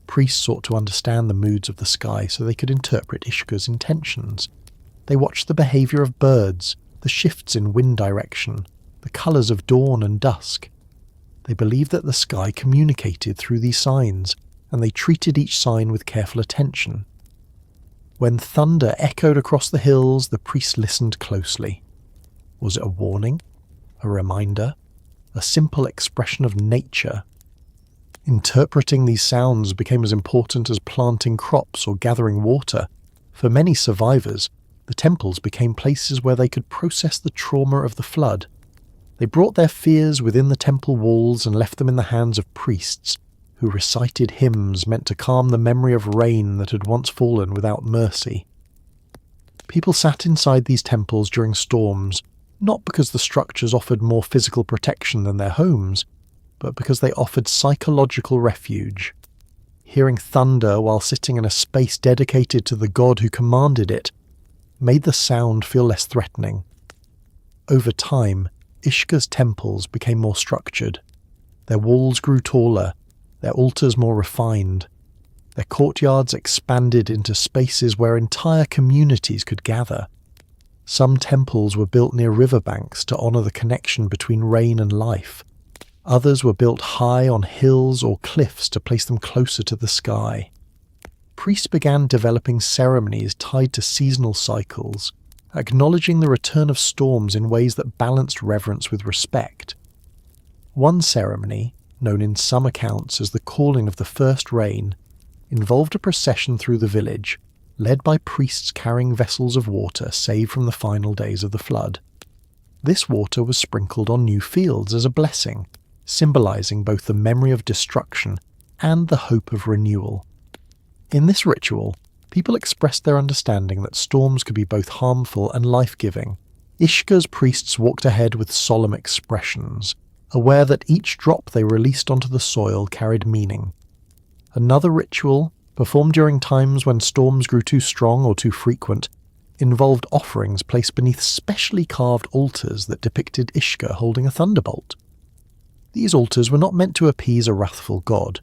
Speaker 1: Priests sought to understand the moods of the sky so they could interpret Ishkur's intentions. They watched the behaviour of birds, the shifts in wind direction, the colours of dawn and dusk. They believed that the sky communicated through these signs, and they treated each sign with careful attention. When thunder echoed across the hills, the priests listened closely. Was it a warning? A reminder? A simple expression of nature? Interpreting these sounds became as important as planting crops or gathering water. For many survivors, the temples became places where they could process the trauma of the flood. They brought their fears within the temple walls and left them in the hands of priests, who recited hymns meant to calm the memory of rain that had once fallen without mercy. People sat inside these temples during storms, not because the structures offered more physical protection than their homes, but because they offered psychological refuge. Hearing thunder while sitting in a space dedicated to the god who commanded it made the sound feel less threatening. Over time, Ishkur's temples became more structured. Their walls grew taller, their altars more refined. Their courtyards expanded into spaces where entire communities could gather. Some temples were built near riverbanks to honour the connection between rain and life. Others were built high on hills or cliffs to place them closer to the sky. Priests began developing ceremonies tied to seasonal cycles, acknowledging the return of storms in ways that balanced reverence with respect. One ceremony, known in some accounts as the calling of the first rain, involved a procession through the village, led by priests carrying vessels of water saved from the final days of the flood. This water was sprinkled on new fields as a blessing, symbolizing both the memory of destruction and the hope of renewal. In this ritual, people expressed their understanding that storms could be both harmful and life-giving. Ishkur's priests walked ahead with solemn expressions, aware that each drop they released onto the soil carried meaning. Another ritual, performed during times when storms grew too strong or too frequent, involved offerings placed beneath specially carved altars that depicted Ishkur holding a thunderbolt. These altars were not meant to appease a wrathful god,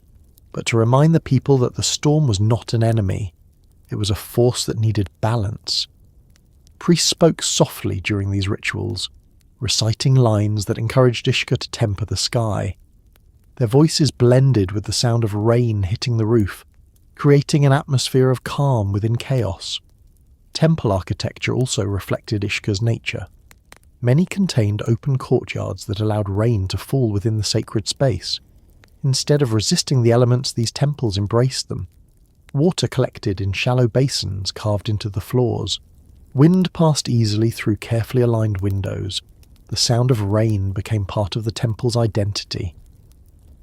Speaker 1: but to remind the people that the storm was not an enemy. It was a force that needed balance. Priests spoke softly during these rituals, reciting lines that encouraged Ishkur to temper the sky. Their voices blended with the sound of rain hitting the roof, creating an atmosphere of calm within chaos. Temple architecture also reflected Ishkur's nature. Many contained open courtyards that allowed rain to fall within the sacred space. Instead of resisting the elements, these temples embraced them. Water collected in shallow basins carved into the floors. Wind passed easily through carefully aligned windows. The sound of rain became part of the temple's identity.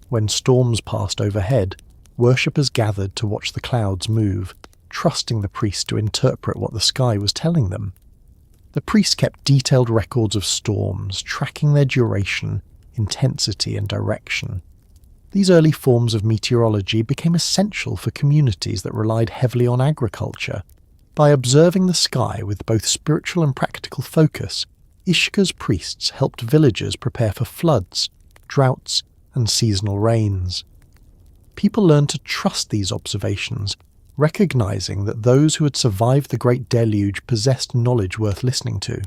Speaker 1: When storms passed overhead, worshippers gathered to watch the clouds move, trusting the priest to interpret what the sky was telling them. The priest kept detailed records of storms, tracking their duration, intensity, and direction. These early forms of meteorology became essential for communities that relied heavily on agriculture. By observing the sky with both spiritual and practical focus, Ishkur's priests helped villagers prepare for floods, droughts, and seasonal rains. People learned to trust these observations, recognizing that those who had survived the Great Deluge possessed knowledge worth listening to.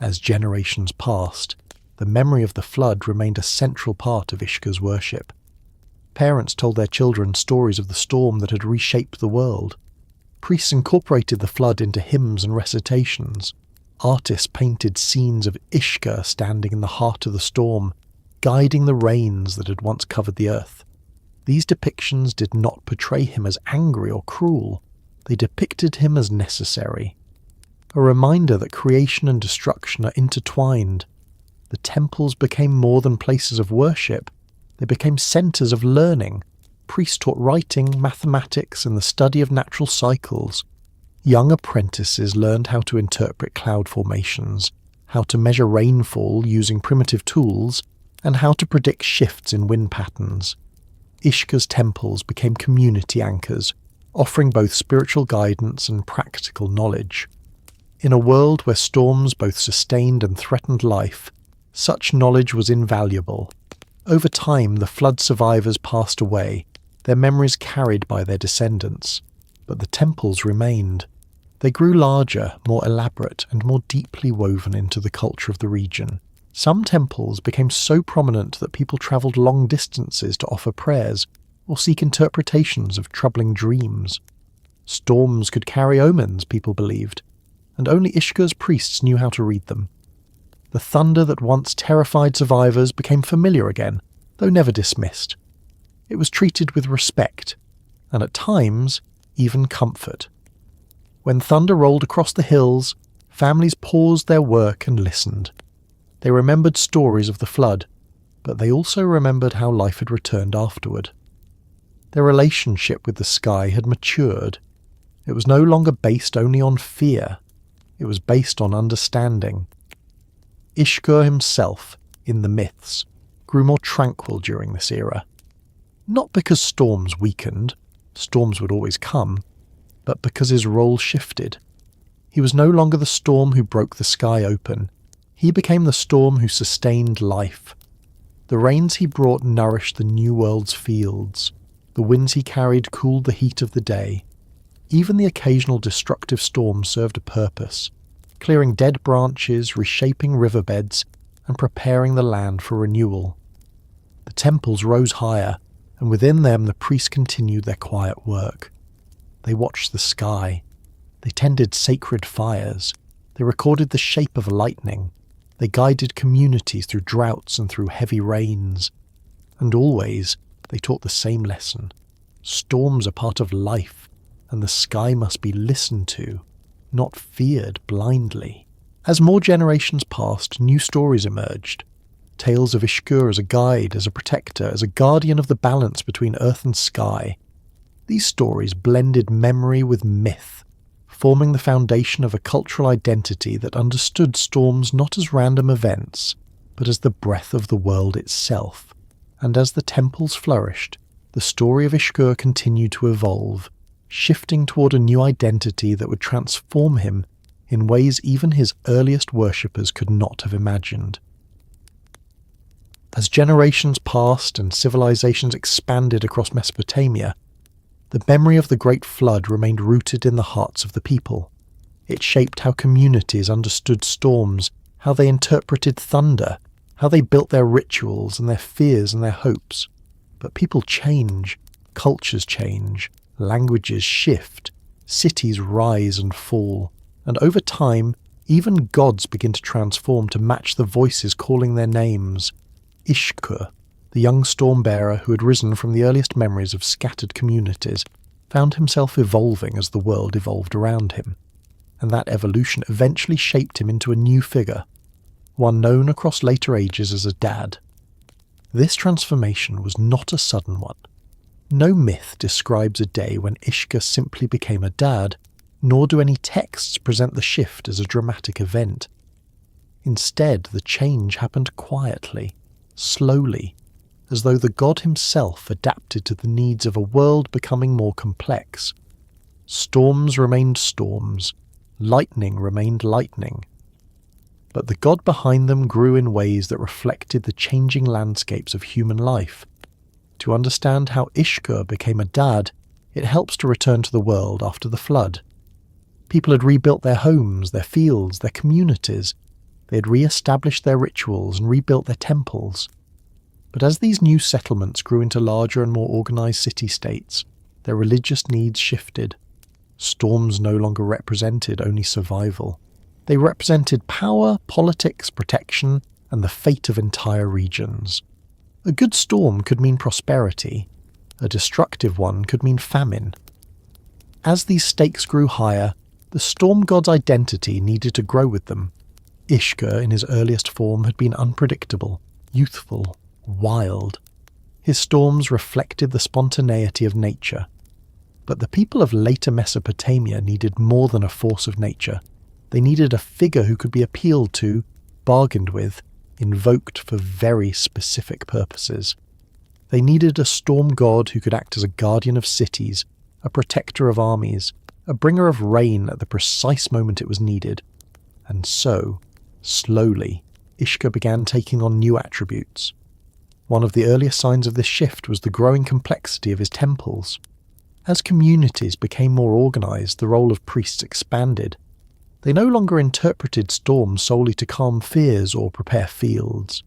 Speaker 1: As generations passed, the memory of the flood remained a central part of Ishkur's worship. Parents told their children stories of the storm that had reshaped the world. Priests incorporated the flood into hymns and recitations. Artists painted scenes of Ishkur standing in the heart of the storm, guiding the rains that had once covered the earth. These depictions did not portray him as angry or cruel. They depicted him as necessary. A reminder that creation and destruction are intertwined. The temples became more than places of worship. They became centres of learning. Priests taught writing, mathematics, and the study of natural cycles. Young apprentices learned how to interpret cloud formations, how to measure rainfall using primitive tools, and how to predict shifts in wind patterns. Ishkur's temples became community anchors, offering both spiritual guidance and practical knowledge. In a world where storms both sustained and threatened life, such knowledge was invaluable. Over time, the flood survivors passed away, their memories carried by their descendants. But the temples remained. They grew larger, more elaborate, and more deeply woven into the culture of the region. Some temples became so prominent that people travelled long distances to offer prayers or seek interpretations of troubling dreams. Storms could carry omens, people believed, and only Ishkur's priests knew how to read them. The thunder that once terrified survivors became familiar again, though never dismissed. It was treated with respect, and at times, even comfort. When thunder rolled across the hills, families paused their work and listened. They remembered stories of the flood, but they also remembered how life had returned afterward. Their relationship with the sky had matured. It was no longer based only on fear. It was based on understanding. Ishkur himself, in the myths, grew more tranquil during this era. Not because storms weakened, storms would always come, but because his role shifted. He was no longer the storm who broke the sky open. He became the storm who sustained life. The rains he brought nourished the new world's fields. The winds he carried cooled the heat of the day. Even the occasional destructive storm served a purpose, clearing dead branches, reshaping riverbeds, and preparing the land for renewal. The temples rose higher, and within them the priests continued their quiet work. They watched the sky. They tended sacred fires. They recorded the shape of lightning. They guided communities through droughts and through heavy rains. And always, they taught the same lesson. Storms are part of life, and the sky must be listened to, not feared blindly. As more generations passed, new stories emerged. Tales of Ishkur as a guide, as a protector, as a guardian of the balance between earth and sky. These stories blended memory with myth, forming the foundation of a cultural identity that understood storms not as random events, but as the breath of the world itself. And as the temples flourished, the story of Ishkur continued to evolve, shifting toward a new identity that would transform him in ways even his earliest worshippers could not have imagined. As generations passed and civilizations expanded across Mesopotamia, the memory of the Great Flood remained rooted in the hearts of the people. It shaped how communities understood storms, how they interpreted thunder, how they built their rituals and their fears and their hopes. But people change, cultures change, languages shift, cities rise and fall, and over time, even gods begin to transform to match the voices calling their names. Ishkur, the young storm-bearer who had risen from the earliest memories of scattered communities, found himself evolving as the world evolved around him, and that evolution eventually shaped him into a new figure, one known across later ages as a dad. This transformation was not a sudden one. No myth describes a day when Ishkur simply became a dad, nor do any texts present the shift as a dramatic event. Instead, the change happened quietly, slowly, as though the god himself adapted to the needs of a world becoming more complex. Storms remained storms, lightning remained lightning. but the god behind them grew in ways that reflected the changing landscapes of human life. To understand how Ishkur became a dad, it helps to return to the world after the flood. People had rebuilt their homes, their fields, their communities. They had re-established their rituals and rebuilt their temples. But as these new settlements grew into larger and more organized city-states, their religious needs shifted. Storms no longer represented only survival. They represented power, politics, protection, and the fate of entire regions. A good storm could mean prosperity. A destructive one could mean famine. As these stakes grew higher, the storm god's identity needed to grow with them. Ishkur, in his earliest form, had been unpredictable, youthful, wild. His storms reflected the spontaneity of nature. But the people of later Mesopotamia needed more than a force of nature. They needed a figure who could be appealed to, bargained with, invoked for very specific purposes. They needed a storm god who could act as a guardian of cities, a protector of armies, a bringer of rain at the precise moment it was needed. And so, slowly, Ishkur began taking on new attributes. One of the earliest signs of this shift was the growing complexity of his temples. As communities became more organized, the role of priests expanded. They no longer interpreted storms solely to calm fears or prepare fields.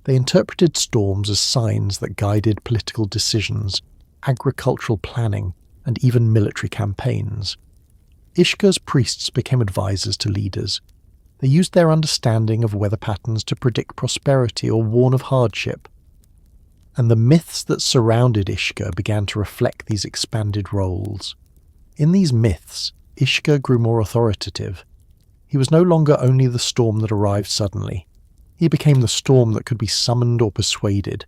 Speaker 1: They interpreted storms as signs that guided political decisions, agricultural planning, and even military campaigns. Ishkur's priests became advisors to leaders. They used their understanding of weather patterns to predict prosperity or warn of hardship. And the myths that surrounded Ishkur began to reflect these expanded roles. In these myths, Ishkur grew more authoritative. He was no longer only the storm that arrived suddenly. He became the storm that could be summoned or persuaded.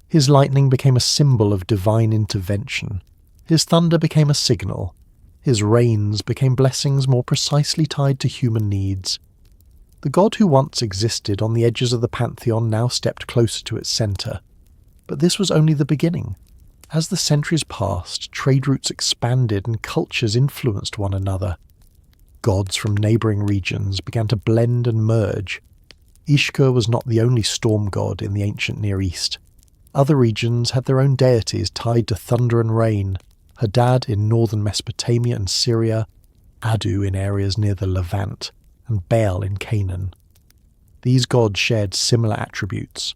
Speaker 1: His lightning became a symbol of divine intervention. His thunder became a signal. His rains became blessings more precisely tied to human needs. The god who once existed on the edges of the pantheon now stepped closer to its centre. But this was only the beginning. As the centuries passed, trade routes expanded and cultures influenced one another. Gods from neighbouring regions began to blend and merge. Ishkur was not the only storm god in the ancient Near East. Other regions had their own deities tied to thunder and rain. Hadad in northern Mesopotamia and Syria, Adu in areas near the Levant, and Baal in Canaan. These gods shared similar attributes: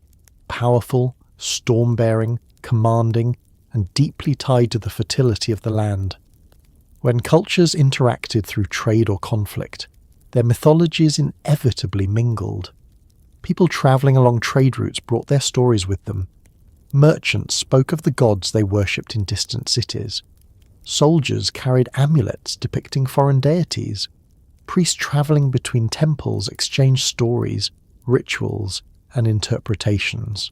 Speaker 1: powerful, storm-bearing, commanding, and deeply tied to the fertility of the land. When cultures interacted through trade or conflict, their mythologies inevitably mingled. People travelling along trade routes brought their stories with them. Merchants spoke of the gods they worshipped in distant cities. Soldiers carried amulets depicting foreign deities. Priests travelling between temples exchanged stories, rituals, and interpretations.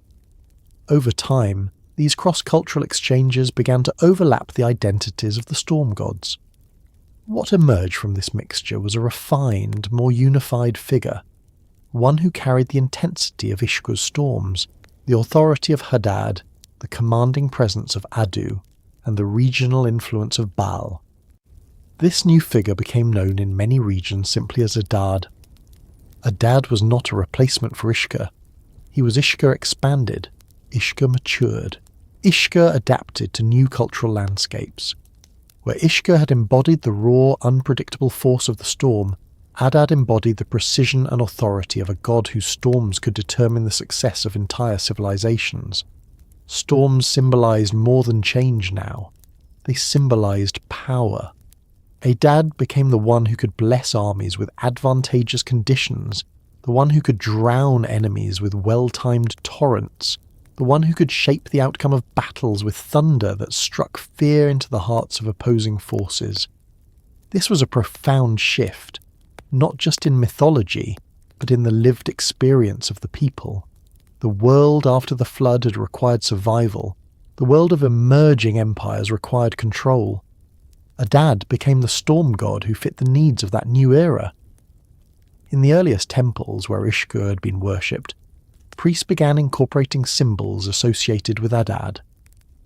Speaker 1: Over time, these cross-cultural exchanges began to overlap the identities of the storm gods. What emerged from this mixture was a refined, more unified figure, one who carried the intensity of Ishkur's storms, the authority of Hadad, the commanding presence of Adu, and the regional influence of Baal. This new figure became known in many regions simply as Adad. Adad was not a replacement for Ishkur. He was Ishkur expanded, Ishkur matured. Ishkur adapted to new cultural landscapes. Where Ishkur had embodied the raw, unpredictable force of the storm, Adad embodied the precision and authority of a god whose storms could determine the success of entire civilizations. Storms symbolized more than change now. They symbolized power. Adad became the one who could bless armies with advantageous conditions, the one who could drown enemies with well-timed torrents, the one who could shape the outcome of battles with thunder that struck fear into the hearts of opposing forces. This was a profound shift, not just in mythology, but in the lived experience of the people. The world after the flood had required survival. The world of emerging empires required control. Adad became the storm god who fit the needs of that new era. In the earliest temples where Ishkur had been worshipped, priests began incorporating symbols associated with Adad.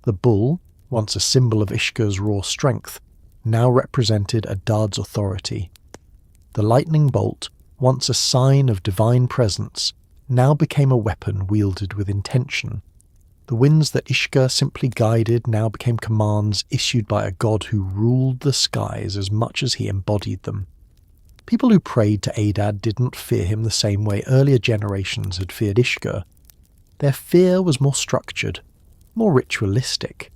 Speaker 1: The bull, once a symbol of Ishkur's raw strength, now represented Adad's authority. The lightning bolt, once a sign of divine presence, now became a weapon wielded with intention. The winds that Ishkur simply guided now became commands issued by a god who ruled the skies as much as he embodied them. People who prayed to Adad didn't fear him the same way earlier generations had feared Ishkur. Their fear was more structured, more ritualistic.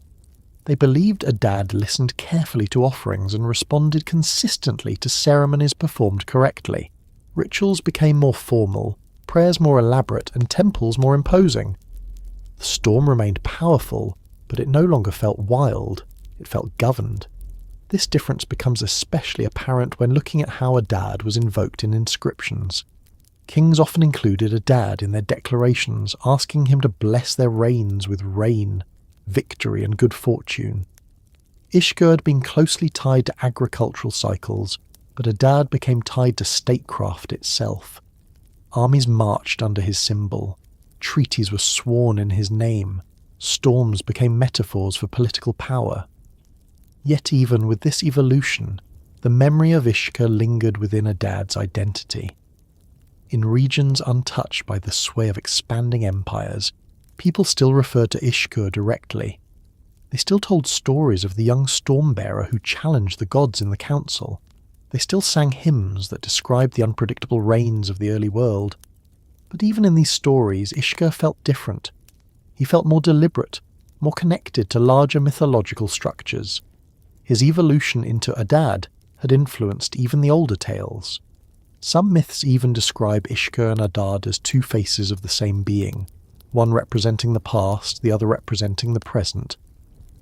Speaker 1: They believed Adad listened carefully to offerings and responded consistently to ceremonies performed correctly. Rituals became more formal, prayers more elaborate, and temples more imposing. The storm remained powerful, but it no longer felt wild, it felt governed. This difference becomes especially apparent when looking at how Adad was invoked in inscriptions. Kings often included Adad in their declarations, asking him to bless their reigns with rain, victory, and good fortune. Ishkur had been closely tied to agricultural cycles, but Adad became tied to statecraft itself. Armies marched under his symbol. Treaties were sworn in his name. Storms became metaphors for political power. Yet even with this evolution, the memory of Ishkur lingered within Adad's identity. In regions untouched by the sway of expanding empires, people still referred to Ishkur directly. They still told stories of the young storm-bearer who challenged the gods in the council. They still sang hymns that described the unpredictable rains of the early world. But even in these stories, Ishkur felt different. He felt more deliberate, more connected to larger mythological structures. His evolution into Adad had influenced even the older tales. Some myths even describe Ishkur and Adad as two faces of the same being, one representing the past, the other representing the present.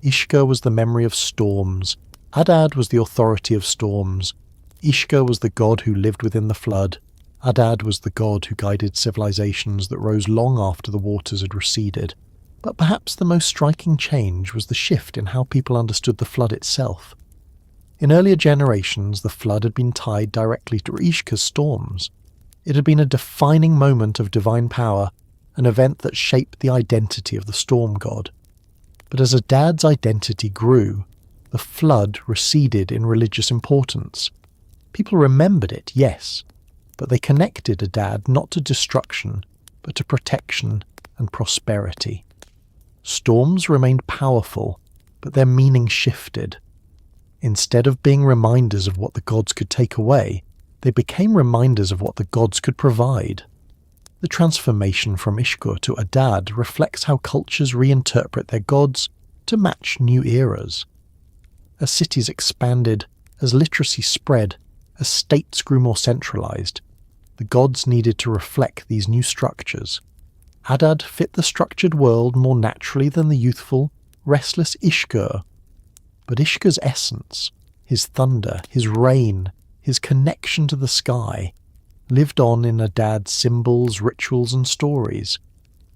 Speaker 1: Ishkur was the memory of storms, Adad was the authority of storms. Ishkur was the god who lived within the flood, Adad was the god who guided civilizations that rose long after the waters had receded. But perhaps the most striking change was the shift in how people understood the flood itself. In earlier generations, the flood had been tied directly to Ishkur's storms. It had been a defining moment of divine power, an event that shaped the identity of the storm god. But as Adad's identity grew, the flood receded in religious importance. People remembered it, yes, but they connected Adad not to destruction, but to protection and prosperity. Storms remained powerful, but their meaning shifted. Instead of being reminders of what the gods could take away, they became reminders of what the gods could provide. The transformation from Ishkur to Adad reflects how cultures reinterpret their gods to match new eras. As cities expanded, as literacy spread, as states grew more centralized, the gods needed to reflect these new structures. Adad fit the structured world more naturally than the youthful, restless Ishkur. But Ishkur's essence, his thunder, his rain, his connection to the sky, lived on in Adad's symbols, rituals, and stories.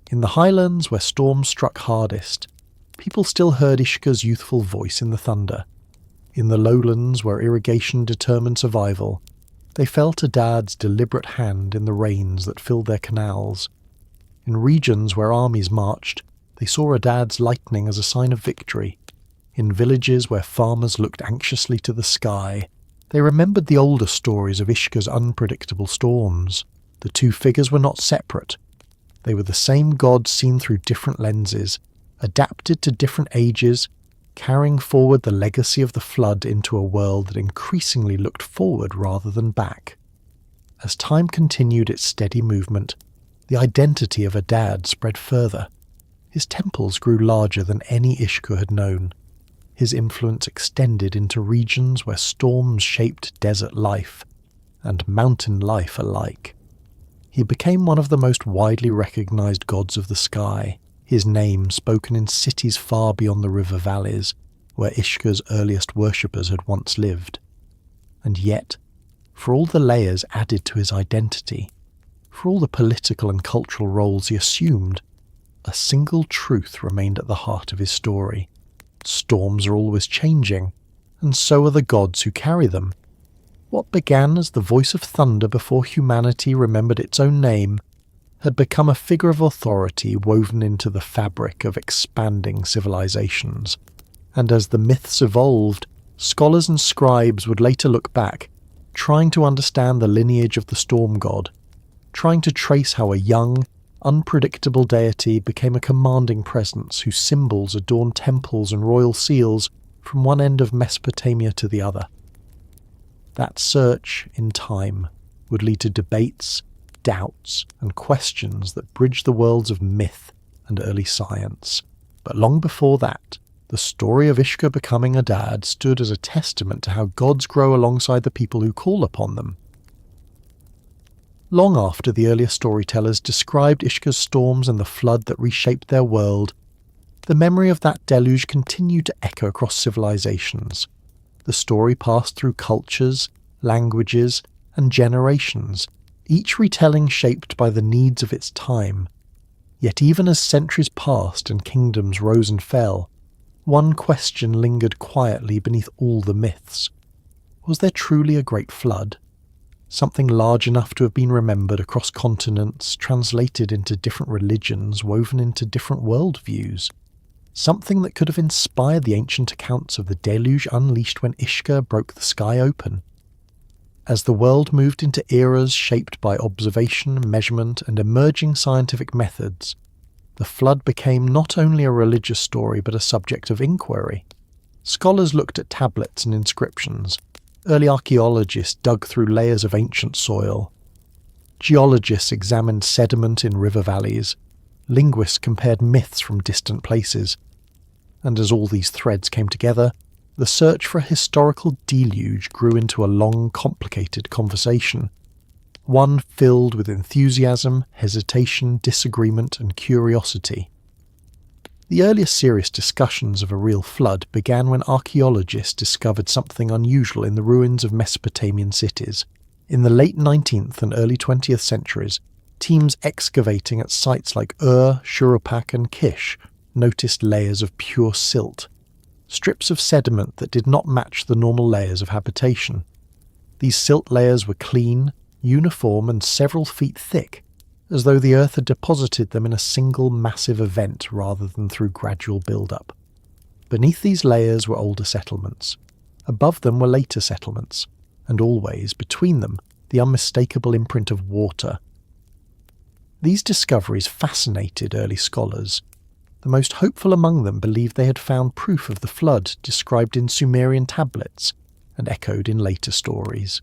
Speaker 1: In the highlands where storms struck hardest, people still heard Ishkur's youthful voice in the thunder. In the lowlands where irrigation determined survival, they felt Adad's deliberate hand in the rains that filled their canals. In regions where armies marched, they saw Adad's lightning as a sign of victory. In villages where farmers looked anxiously to the sky, they remembered the older stories of Ishkur's unpredictable storms. The two figures were not separate. They were the same god seen through different lenses, adapted to different ages, carrying forward the legacy of the flood into a world that increasingly looked forward rather than back. As time continued its steady movement, the identity of Adad spread further. His temples grew larger than any Ishkur had known. His influence extended into regions where storms shaped desert life and mountain life alike. He became one of the most widely recognized gods of the sky, his name spoken in cities far beyond the river valleys, where Ishkur's earliest worshippers had once lived. And yet, for all the layers added to his identity, for all the political and cultural roles he assumed, a single truth remained at the heart of his story. Storms are always changing, and so are the gods who carry them. What began as the voice of thunder before humanity remembered its own name had become a figure of authority woven into the fabric of expanding civilizations. And as the myths evolved, scholars and scribes would later look back trying to understand the lineage of the storm god, trying to trace how a young, unpredictable deity became a commanding presence whose symbols adorned temples and royal seals from one end of Mesopotamia to the other. That search, in time, would lead to debates, doubts, and questions that bridged the worlds of myth and early science. But long before that, the story of Ishkur becoming a dad stood as a testament to how gods grow alongside the people who call upon them. Long after the earlier storytellers described Ishkur's storms and the flood that reshaped their world, the memory of that deluge continued to echo across civilizations. The story passed through cultures, languages, and generations, each retelling shaped by the needs of its time. Yet even as centuries passed and kingdoms rose and fell, one question lingered quietly beneath all the myths. Was there truly a great flood? Something large enough to have been remembered across continents, translated into different religions, woven into different worldviews. Something that could have inspired the ancient accounts of the deluge unleashed when Ishkur broke the sky open. As the world moved into eras shaped by observation, measurement, and emerging scientific methods, the flood became not only a religious story but a subject of inquiry. Scholars looked at tablets and inscriptions. Early archaeologists dug through layers of ancient soil. Geologists examined sediment in river valleys. Linguists compared myths from distant places. And as all these threads came together, the search for a historical deluge grew into a long, complicated conversation. One filled with enthusiasm, hesitation, disagreement, and curiosity. The earliest serious discussions of a real flood began when archaeologists discovered something unusual in the ruins of Mesopotamian cities. In the late 19th and early 20th centuries, teams excavating at sites like Ur, Shuruppak, and Kish noticed layers of pure silt, strips of sediment that did not match the normal layers of habitation. These silt layers were clean, uniform, and several feet thick, as though the earth had deposited them in a single massive event rather than through gradual build-up. Beneath these layers were older settlements. Above them were later settlements, and always, between them, the unmistakable imprint of water. These discoveries fascinated early scholars. The most hopeful among them believed they had found proof of the flood described in Sumerian tablets and echoed in later stories.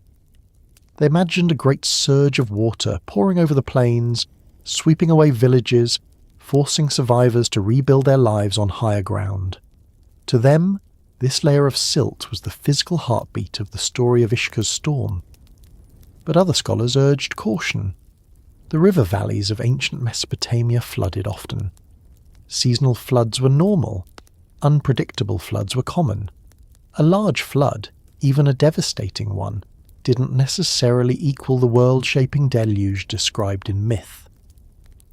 Speaker 1: They imagined a great surge of water pouring over the plains, sweeping away villages, forcing survivors to rebuild their lives on higher ground. To them, this layer of silt was the physical heartbeat of the story of Ishkur's storm. But other scholars urged caution. The river valleys of ancient Mesopotamia flooded often. Seasonal floods were normal. Unpredictable floods were common. A large flood, even a devastating one, didn't necessarily equal the world-shaping deluge described in myth.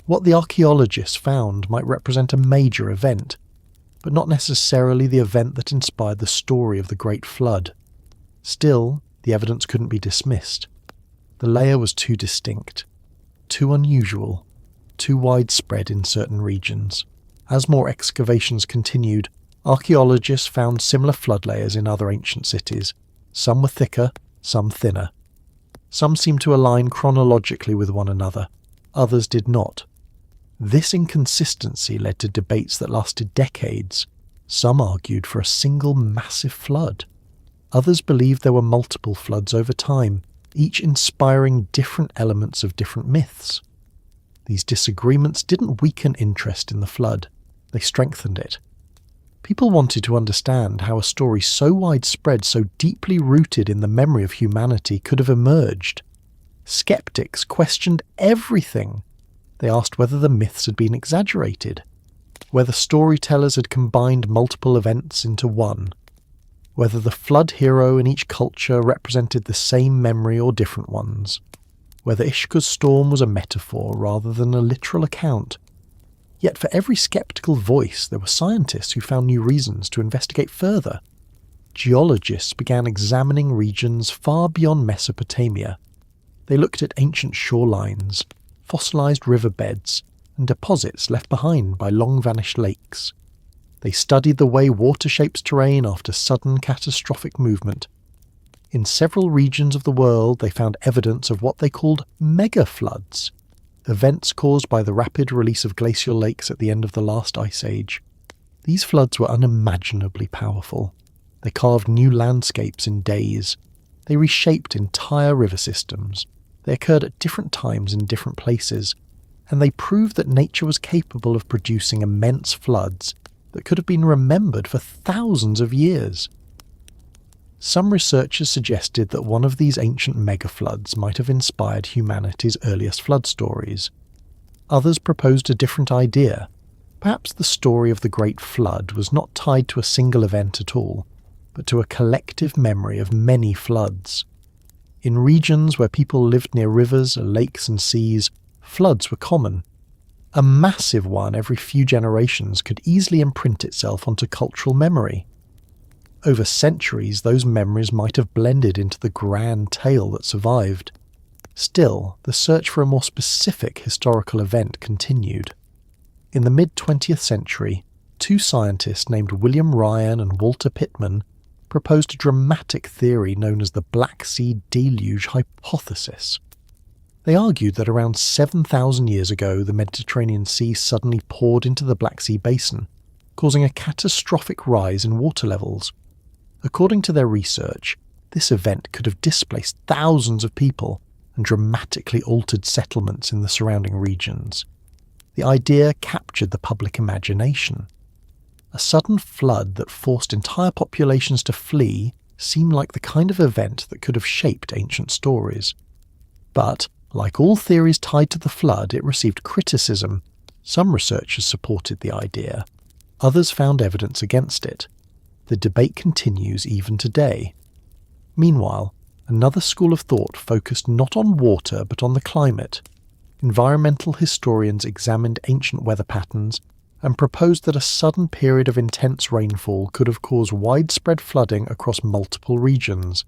Speaker 1: What the archaeologists found might represent a major event, but not necessarily the event that inspired the story of the Great Flood. Still, the evidence couldn't be dismissed. The layer was too distinct, too unusual, too widespread in certain regions. As more excavations continued, archaeologists found similar flood layers in other ancient cities. Some were thicker, some thinner. Some seemed to align chronologically with one another, others did not. This inconsistency led to debates that lasted decades. Some argued for a single massive flood. Others believed there were multiple floods over time, each inspiring different elements of different myths. These disagreements didn't weaken interest in the flood, they strengthened it. People wanted to understand how a story so widespread, so deeply rooted in the memory of humanity could have emerged. Skeptics questioned everything. They asked whether the myths had been exaggerated, whether storytellers had combined multiple events into one, whether the flood hero in each culture represented the same memory or different ones, whether Ishkur's storm was a metaphor rather than a literal account. Yet for every skeptical voice there were scientists who found new reasons to investigate further. Geologists began examining regions far beyond Mesopotamia. They looked at ancient shorelines, fossilized riverbeds, and deposits left behind by long-vanished lakes. They studied the way water shapes terrain after sudden catastrophic movement. In several regions of the world, they found evidence of what they called mega-floods, events caused by the rapid release of glacial lakes at the end of the last ice age. These floods were unimaginably powerful. They carved new landscapes in days. They reshaped entire river systems. They occurred at different times in different places, and they proved that nature was capable of producing immense floods that could have been remembered for thousands of years. Some researchers suggested that one of these ancient megafloods might have inspired humanity's earliest flood stories. Others proposed a different idea. Perhaps the story of the Great Flood was not tied to a single event at all, but to a collective memory of many floods. In regions where people lived near rivers, lakes and seas, floods were common. A massive one every few generations could easily imprint itself onto cultural memory. Over centuries, those memories might have blended into the grand tale that survived. Still, the search for a more specific historical event continued. In the mid-20th century, two scientists named William Ryan and Walter Pittman proposed a dramatic theory known as the Black Sea Deluge hypothesis. They argued that around 7,000 years ago, the Mediterranean Sea suddenly poured into the Black Sea basin, causing a catastrophic rise in water levels. According to their research, this event could have displaced thousands of people and dramatically altered settlements in the surrounding regions. The idea captured the public imagination. A sudden flood that forced entire populations to flee seemed like the kind of event that could have shaped ancient stories. But, like all theories tied to the flood, it received criticism. Some researchers supported the idea. Others found evidence against it. The debate continues even today. Meanwhile, another school of thought focused not on water but on the climate. Environmental historians examined ancient weather patterns and proposed that a sudden period of intense rainfall could have caused widespread flooding across multiple regions.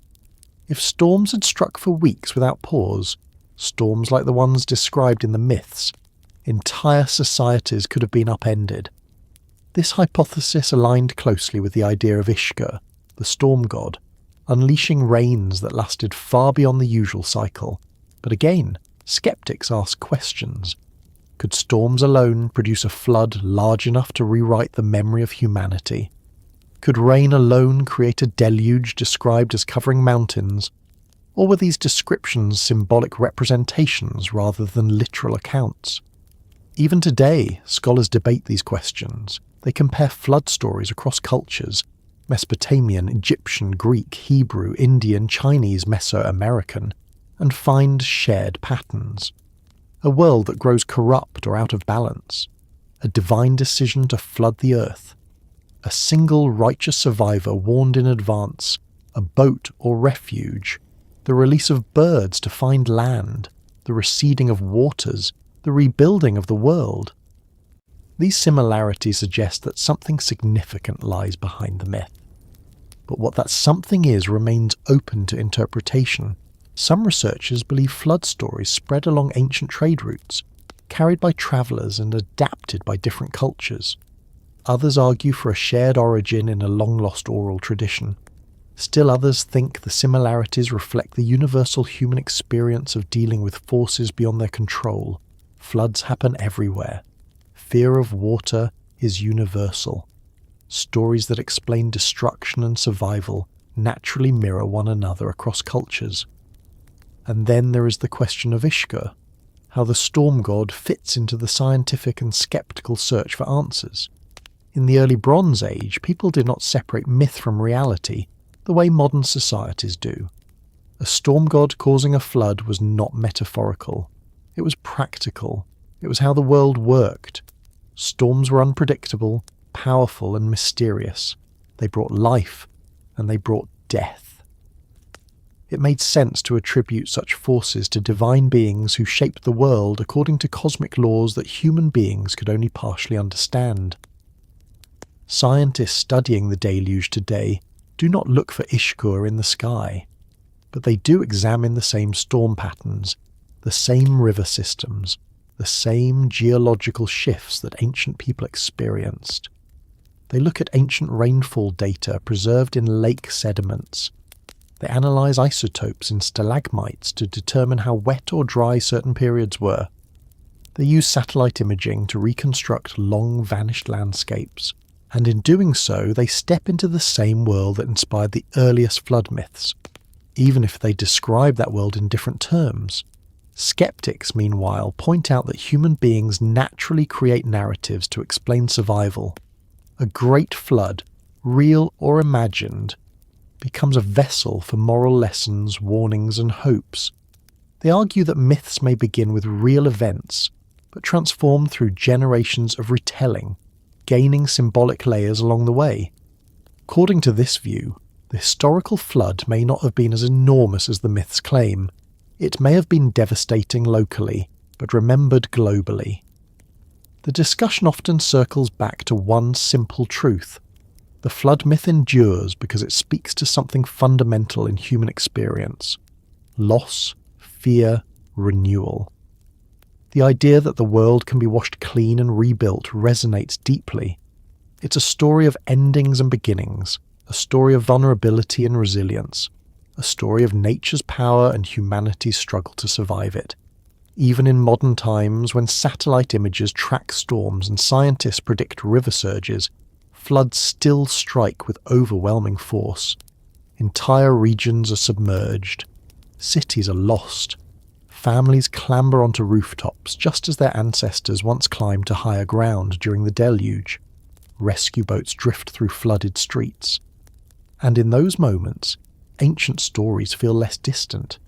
Speaker 1: If storms had struck for weeks without pause, storms like the ones described in the myths, entire societies could have been upended. This hypothesis aligned closely with the idea of Ishkur, the storm god, unleashing rains that lasted far beyond the usual cycle. But again, skeptics ask questions. Could storms alone produce a flood large enough to rewrite the memory of humanity? Could rain alone create a deluge described as covering mountains? Or were these descriptions symbolic representations rather than literal accounts? Even today, scholars debate these questions. They compare flood stories across cultures: Mesopotamian, Egyptian, Greek, Hebrew, Indian, Chinese, Mesoamerican, and find shared patterns. A world that grows corrupt or out of balance. A divine decision to flood the earth. A single righteous survivor warned in advance. A boat or refuge. The release of birds to find land. The receding of waters. The rebuilding of the world. These similarities suggest that something significant lies behind the myth. But what that something is remains open to interpretation. Some researchers believe flood stories spread along ancient trade routes, carried by travellers and adapted by different cultures. Others argue for a shared origin in a long-lost oral tradition. Still others think the similarities reflect the universal human experience of dealing with forces beyond their control. Floods happen everywhere. Fear of water is universal. Stories that explain destruction and survival naturally mirror one another across cultures. And then there is the question of Ishkur, how the storm god fits into the scientific and skeptical search for answers. In the early Bronze Age, people did not separate myth from reality the way modern societies do. A storm god causing a flood was not metaphorical. It was practical. It was how the world worked. Storms were unpredictable, powerful and mysterious. They brought life, and they brought death. It made sense to attribute such forces to divine beings who shaped the world according to cosmic laws that human beings could only partially understand. Scientists studying the deluge today do not look for Ishkur in the sky, but they do examine the same storm patterns, the same river systems, the same geological shifts that ancient people experienced. They look at ancient rainfall data preserved in lake sediments. They analyse isotopes in stalagmites to determine how wet or dry certain periods were. They use satellite imaging to reconstruct long-vanished landscapes, and in doing so they step into the same world that inspired the earliest flood myths, even if they describe that world in different terms. Skeptics, meanwhile, point out that human beings naturally create narratives to explain survival. A great flood, real or imagined, becomes a vessel for moral lessons, warnings, and hopes. They argue that myths may begin with real events, but transform through generations of retelling, gaining symbolic layers along the way. According to this view, the historical flood may not have been as enormous as the myths claim. It may have been devastating locally, but remembered globally. The discussion often circles back to one simple truth. The flood myth endures because it speaks to something fundamental in human experience: loss, fear, renewal. The idea that the world can be washed clean and rebuilt resonates deeply. It's a story of endings and beginnings, a story of vulnerability and resilience, a story of nature's power and humanity's struggle to survive it. Even in modern times, when satellite images track storms and scientists predict river surges, floods still strike with overwhelming force. Entire regions are submerged. Cities are lost. Families clamber onto rooftops just as their ancestors once climbed to higher ground during the deluge. Rescue boats drift through flooded streets. And in those moments, ancient stories feel less distant.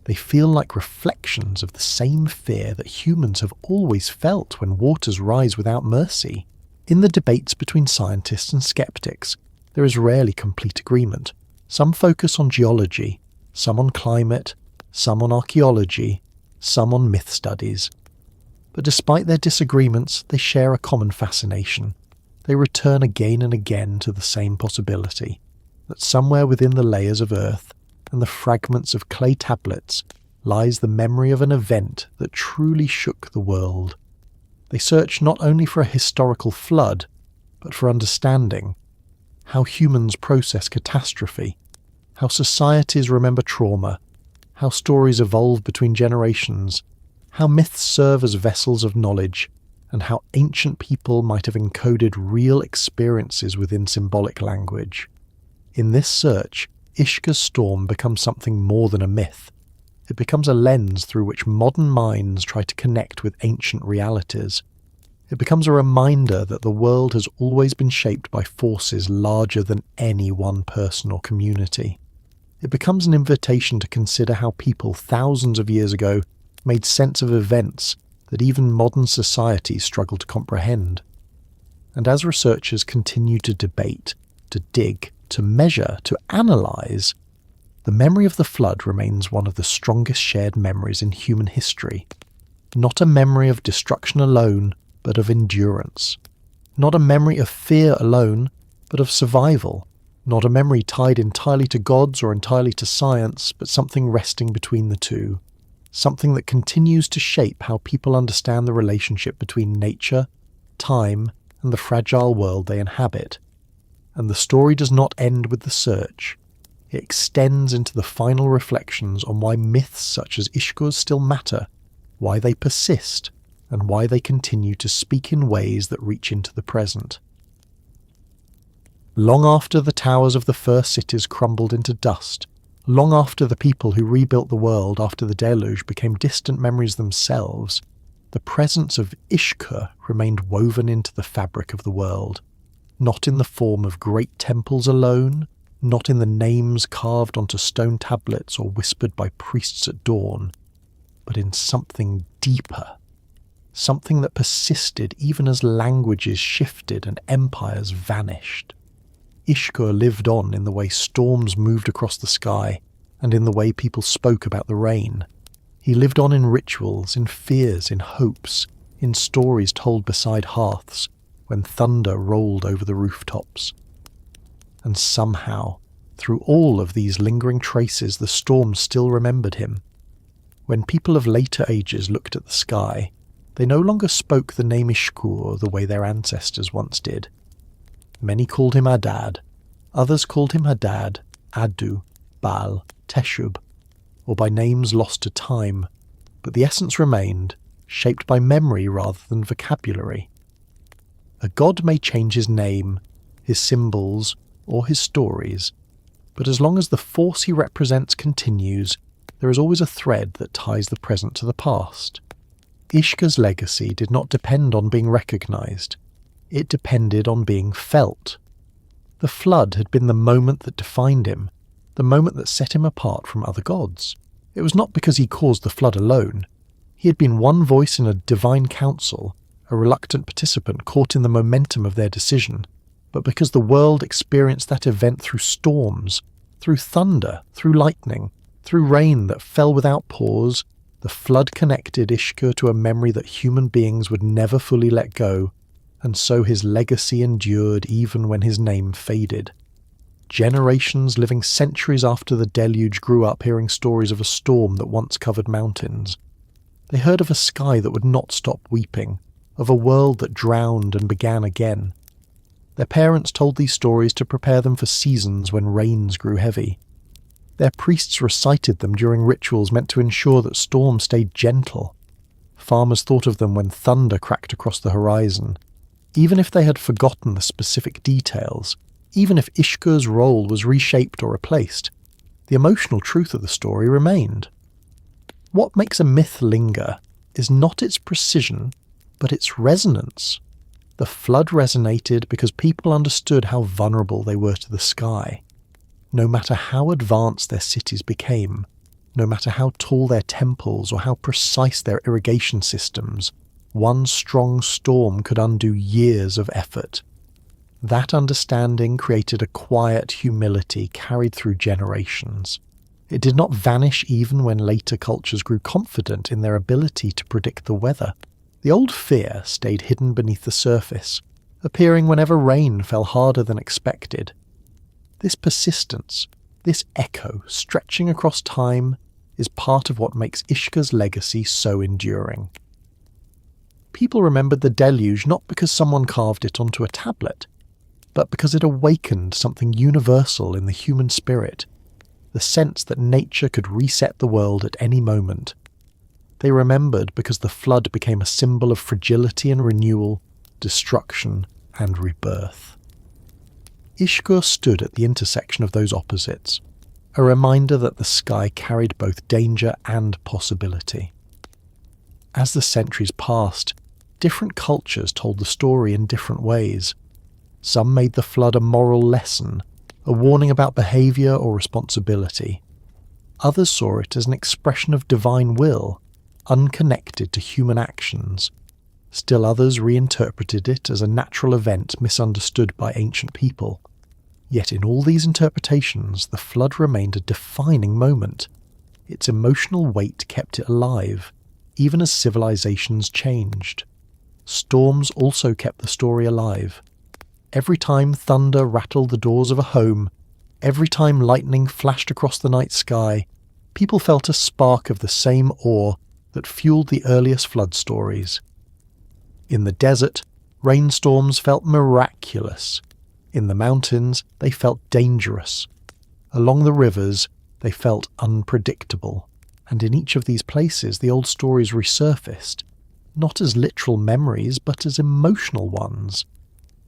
Speaker 1: They feel like reflections of the same fear that humans have always felt when waters rise without mercy. In the debates between scientists and skeptics, there is rarely complete agreement. Some focus on geology, some on climate, some on archaeology, some on myth studies. But despite their disagreements, they share a common fascination. They return again and again to the same possibility, that somewhere within the layers of earth and the fragments of clay tablets lies the memory of an event that truly shook the world. They search not only for a historical flood, but for understanding: how humans process catastrophe, how societies remember trauma, how stories evolve between generations, how myths serve as vessels of knowledge, and how ancient people might have encoded real experiences within symbolic language. In this search, Ishkur's storm becomes something more than a myth. It becomes a lens through which modern minds try to connect with ancient realities. It becomes a reminder that the world has always been shaped by forces larger than any one person or community. It becomes an invitation to consider how people thousands of years ago made sense of events that even modern societies struggle to comprehend. And as researchers continue to debate, to dig, to measure, to analyse, the memory of the flood remains one of the strongest shared memories in human history. Not a memory of destruction alone, but of endurance. Not a memory of fear alone, but of survival. Not a memory tied entirely to gods or entirely to science, but something resting between the two. Something that continues to shape how people understand the relationship between nature, time, and the fragile world they inhabit. And the story does not end with the search. It extends into the final reflections on why myths such as Ishkur's still matter, why they persist, and why they continue to speak in ways that reach into the present. Long after the towers of the first cities crumbled into dust, long after the people who rebuilt the world after the deluge became distant memories themselves, the presence of Ishkur remained woven into the fabric of the world. Not in the form of great temples alone, not in the names carved onto stone tablets or whispered by priests at dawn, but in something deeper, something that persisted even as languages shifted and empires vanished. Ishkur lived on in the way storms moved across the sky and in the way people spoke about the rain. He lived on in rituals, in fears, in hopes, in stories told beside hearths, when thunder rolled over the rooftops. And somehow, through all of these lingering traces, the storm still remembered him. When people of later ages looked at the sky, they no longer spoke the name Ishkur the way their ancestors once did. Many called him Adad, others called him Hadad, Adu, Baal, Teshub, or by names lost to time, but the essence remained, shaped by memory rather than vocabulary. A god may change his name, his symbols, or his stories, but as long as the force he represents continues, there is always a thread that ties the present to the past. Ishkur's legacy did not depend on being recognised. It depended on being felt. The flood had been the moment that defined him, the moment that set him apart from other gods. It was not because he caused the flood alone. He had been one voice in a divine council, a reluctant participant caught in the momentum of their decision, but because the world experienced that event through storms, through thunder, through lightning, through rain that fell without pause. The flood connected Ishkur to a memory that human beings would never fully let go, and so his legacy endured even when his name faded. Generations living centuries after the deluge grew up hearing stories of a storm that once covered mountains. They heard of a sky that would not stop weeping, of a world that drowned and began again. Their parents told these stories to prepare them for seasons when rains grew heavy. Their priests recited them during rituals meant to ensure that storms stayed gentle. Farmers thought of them when thunder cracked across the horizon. Even if they had forgotten the specific details, even if Ishkur's role was reshaped or replaced, the emotional truth of the story remained. What makes a myth linger is not its precision, but its resonance. The flood resonated because people understood how vulnerable they were to the sky. No matter how advanced their cities became, no matter how tall their temples or how precise their irrigation systems, one strong storm could undo years of effort. That understanding created a quiet humility carried through generations. It did not vanish even when later cultures grew confident in their ability to predict the weather. The old fear stayed hidden beneath the surface, appearing whenever rain fell harder than expected. This persistence, this echo stretching across time, is part of what makes Ishkur's legacy so enduring. People remembered the deluge not because someone carved it onto a tablet, but because it awakened something universal in the human spirit, the sense that nature could reset the world at any moment. They remembered because the flood became a symbol of fragility and renewal, destruction and rebirth. Ishkur stood at the intersection of those opposites, a reminder that the sky carried both danger and possibility. As the centuries passed, different cultures told the story in different ways. Some made the flood a moral lesson, a warning about behaviour or responsibility. Others saw it as an expression of divine will, unconnected to human actions. Still others reinterpreted it as a natural event misunderstood by ancient people. Yet in all these interpretations, the flood remained a defining moment. Its emotional weight kept it alive, even as civilizations changed. Storms also kept the story alive. Every time thunder rattled the doors of a home, every time lightning flashed across the night sky, people felt a spark of the same awe that fueled the earliest flood stories. In the desert, rainstorms felt miraculous. In the mountains, they felt dangerous. Along the rivers, they felt unpredictable. And in each of these places, the old stories resurfaced, not as literal memories, but as emotional ones.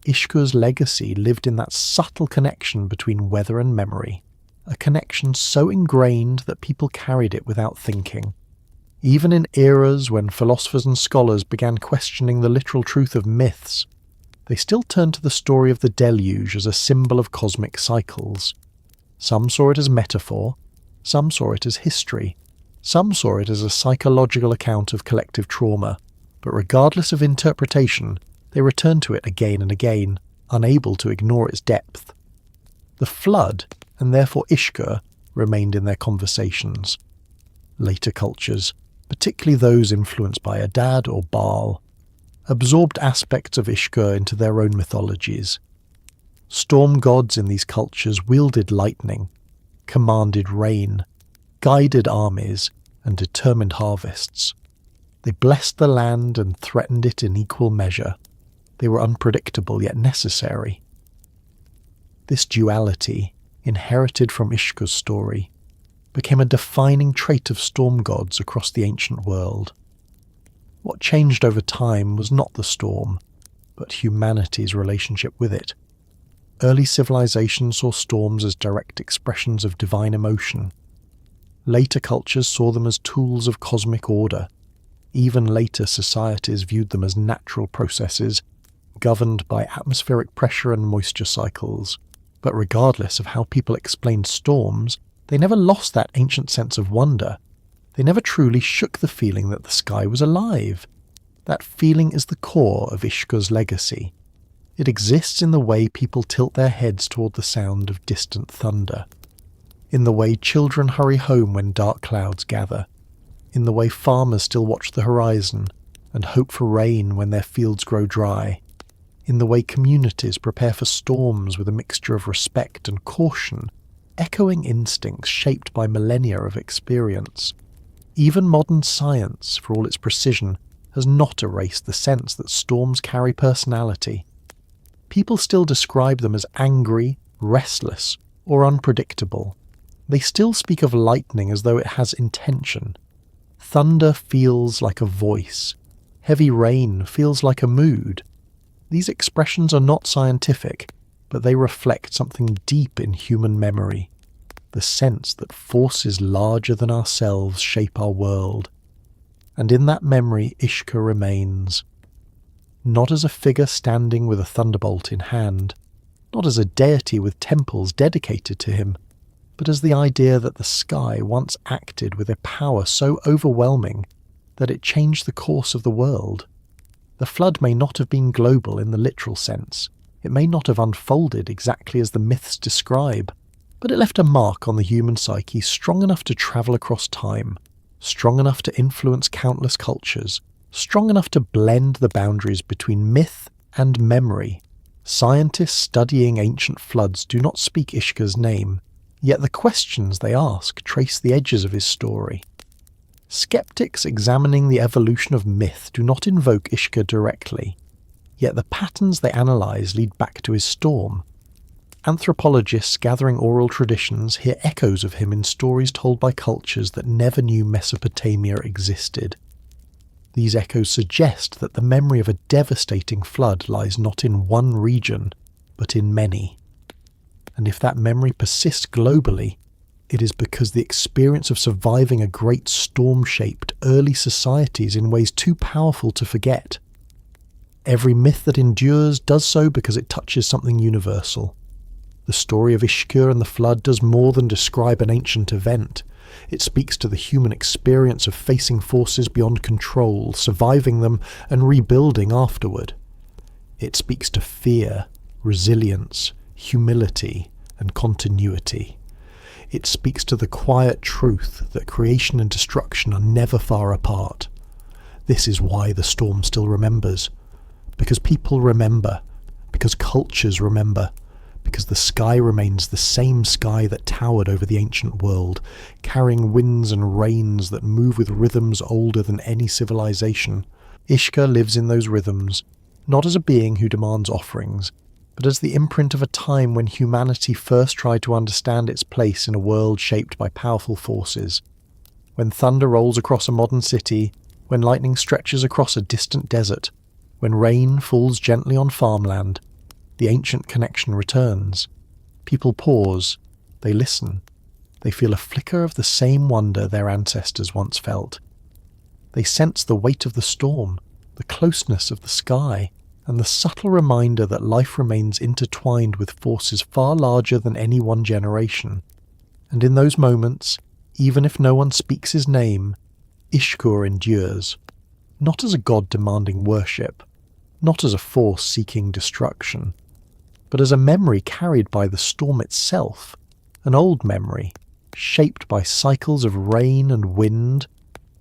Speaker 1: Ishkur's legacy lived in that subtle connection between weather and memory, a connection so ingrained that people carried it without thinking. Even in eras when philosophers and scholars began questioning the literal truth of myths, they still turned to the story of the deluge as a symbol of cosmic cycles. Some saw it as metaphor, some saw it as history, some saw it as a psychological account of collective trauma, but regardless of interpretation, they returned to it again and again, unable to ignore its depth. The flood, and therefore Ishkur, remained in their conversations. Later cultures, particularly those influenced by Adad or Baal, absorbed aspects of Ishkur into their own mythologies. Storm gods in these cultures wielded lightning, commanded rain, guided armies, and determined harvests. They blessed the land and threatened it in equal measure. They were unpredictable yet necessary. This duality, inherited from Ishkur's story, became a defining trait of storm gods across the ancient world. What changed over time was not the storm, but humanity's relationship with it. Early civilizations saw storms as direct expressions of divine emotion. Later cultures saw them as tools of cosmic order. Even later societies viewed them as natural processes, governed by atmospheric pressure and moisture cycles. But regardless of how people explained storms, they never lost that ancient sense of wonder. They never truly shook the feeling that the sky was alive. That feeling is the core of Ishkur's legacy. It exists in the way people tilt their heads toward the sound of distant thunder, in the way children hurry home when dark clouds gather, in the way farmers still watch the horizon and hope for rain when their fields grow dry, in the way communities prepare for storms with a mixture of respect and caution, echoing instincts shaped by millennia of experience. Even modern science, for all its precision, has not erased the sense that storms carry personality. People still describe them as angry, restless, or unpredictable. They still speak of lightning as though it has intention. Thunder feels like a voice. Heavy rain feels like a mood. These expressions are not scientific, but they reflect something deep in human memory, the sense that forces larger than ourselves shape our world. And in that memory Ishkur remains, not as a figure standing with a thunderbolt in hand, not as a deity with temples dedicated to him, but as the idea that the sky once acted with a power so overwhelming that it changed the course of the world. The flood may not have been global in the literal sense. It may not have unfolded exactly as the myths describe, but it left a mark on the human psyche strong enough to travel across time, strong enough to influence countless cultures, strong enough to blend the boundaries between myth and memory. Scientists studying ancient floods do not speak Ishkur's name, yet the questions they ask trace the edges of his story. Skeptics examining the evolution of myth do not invoke Ishkur directly, yet the patterns they analyse lead back to his storm. Anthropologists gathering oral traditions hear echoes of him in stories told by cultures that never knew Mesopotamia existed. These echoes suggest that the memory of a devastating flood lies not in one region, but in many. And if that memory persists globally, it is because the experience of surviving a great storm shaped early societies in ways too powerful to forget. Every myth that endures does so because it touches something universal. The story of Ishkur and the flood does more than describe an ancient event. It speaks to the human experience of facing forces beyond control, surviving them, and rebuilding afterward. It speaks to fear, resilience, humility, and continuity. It speaks to the quiet truth that creation and destruction are never far apart. This is why the storm still remembers. Because people remember. Because cultures remember. Because the sky remains the same sky that towered over the ancient world, carrying winds and rains that move with rhythms older than any civilization. Ishkur lives in those rhythms, not as a being who demands offerings, but as the imprint of a time when humanity first tried to understand its place in a world shaped by powerful forces. When thunder rolls across a modern city, when lightning stretches across a distant desert, when rain falls gently on farmland, the ancient connection returns. People pause, they listen, they feel a flicker of the same wonder their ancestors once felt. They sense the weight of the storm, the closeness of the sky, and the subtle reminder that life remains intertwined with forces far larger than any one generation. And in those moments, even if no one speaks his name, Ishkur endures, not as a god demanding worship, not as a force seeking destruction, but as a memory carried by the storm itself, an old memory, shaped by cycles of rain and wind,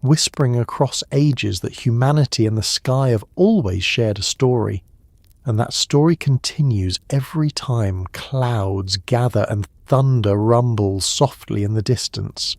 Speaker 1: whispering across ages that humanity and the sky have always shared a story, and that story continues every time clouds gather and thunder rumbles softly in the distance.